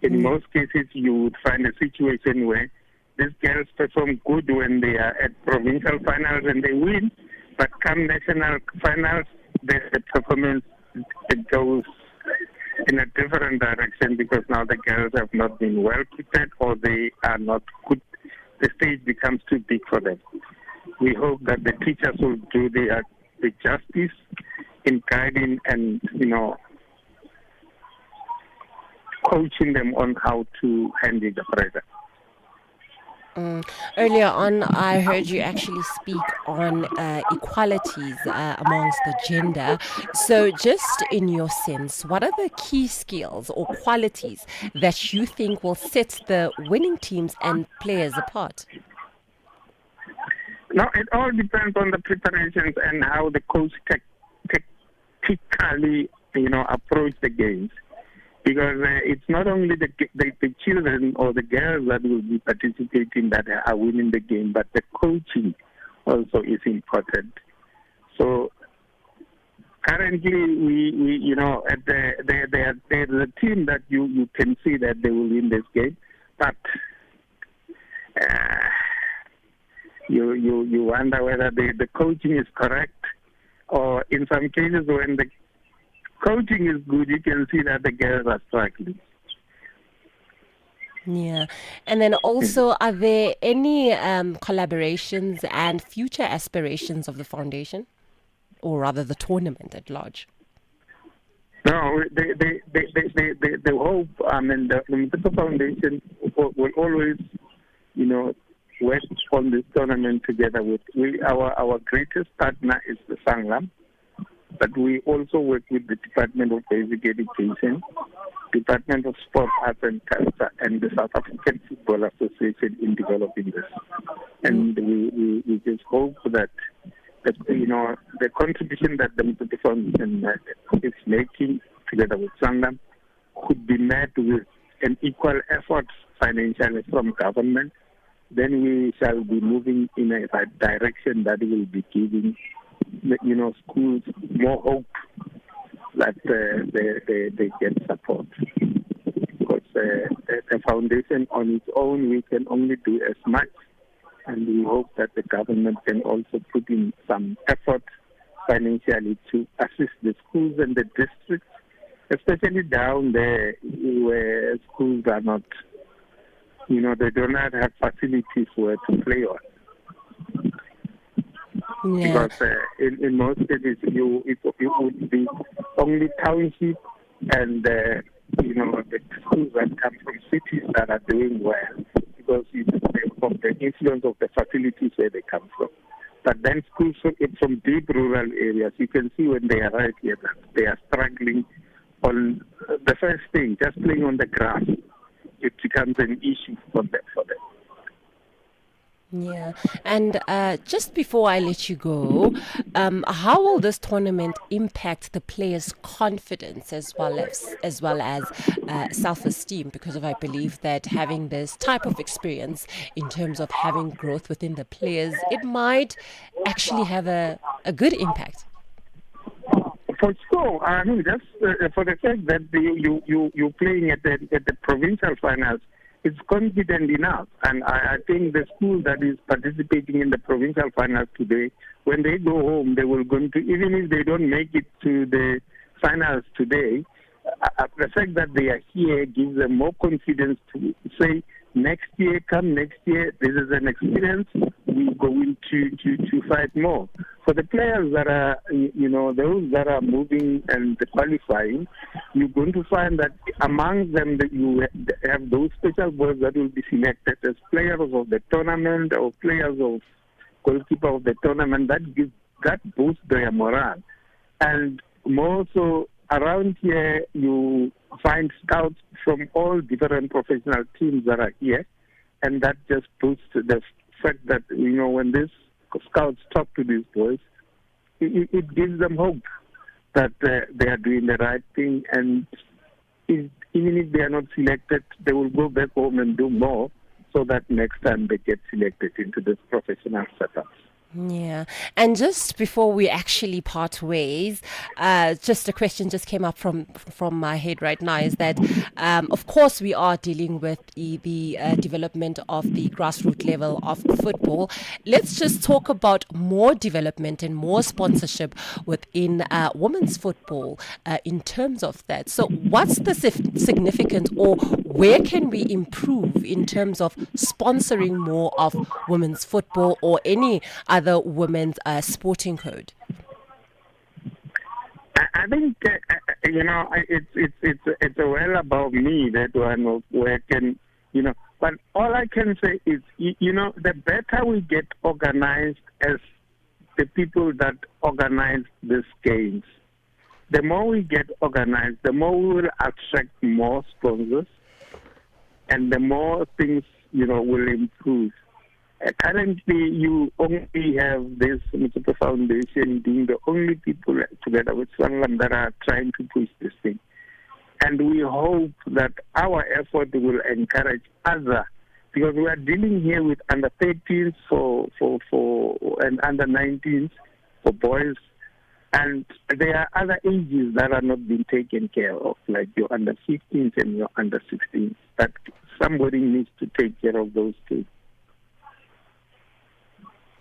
in most cases, you would find a situation where these girls perform good when they are at provincial finals and they win, but come national finals, the performance goes in a different direction because now the girls have not been well prepared or they are not good. The stage becomes too big for them. We hope that the teachers will do the justice in guiding and, coaching them on how to handle the pressure. Earlier on, I heard you actually speak on equalities amongst the gender. So just in your sense, what are the key skills or qualities that you think will set the winning teams and players apart? No, it all depends on the preparations and how the coach tactically, approach the games. Because it's not only the children or the girls that will be participating that are winning the game, but the coaching also is important. So currently, we at there's a team that you can see that they will win this game, but you wonder whether the coaching is correct, or in some cases when the coaching is good, you can see that the girls are struggling. Yeah. And then also, are there any collaborations and future aspirations of the foundation, or rather the tournament at large? No, the hope, the foundation will always, work on this tournament together with our greatest partner is the Sanglam. But we also work with the Department of Basic Education, Department of Sport, Arts and Culture, and the South African Football Association in developing this. And we just hope that the contribution that the foundation is making together with Sangam could be met with an equal effort financially from government. Then we shall be moving in a direction that will be giving schools more hope that they get support. Because the foundation on its own, we can only do as much, and we hope that the government can also put in some effort financially to assist the schools and the districts, especially down there where schools are not, they do not have facilities where to play on. Yeah. Because in most cases, it would be only township and the schools that come from cities that are doing well because of the influence of the facilities where they come from. But then schools from deep rural areas, you can see when they arrive here that they are struggling on the first thing, just playing on the grass. It becomes an issue for them. Yeah, and just before I let you go, how will this tournament impact the players' confidence as well as self-esteem? Because I believe that having this type of experience in terms of having growth within the players, it might actually have a good impact. For sure, I mean just for the fact that you're playing at the provincial finals. It's confident enough, and I think the school that is participating in the provincial finals today, when they go home, they will go to, even if they don't make it to the finals today, the fact that they are here gives them more confidence to say, next year, this is an experience, we're going to fight more. For the players that are, those that are moving and qualifying, you're going to find that among them that you have those special boys that will be selected as players of the tournament or players of goalkeeper of the tournament. That boosts their morale. And more so, around here, you find scouts from all different professional teams that are here, and that just boosts the fact that, when these scouts talk to these boys, it gives them hope that they are doing the right thing, and even if they are not selected, they will go back home and do more so that next time they get selected into this professional setup. Yeah. And just before we actually part ways, just a question just came up from my head right now is that, of course, we are dealing with the development of the grassroots level of football. Let's just talk about more development and more sponsorship within women's football in terms of that. So what's the significance, or where can we improve in terms of sponsoring more of women's football or any other women's sporting code? I think it's well above me, that one of where can But all I can say is the better we get organized as the people that organize these games, the more we get organized, the more we will attract more sponsors, and the more things will improve. Currently, you only have this Municipal Foundation being the only people together with someone that are trying to push this thing. And we hope that our effort will encourage others, because we are dealing here with under 13s and under 19s for boys, and there are other ages that are not being taken care of, like your under 15s and your under 16s. That somebody needs to take care of those kids.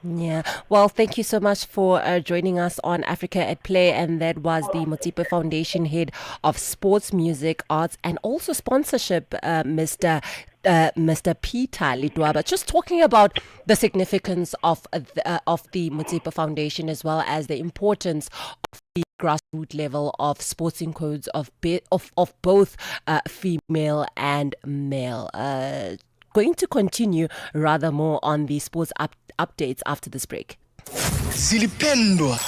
Yeah. Well, thank you so much for joining us on Africa at Play. And that was the Motsipe Foundation head of sports, music, arts, and also sponsorship, Mr. Peter Lidwaba, just talking about the significance of the Motsipe Foundation, as well as the importance of the grassroots level of sporting codes of both female and male. Going to continue rather more on the sports updates after this break. Zilipendwa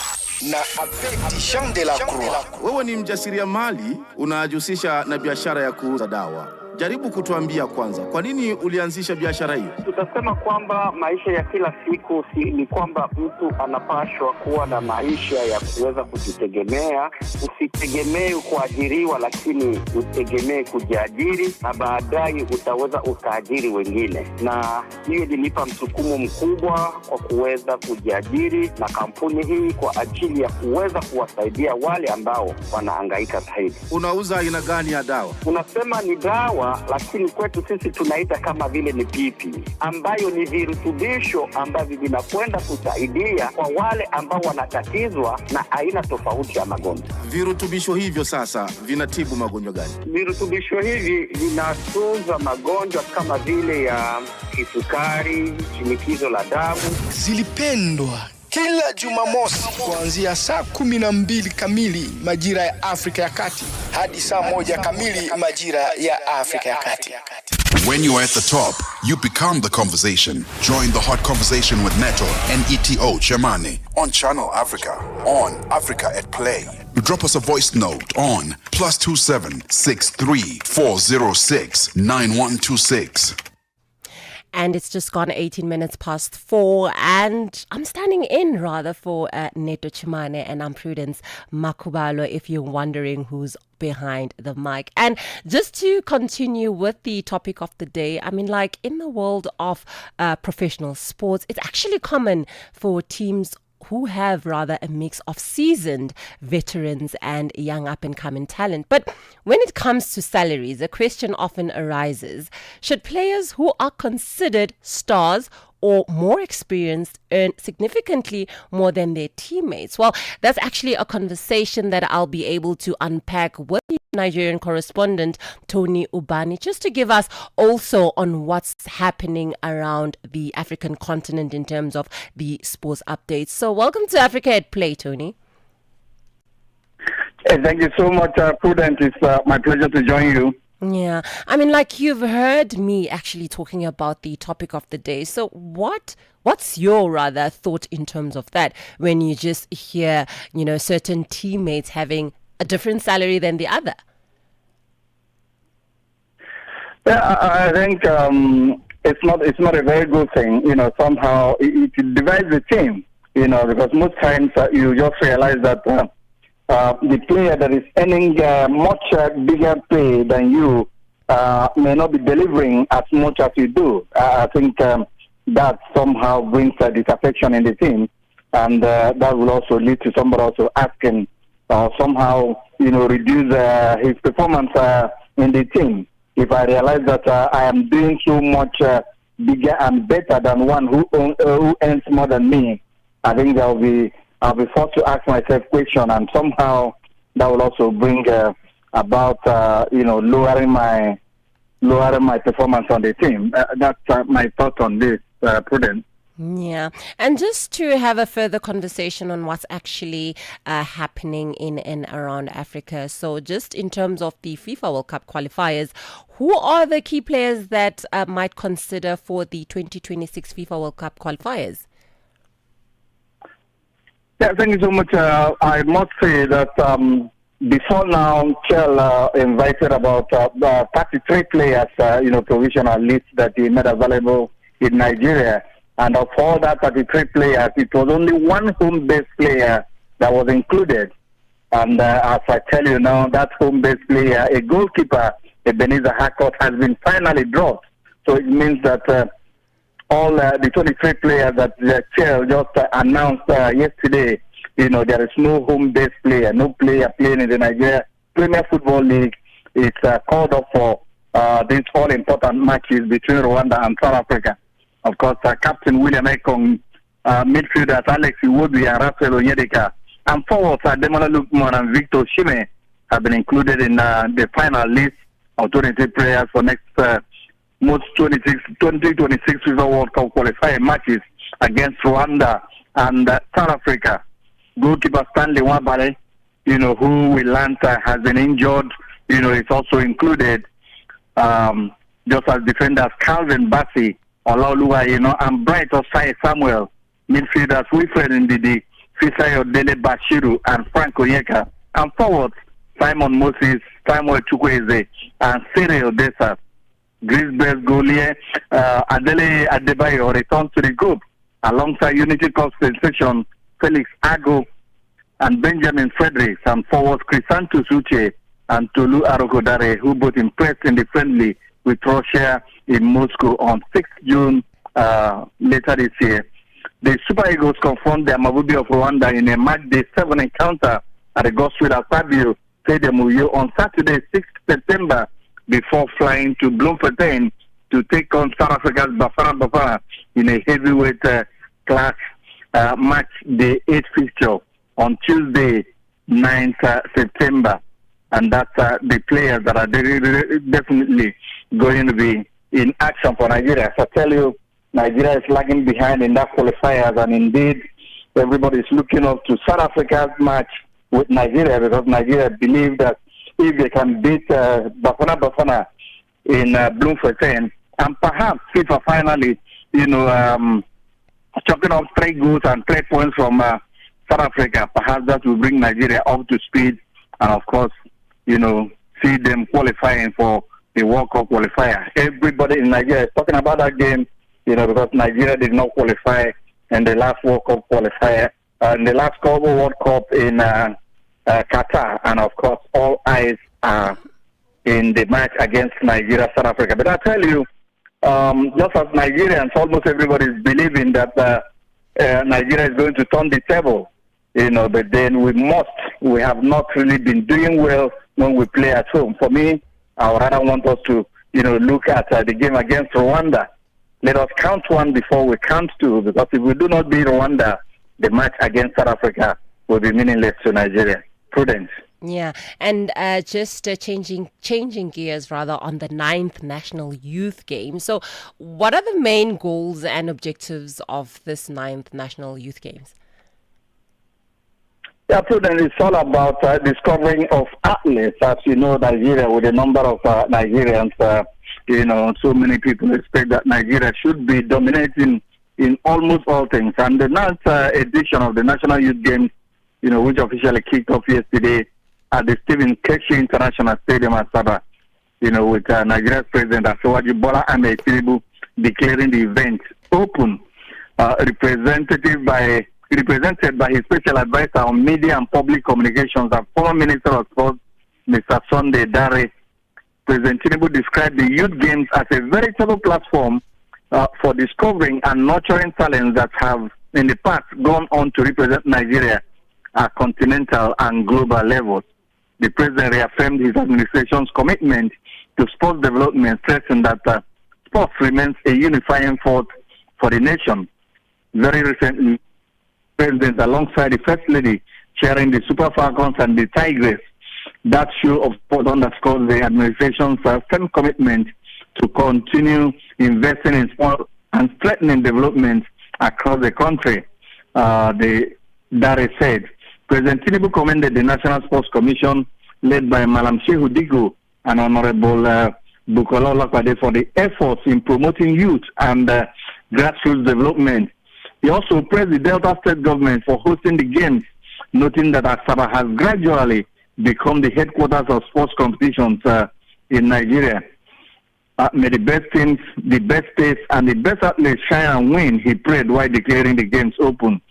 na Abedi Jean de la Croix. Wewe ni mjasiriamali unajihusisha na biashara ya kuuza dawa. Jaribu kutuambia kwanza, kwa nini ulianzisha biashara hiyo? Tutasema kwamba maisha ya kila siku ni kwamba mtu anapashwa kuwa na maisha ya kuweza kujitegemea. Usitegemee kuajiriwa, lakini utegemee kujiajiri, na baadaye utaweza ukaajiri wengine. Na hiyo ilinipa msukumo mkubwa kwa kuweza kujiajiri na kampuni hii kwa ajili ya kuweza kuwasaidia wale ambao wanahangaika zaidi. Unauza aina gani ya dawa? Unasema ni dawa, lakini kwetu sisi tunaita kama vile ni pipi, ambayo ni virutubisho ambavyo vinakwenda kusaidia kwa wale ambao wanatatizwa na aina tofauti ya magonjwa. Virutubisho hivyo sasa vinatibu magonjwa gani? Virutubisho hivi vinatunza magonjwa kama vile ya kisukari, shinikizo la damu. Zilipendwa kila Jumamosi kuanzia saa 12 kamili majira ya Afrika ya Kati hadi saa 1 kamili majira ya Afrika ya Kati. When you are at the top, you become the conversation. Join the hot conversation with Neto and ETO Chamane on Channel Africa, on Africa at Play. Drop us a voice note on +27 63 406 9126. And it's just gone 18 minutes past 4, and I'm standing in rather for Neto Chimane, and I'm Prudence Makubalo, if you're wondering who's behind the mic. And just to continue with the topic of the day, I mean, like in the world of professional sports, it's actually common for teams who have rather a mix of seasoned veterans and young up-and-coming talent. But when it comes to salaries, a question often arises: should players who are considered stars or more experienced earn significantly more than their teammates? Well, that's actually a conversation that I'll be able to unpack with the Nigerian correspondent Tony Ubani, just to give us also on what's happening around the African continent in terms of the sports updates. So welcome to Africa at Play, Tony. Hey, thank you so much, Prudence. It's my pleasure to join you. Yeah, I mean, like, you've heard me actually talking about the topic of the day. So what's your rather thought in terms of that when you just hear, certain teammates having a different salary than the other? Yeah, I think it's not a very good thing. Somehow it divides the team. Because most times you just realize that the player that is earning much bigger pay than you may not be delivering as much as you do. I think that somehow brings disaffection in the team, and that will also lead to somebody also asking somehow reduce his performance in the team. If I realize that I am doing so much bigger and better than one who earns more than me, I think I'll be forced to ask myself question, and somehow that will also bring about lowering my performance on the team. That's my thought on this, Prudence. Yeah, and just to have a further conversation on what's actually happening in and around Africa. So just in terms of the FIFA World Cup qualifiers, who are the key players that might consider for the 2026 FIFA World Cup qualifiers? Yeah, thank you so much. I must say that before now, Chel invited about 33 players, provisional list that he made available in Nigeria. And of all that 33 players, it was only one home-based player that was included. And as I tell you now, that home-based player, a goalkeeper, Ebenezer Harcourt, has been finally dropped. So it means that all the 23 players that Chel just announced yesterday, there is no home-based player, no player playing in the Nigeria Premier Football League. It's called up for these all-important matches between Rwanda and South Africa. Of course, Captain William Ekong, midfielders Alex Iwobi and Rafael Onyedika, and forwards Demola Lukman and Victor Shime have been included in the final list of 23 players for next most 2026 FIFA World Cup qualifying matches against Rwanda and South Africa. Goalkeeper Stanley Wabale, who we learned has been injured, is also included. Just as defenders Calvin Bassi, Olaoluwa, and Bright Osai Samuel, midfielders Wilfred Ndidi, Fisayo Dele Bashiru, and Frank Onyeka, and forwards Simon Moses, Samuel Chukwueze, and Cyril Dessas. Grisbert Golier, Adele Adebayo returns to the group alongside Unity Cup sensation Felix Ago and Benjamin Fredericks, and forwards Crisanto Suche and Tolu Arokodare, who both impressed in the friendly with Russia in Moscow on 6th June later this year. The Super Eagles confront the Amavubi of Rwanda in a match day 7 encounter at the Godswill Fabio Stadium on Saturday, 6th September, before flying to Bloemfontein to take on South Africa's Bafana Bafana in a heavyweight class match day 8 fixture on Tuesday, 9th September. And that's the players that are definitely going to be in action for Nigeria. So I tell you, Nigeria is lagging behind in that qualifiers, and indeed, everybody is looking up to South Africa's match with Nigeria, because Nigeria believe that if they can beat Bafana Bafana in Bloemfontein, and perhaps FIFA finally, chalking up 3 goals and 3 points from South Africa, perhaps that will bring Nigeria up to speed, and of course, see them qualifying for the World Cup qualifier. Everybody in Nigeria is talking about that game, because Nigeria did not qualify in the last World Cup qualifier, in the last World Cup in Qatar, and of course, all eyes are in the match against Nigeria, South Africa. But I tell you, just as Nigerians, almost everybody is believing that Nigeria is going to turn the table, but then we have not really been doing well when we play at home. For me, I would rather want us to, look at the game against Rwanda, let us count one before we count two, because if we do not beat Rwanda, the match against South Africa will be meaningless to Nigeria. Prudence. Yeah, and just changing gears rather on the 9th National Youth Games. So what are the main goals and objectives of this 9th National Youth Games? Yeah, Prudence, it's all about discovering of athletes. As you know, Nigeria, with a number of Nigerians, so many people expect that Nigeria should be dominating in almost all things. And the 9th edition of the National Youth Games, which officially kicked off yesterday at the Stephen Keshi International Stadium at Sabah, with Nigeria's President Asiwaju Bola Ahmed Tinubu declaring the event open, represented by his special advisor on media and public communications and former Minister of Sports, Mr. Sunday Dare. President Tinubu described the Youth Games as a veritable platform for discovering and nurturing talents that have in the past gone on to represent Nigeria at continental and global levels. The President reaffirmed his administration's commitment to sports development, stressing that sports remains a unifying force for the nation. Very recently, President, alongside the First Lady, chairing the Super Falcons and the Tigers, that show of sport underscores the administration's firm commitment to continue investing in sport and strengthening development across the country. Dare said. President Tinubu commended the National Sports Commission, led by Malam Shehu Diko and Honorable Bukola Olakwade, for the efforts in promoting youth and grassroots development. He also praised the Delta State government for hosting the games, noting that Asaba has gradually become the headquarters of sports competitions in Nigeria. May the best teams, the best states, and the best athletes shine and win, he prayed while declaring the games open.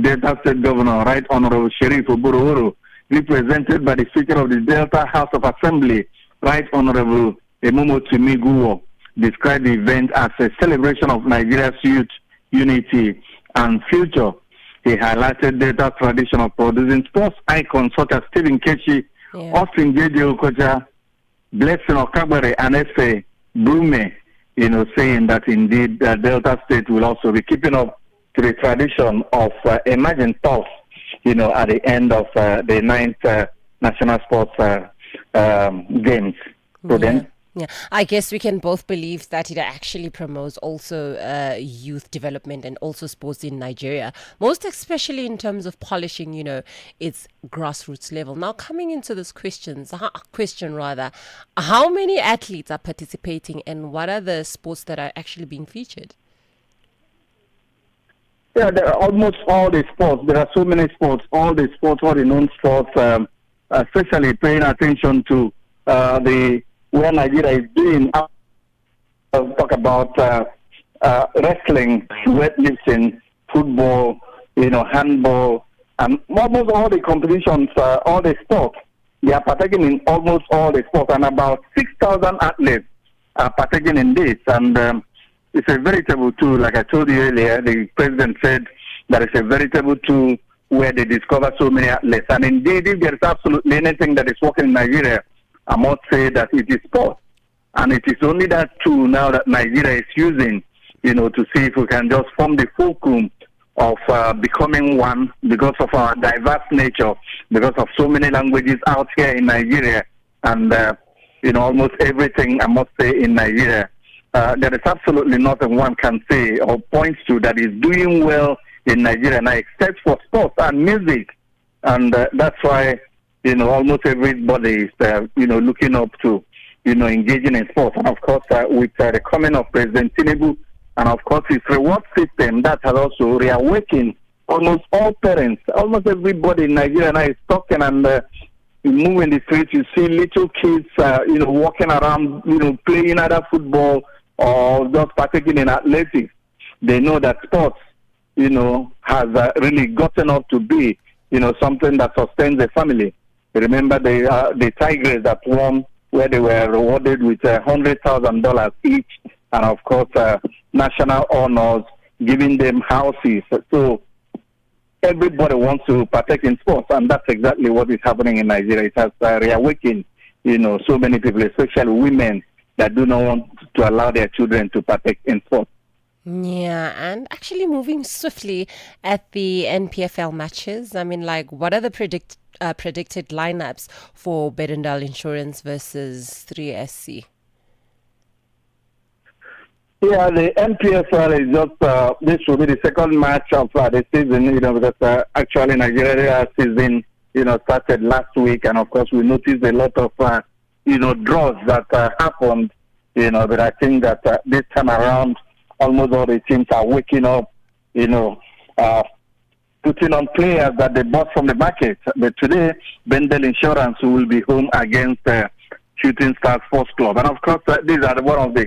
Delta State Governor, Right Honorable Sheriff Oburuhuru, represented by the Speaker of the Delta House of Assembly, Right Honorable Emumo Timiguwo, described the event as a celebration of Nigeria's youth unity and future. He highlighted Delta's tradition of producing sports icons such as Stephen Keshi, Austin J.J. Okocha, Blessing Okagbare, and Efe Brume, saying that indeed Delta State will also be keeping up to the tradition of emerging stars, at the end of the 9th National Sports Games. Yeah, I guess we can both believe that it actually promotes also youth development and also sports in Nigeria, most especially in terms of polishing, its grassroots level. Now, coming into this question, how many athletes are participating and what are the sports that are actually being featured? Yeah, there are almost all the sports. There are so many sports, all the known sports, especially paying attention to where Nigeria is doing. I'll talk about wrestling, weightlifting, football, handball, and almost all the competitions, all the sports. They are partaking in almost all the sports, and about 6,000 athletes are partaking in this. And it's a veritable tool, like I told you earlier. The President said that it's a veritable tool where they discover so many athletes. And indeed, if there is absolutely anything that is working in Nigeria, I must say that it is sport. And it is only that tool now that Nigeria is using, to see if we can just form the fulcrum of becoming one because of our diverse nature, because of so many languages out here in Nigeria, and, almost everything, I must say, in Nigeria. There is absolutely nothing one can say or point to that is doing well in Nigeria now, except for sports and music. And that's why, almost everybody is, looking up to, engaging in sports. And of course, with the coming of President Tinubu, and of course his reward system, that has also reawakened almost all parents. Almost everybody in Nigeria now is talking, and you move in the streets, you see little kids, walking around, playing either football or just partaking in athletics. They know that sports, has really gotten up to be, something that sustains the family. Remember the Tigers that won, where they were rewarded with $100,000 each, and of course national honors, giving them houses. So everybody wants to partake in sports, and that's exactly what is happening in Nigeria. It has reawakened, so many people, especially women, that do not want to allow their children to partake in sports. Yeah, and actually moving swiftly at the NPFL matches. I mean, like, what are the predicted lineups for Bedendal Insurance versus 3SC? Yeah, the NPSL is just, this will be the second match of the season, because actually Nigeria season, started last week. And of course, we noticed a lot of, draws that happened, but I think that this time around, almost all the teams are waking up, putting on players that they bought from the market. But today, Bendel Insurance will be home against Shooting Stars Sports Club. And of course, these are one of the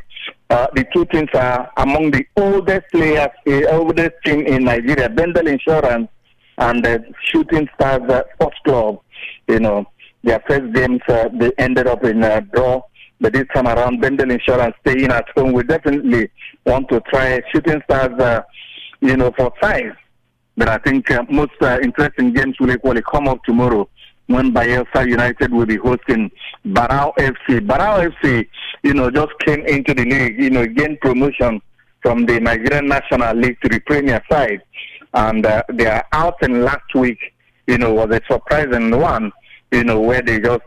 two teams are among the oldest players, oldest team in Nigeria. Bendel Insurance and Shooting Stars Sports Club, their first games, they ended up in a draw. But this time around, Bendel Insurance staying at home. We definitely want to try Shooting Stars, for size. But I think most interesting games will equally come up tomorrow when Bayelsa United will be hosting Barao FC. Barao FC, just came into the league, gained promotion from the Nigerian National League to the Premier side. And their outing last week, was a surprising one, where they just,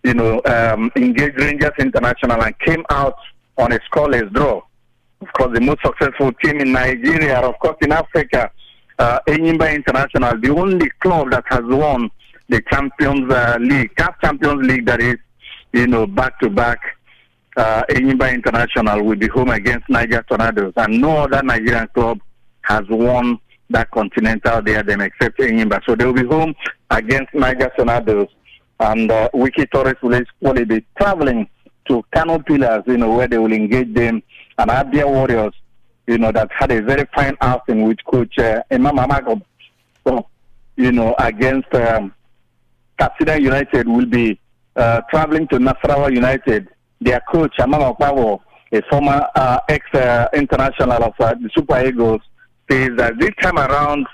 engaged Rangers International and came out on a scoreless draw. Of course, the most successful team in Nigeria, of course, in Africa, Enyimba International, the only club that has won the Champions League, CAF Champions League, that is, back-to-back. Enyimba International will be home against Niger Tornadoes, and no other Nigerian club has won that continental diadem except Enyimba. So they will be home against Niger Tornadoes, and Wiki Torres will be traveling to Kano Pillars, where they will engage them, and Abia Warriors, that had a very fine outing with Coach Imam Amagob. So, against Katsina United will be traveling to Nasarawa United. Their coach, Amama Okpawo, a former ex-international of the Super Eagles, says that this time around,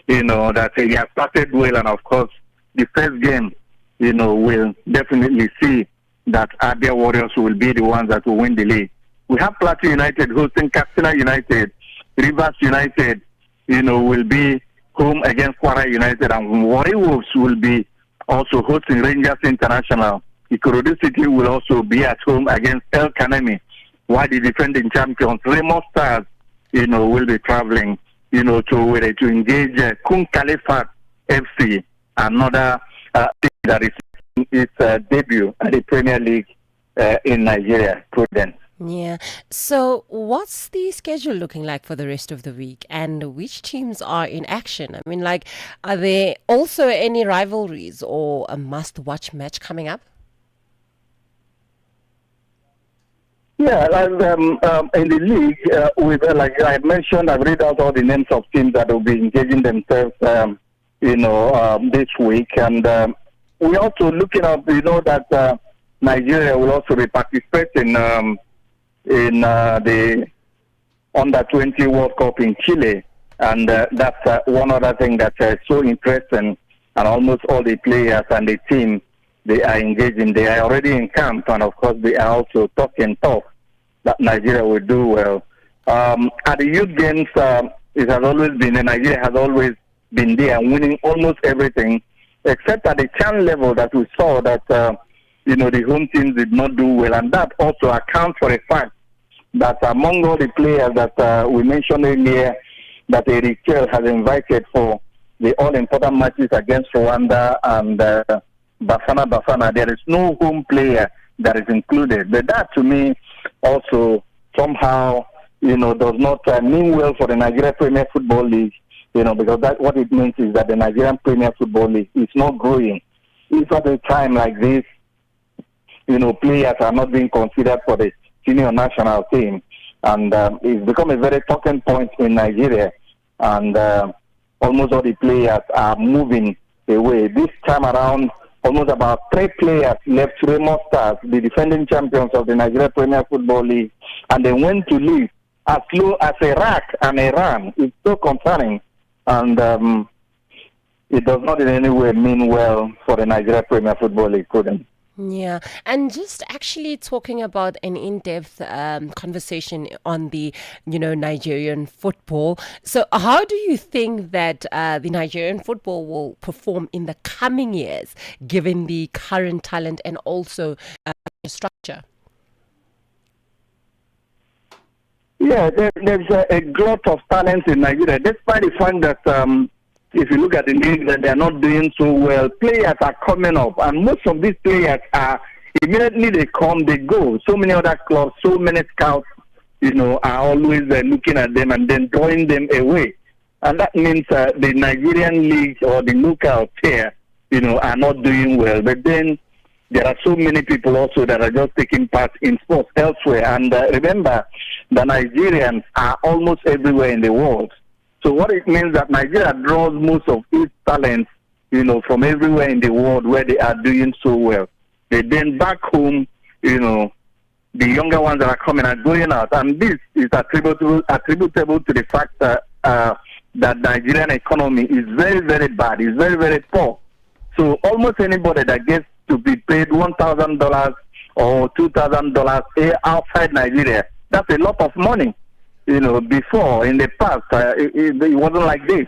that he has started well. And of course, the first game, will definitely see that Abia Warriors will be the ones that will win the league. We have Plateau United hosting Katsina United. Rivers United, will be home against Kwara United. And Warri Wolves will be also hosting Rangers International. Ikorodu City will also be at home against El Kanemi, while the defending champions, Remo Stars, will be traveling, to engage Kun Kalifat FC, another team that is its debut at the Premier League in Nigeria, Prudence. Yeah. So what's the schedule looking like for the rest of the week, and which teams are in action? I mean, like, are there also any rivalries or a must-watch match coming up? Yeah, in the league, with like I mentioned, I've read out all the names of teams that will be engaging themselves, this week, and we're also looking up. That Nigeria will also be participating in the Under-20 World Cup in Chile, and that's one other thing that's so interesting. And almost all the players and the team, they are engaging. They are already in camp, and of course, they are also talking tough that Nigeria will do well. At the youth games, it has always been, and Nigeria has always been there, winning almost everything, except at the CHAN level that we saw that, the home teams did not do well. And that also accounts for the fact that among all the players that we mentioned earlier, that Eric Chell has invited for the all-important matches against Rwanda and Bafana, there is no home player that is included. But that, to me, also somehow, does not mean well for the Nigeria Premier Football League, because that what it means is that the Nigerian Premier Football League is not growing. It's at a time like this, players are not being considered for the senior national team, and it's become a very talking point in Nigeria, and almost all the players are moving away. This time around, almost about 3 players left Remo Stars, the defending champions of the Nigeria Premier Football League, and they went to leave as low as Iraq and Iran. It's so concerning, and it does not in any way mean well for the Nigeria Premier Football League, Prudence. Yeah, and just actually talking about an in-depth conversation on the, Nigerian football. So, how do you think that the Nigerian football will perform in the coming years, given the current talent and also structure? Yeah, there's a glut of talent in Nigeria, despite the fact that if you look at the league, that they are not doing so well. Players are coming up, and most of these players are immediately they come, they go. So many other clubs, so many scouts, are always looking at them and then throwing them away. And that means the Nigerian leagues or the locals here, are not doing well. But then there are so many people also that are just taking part in sports elsewhere. And remember, the Nigerians are almost everywhere in the world. So what it means that Nigeria draws most of its talents, from everywhere in the world where they are doing so well. They then back home, the younger ones that are coming are going out. And this is attributable to the fact that that Nigerian economy is very, very bad. It's very, very poor. So almost anybody that gets to be paid $1,000 or $2,000 outside Nigeria, that's a lot of money. Before, in the past, it wasn't like this.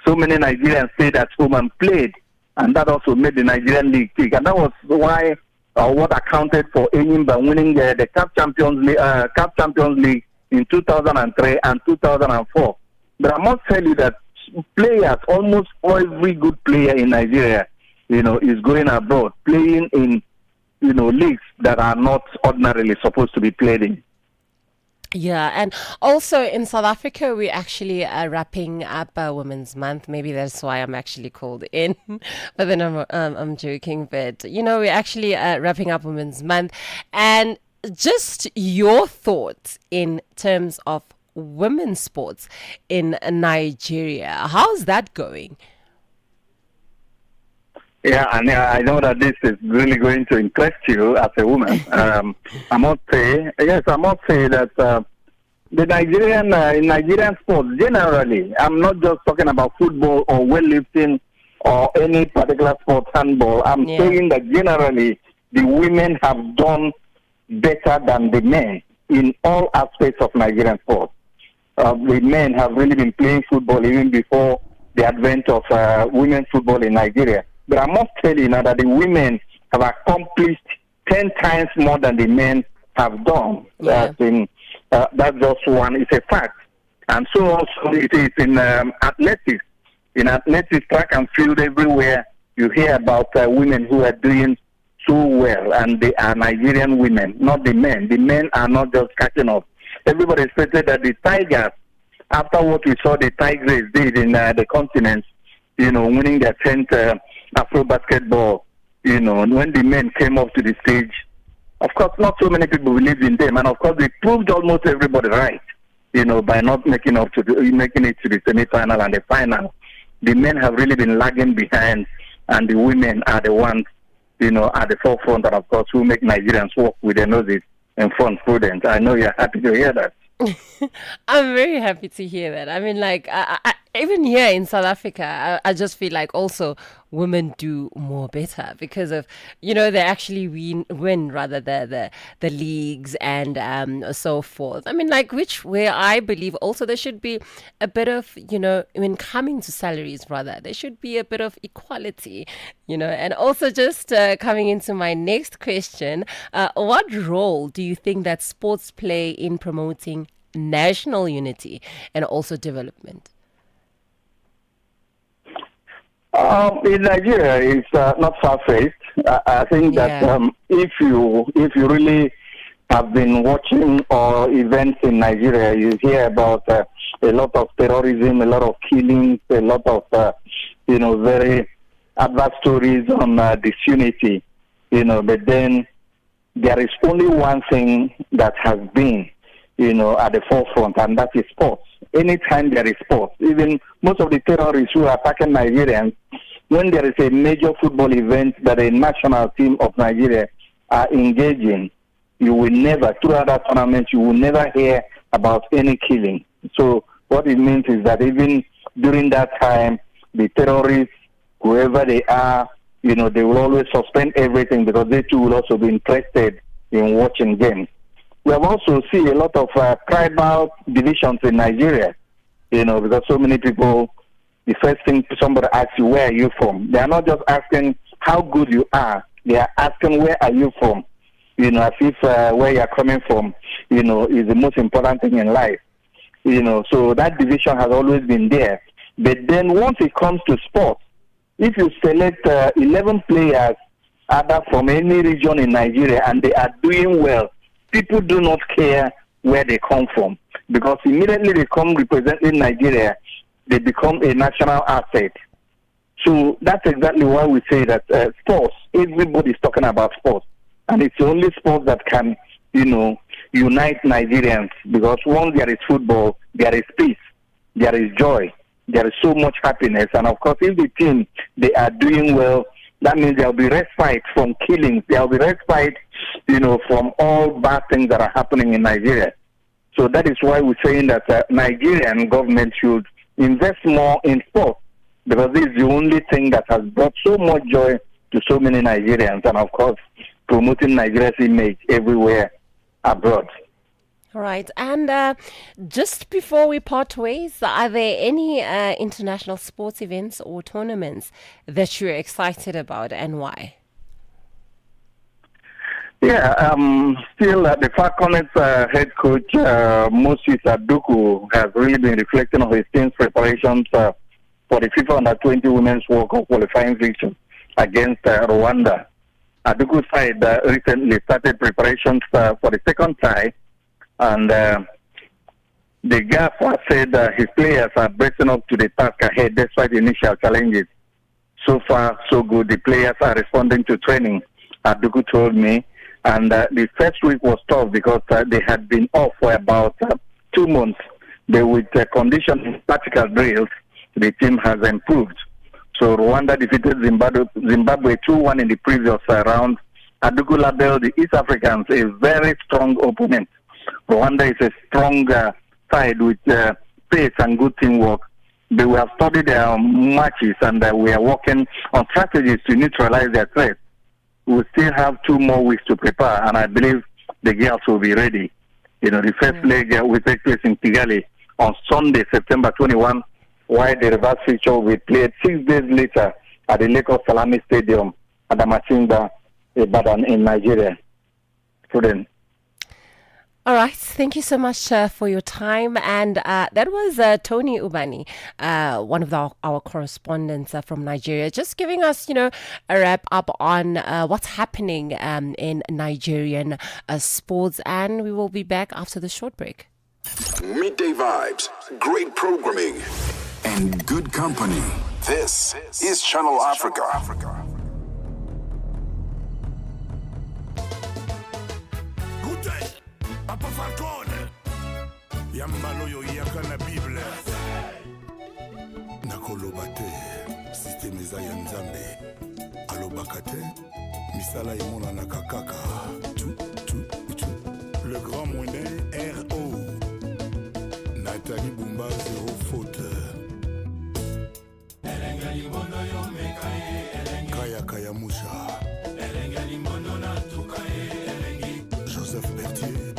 So many Nigerians stayed at home and played, and that also made the Nigerian league tick. And that was why, what accounted for Enyimba winning the CAF Champions League in 2003 and 2004. But I must tell you that players, almost every good player in Nigeria, is going abroad, playing in, leagues that are not ordinarily supposed to be played in. Yeah, and also in South Africa, we actually are wrapping up Women's Month. Maybe that's why I'm actually called in, but then I'm joking. But we're actually wrapping up Women's Month, and just your thoughts in terms of women's sports in Nigeria. How's that going? Yeah, and I know that this is really going to impress you as a woman. I must say that the Nigerian sports generally, I'm not just talking about football or weightlifting or any particular sport, handball. I'm saying that generally the women have done better than the men in all aspects of Nigerian sports. The men have really been playing football even before the advent of women's football in Nigeria. But I must tell you now that the women have accomplished 10 times more than the men have done. Yeah. That's just one. It's a fact. And so also it is in athletics. In athletics, track and field, everywhere you hear about women who are doing so well. And they are Nigerian women, not the men. The men are not just catching up. Everybody expected that the Tigers, after what we saw the Tigers did in the continent, winning their 10th Afro basketball, when the men came up to the stage, of course, not so many people believed in them, and of course, they proved almost everybody right, by not making it to the semi-final and the final. The men have really been lagging behind, and the women are the ones, at the forefront, and of course, who make Nigerians walk with their noses in front. Prudence, I know you're happy to hear that. I'm very happy to hear that. I mean, like, I even here in South Africa, I just feel like also women do more better because of, they actually win rather the leagues and so forth. I mean, like, where I believe also there should be a bit of, when coming to salaries rather, there should be a bit of equality, and also just coming into my next question, what role do you think that sports play in promoting national unity and also development? In Nigeria, it's not far-fetched. I think that if you really have been watching events in Nigeria, you hear about a lot of terrorism, a lot of killings, a lot of very adverse stories on disunity. But then there is only one thing that has been at the forefront, and that is sports. Anytime there is sports, even most of the terrorists who are attacking Nigerians, when there is a major football event that a national team of Nigeria are engaging, you will never, throughout that tournament, you will never hear about any killing. So what it means is that even during that time, the terrorists, whoever they are, they will always suspend everything because they too will also be interested in watching games. We have also seen a lot of tribal divisions in Nigeria, because so many people, the first thing somebody asks you, where are you from? They are not just asking how good you are. They are asking, where are you from? As if where you are coming from, is the most important thing in life. So that division has always been there. But then once it comes to sports, if you select 11 players, either from any region in Nigeria, and they are doing well, people do not care where they come from. Because immediately they come representing Nigeria, they become a national asset. So that's exactly why we say that sports, everybody's talking about sports. And it's the only sport that can, unite Nigerians. Because once there is football, there is peace, there is joy, there is so much happiness. And of course, if the team, they are doing well, that means there will be respite from killings. There will be respite, from all bad things that are happening in Nigeria. So that is why we're saying that Nigerian government should invest more in sports, because this is the only thing that has brought so much joy to so many Nigerians, and of course, promoting Nigeria's image everywhere abroad. All right. And just before we part ways, are there any international sports events or tournaments that you're excited about, and why? Yeah, still the Falconets head coach, Moses Aduku, has really been reflecting on his team's preparations for the FIFA Under-20 Women's World Cup qualifying fixture against Rwanda. Aduku's side recently started preparations for the second tie, and the gaffer said his players are bracing up to the task ahead despite the initial challenges. So far, so good. The players are responding to training, Aduku told me. And the first week was tough because they had been off for about 2 months. But with conditioning practical drills, the team has improved. So Rwanda defeated Zimbabwe 2-1 in the previous round. Aduku labeled the East Africans a very strong opponent. Rwanda is a strong side with pace and good teamwork. They will have studied their matches, and we are working on strategies to neutralize their threat. We still have 2 more weeks to prepare, and I believe the girls will be ready. The first leg will take place in Kigali on Sunday, September 21, while the reverse fixture will be played 6 days later at the Lagos Salami Stadium at the Machinga, Ibadan in Nigeria. Prudence. All right. Thank you so much for your time. And that was Tony Ubani, one of our correspondents from Nigeria, just giving us, a wrap up on what's happening in Nigerian sports. And we will be back after the short break. Midday vibes, great programming, and good company. This is Channel Africa. Good day. Papa Falcone Yambalo yo yaka na Bible Nakoloba te Systeme eza ya Nzambe Alobaka te Misala imona na kakaka Le grand moyen R.O. Nathalie Bumba zéro faute Kaya Kaya Musha Joseph Berthier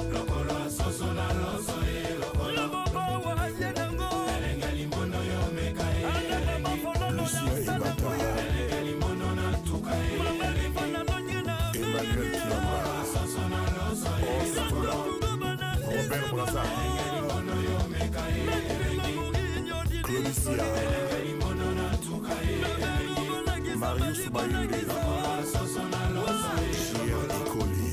Lucia Ibata Emmanuel Kiamba Robert Brassa Claudicia Marius Bayende J.R. Ecoli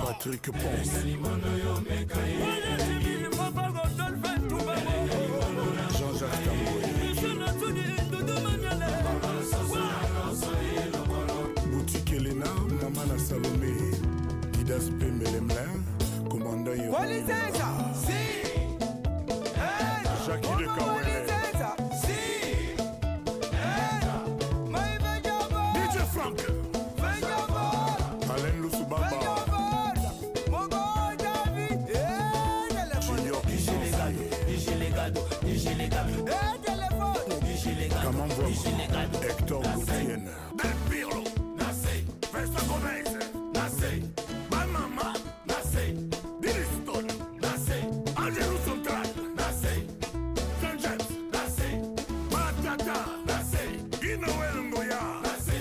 Patrick Ponce, Jean-Jacques Tamboué, Boutique Elena, Maman Salomé, Didas Pembelemlin, commandant Yéron, Jackie de Kawele, DJ Frank, Alain Lusubaba, Comment voir Hector Gauthier, Del Pirlo, Nassé, Vincent Gomez, Nassé, Bamama, Nassé, Dilliston, Nassé, Angelo Central, Nassé, Saint James, Nassé, Matata, Nassé, Inoël Ngoya, Nassé,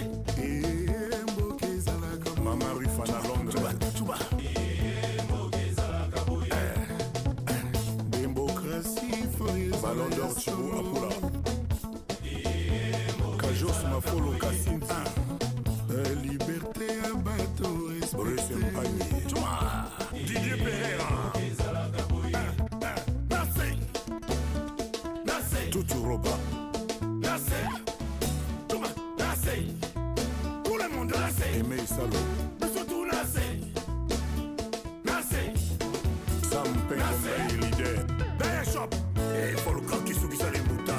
Mama Rifana Londres, démocratie, Ballon d'Or Thibaut Apula, Kajos Mafolo Kassinti, liberté à bateau, respect, Didier Pereira, Nassé, Nassé, Tutu Roba, Nassé, Nassé, tout le monde Nassé, Aimé Salo, surtout Nassé, Nassé, Sam Penga, leader, Daya Shop, et Folka Kisukisa les Mouta.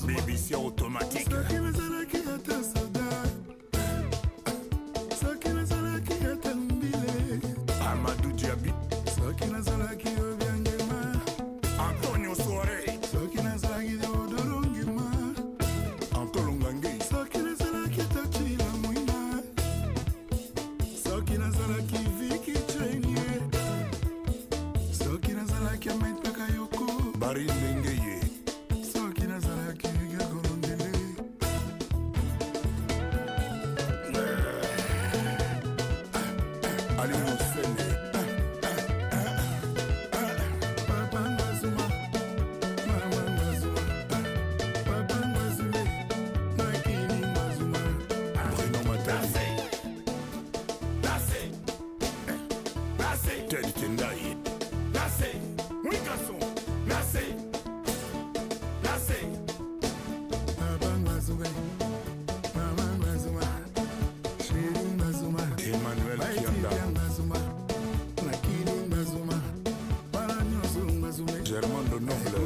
BBC automatique. Amadou Diaby, Antonio Soare, Antolo Ngange, Barry Ndengeye, Ali Moussene, Bruno Matari, Ted Tendai, oui garçon, Emmanuel Kianda, Germain de Noble,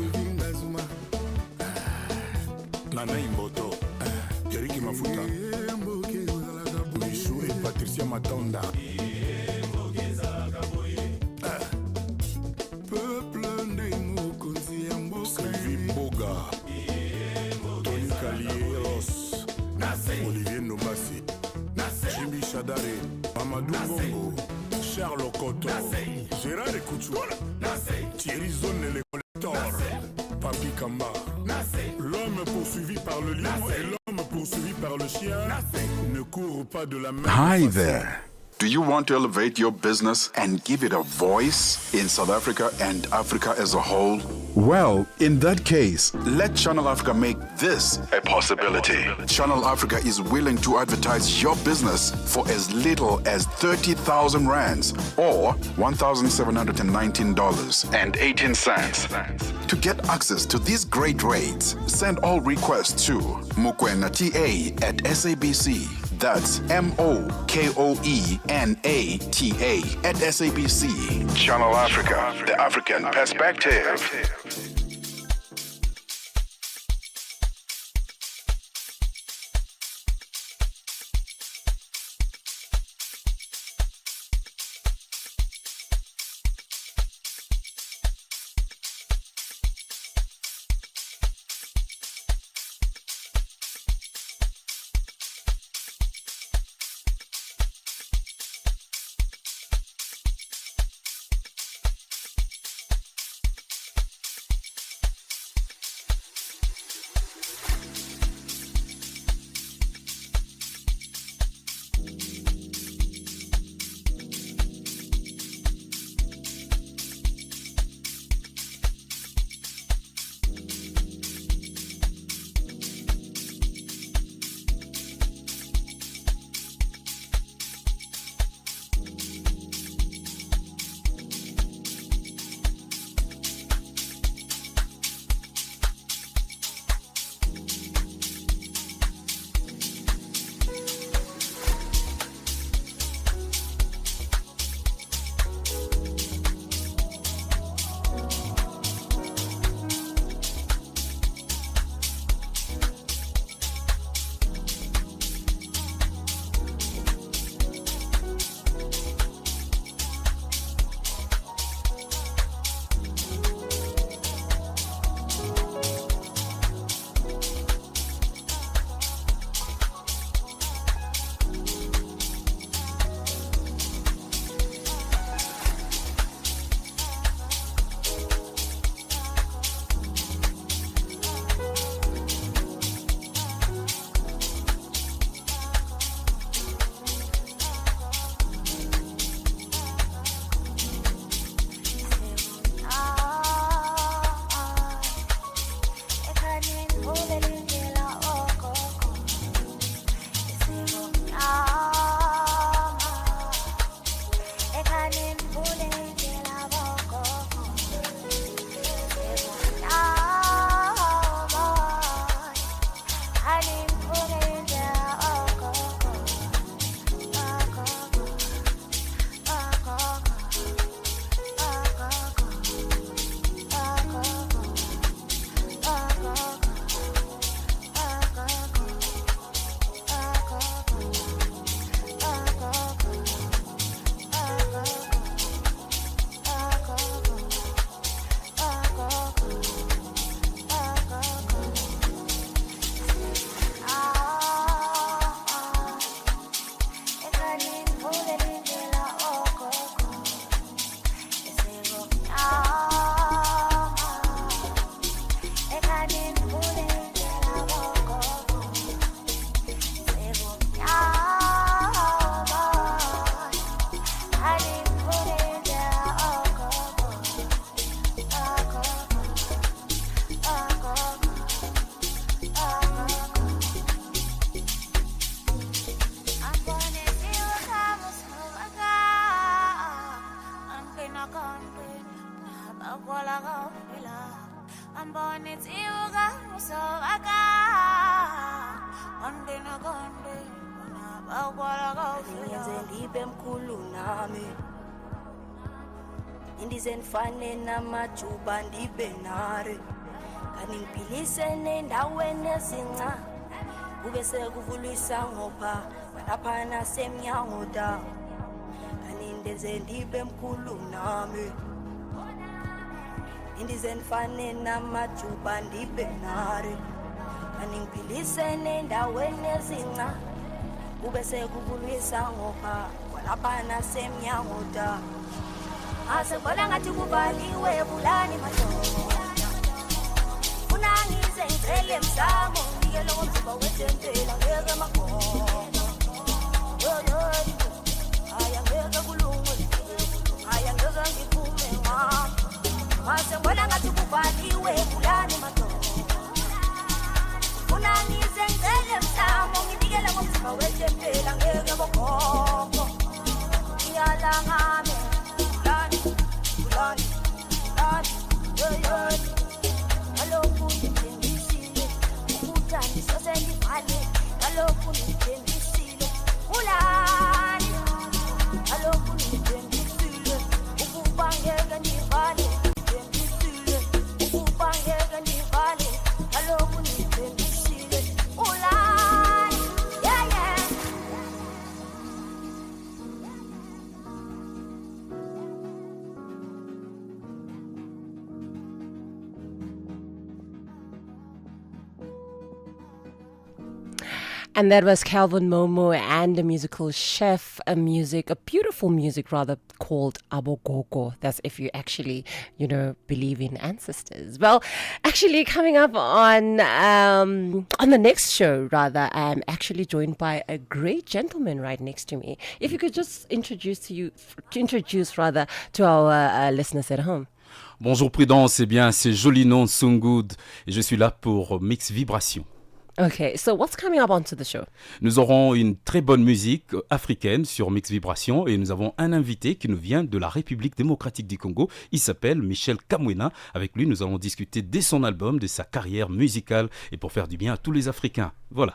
Nana Imboto, Yeriki Mafuta, Michou et Patricia Matonda. Peuple Mobutu, Thierry Zone et les collecteurs, Papi Kamba, l'homme poursuivi par le lion et l'homme poursuivi par le chien ne courent pas de la même Hi façon. there. Do you want to elevate your business and give it a voice in South Africa and Africa as a whole? Well, in that case, let Channel Africa make this a possibility. Channel Africa is willing to advertise your business for as little as 30,000 rands or $1,719.18. To get access to these great rates, send all requests to mokoenata@SABC. That's MOKOENATA@SABC. Channel Africa, the African perspective. Indizendifane namajuba ndibe nare kaningipilise nendaweni ezinca kube sekuvulisa ngopha lapha nasemnyango da kanindenze ndibe mkhulu nami indizendifane namajuba ndibe nare kaningipilise nendaweni ezinca kube sekuvulisa ngopha lapha nasemnyango da asebona ngathi kubaliwe bulani madoda funa ngize ngicele msamo ngikelo ngomzimba wetempela ngeke makhona aya ngeke kulungwe aya ngeke ngiphume ngam asebona ngathi kubaliwe bulani madoda funa ngize ngicele msamo ngikelo ngomzimba wetempela ngeke makhona ngiyalangame And that was Calvin Momo and a musical chef, a beautiful music rather, called Abogogo. That's if you actually, believe in ancestors. Well, actually coming up on the next show rather, I'm actually joined by a great gentleman right next to me. If you could just introduce to our listeners at home. Bonjour Prudence, c'est joli nom Sungood et je suis là pour Mix Vibration. Okay, so what's coming up onto the show? Nous aurons une très bonne musique africaine sur Mix Vibration et nous avons un invité qui nous vient de la République démocratique du Congo. Il s'appelle Michel Kamwena. Avec lui, nous allons discuter de son album, de sa carrière musicale et pour faire du bien à tous les Africains. Voilà.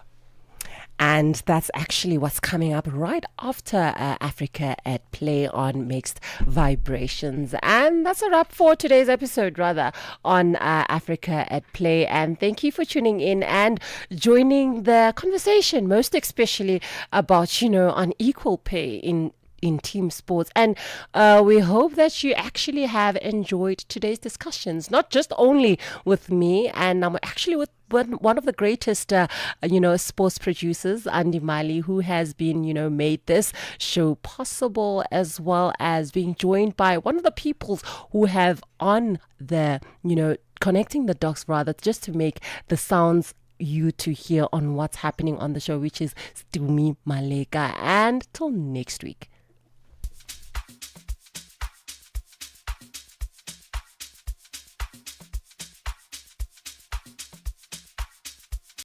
And that's actually what's coming up right after Africa at Play on Mixed Vibrations. And that's a wrap for today's episode, rather, on Africa at Play. And thank you for tuning in and joining the conversation, most especially about, unequal pay in team sports. And we hope that you actually have enjoyed today's discussions, not just only with me, and I'm actually with one of the greatest, sports producers, Andy Mali, who has been, made this show possible, as well as being joined by one of the people who have on the, connecting the dots rather, just to make the sounds you to hear on what's happening on the show, which is Stumi Maleka. And till next week.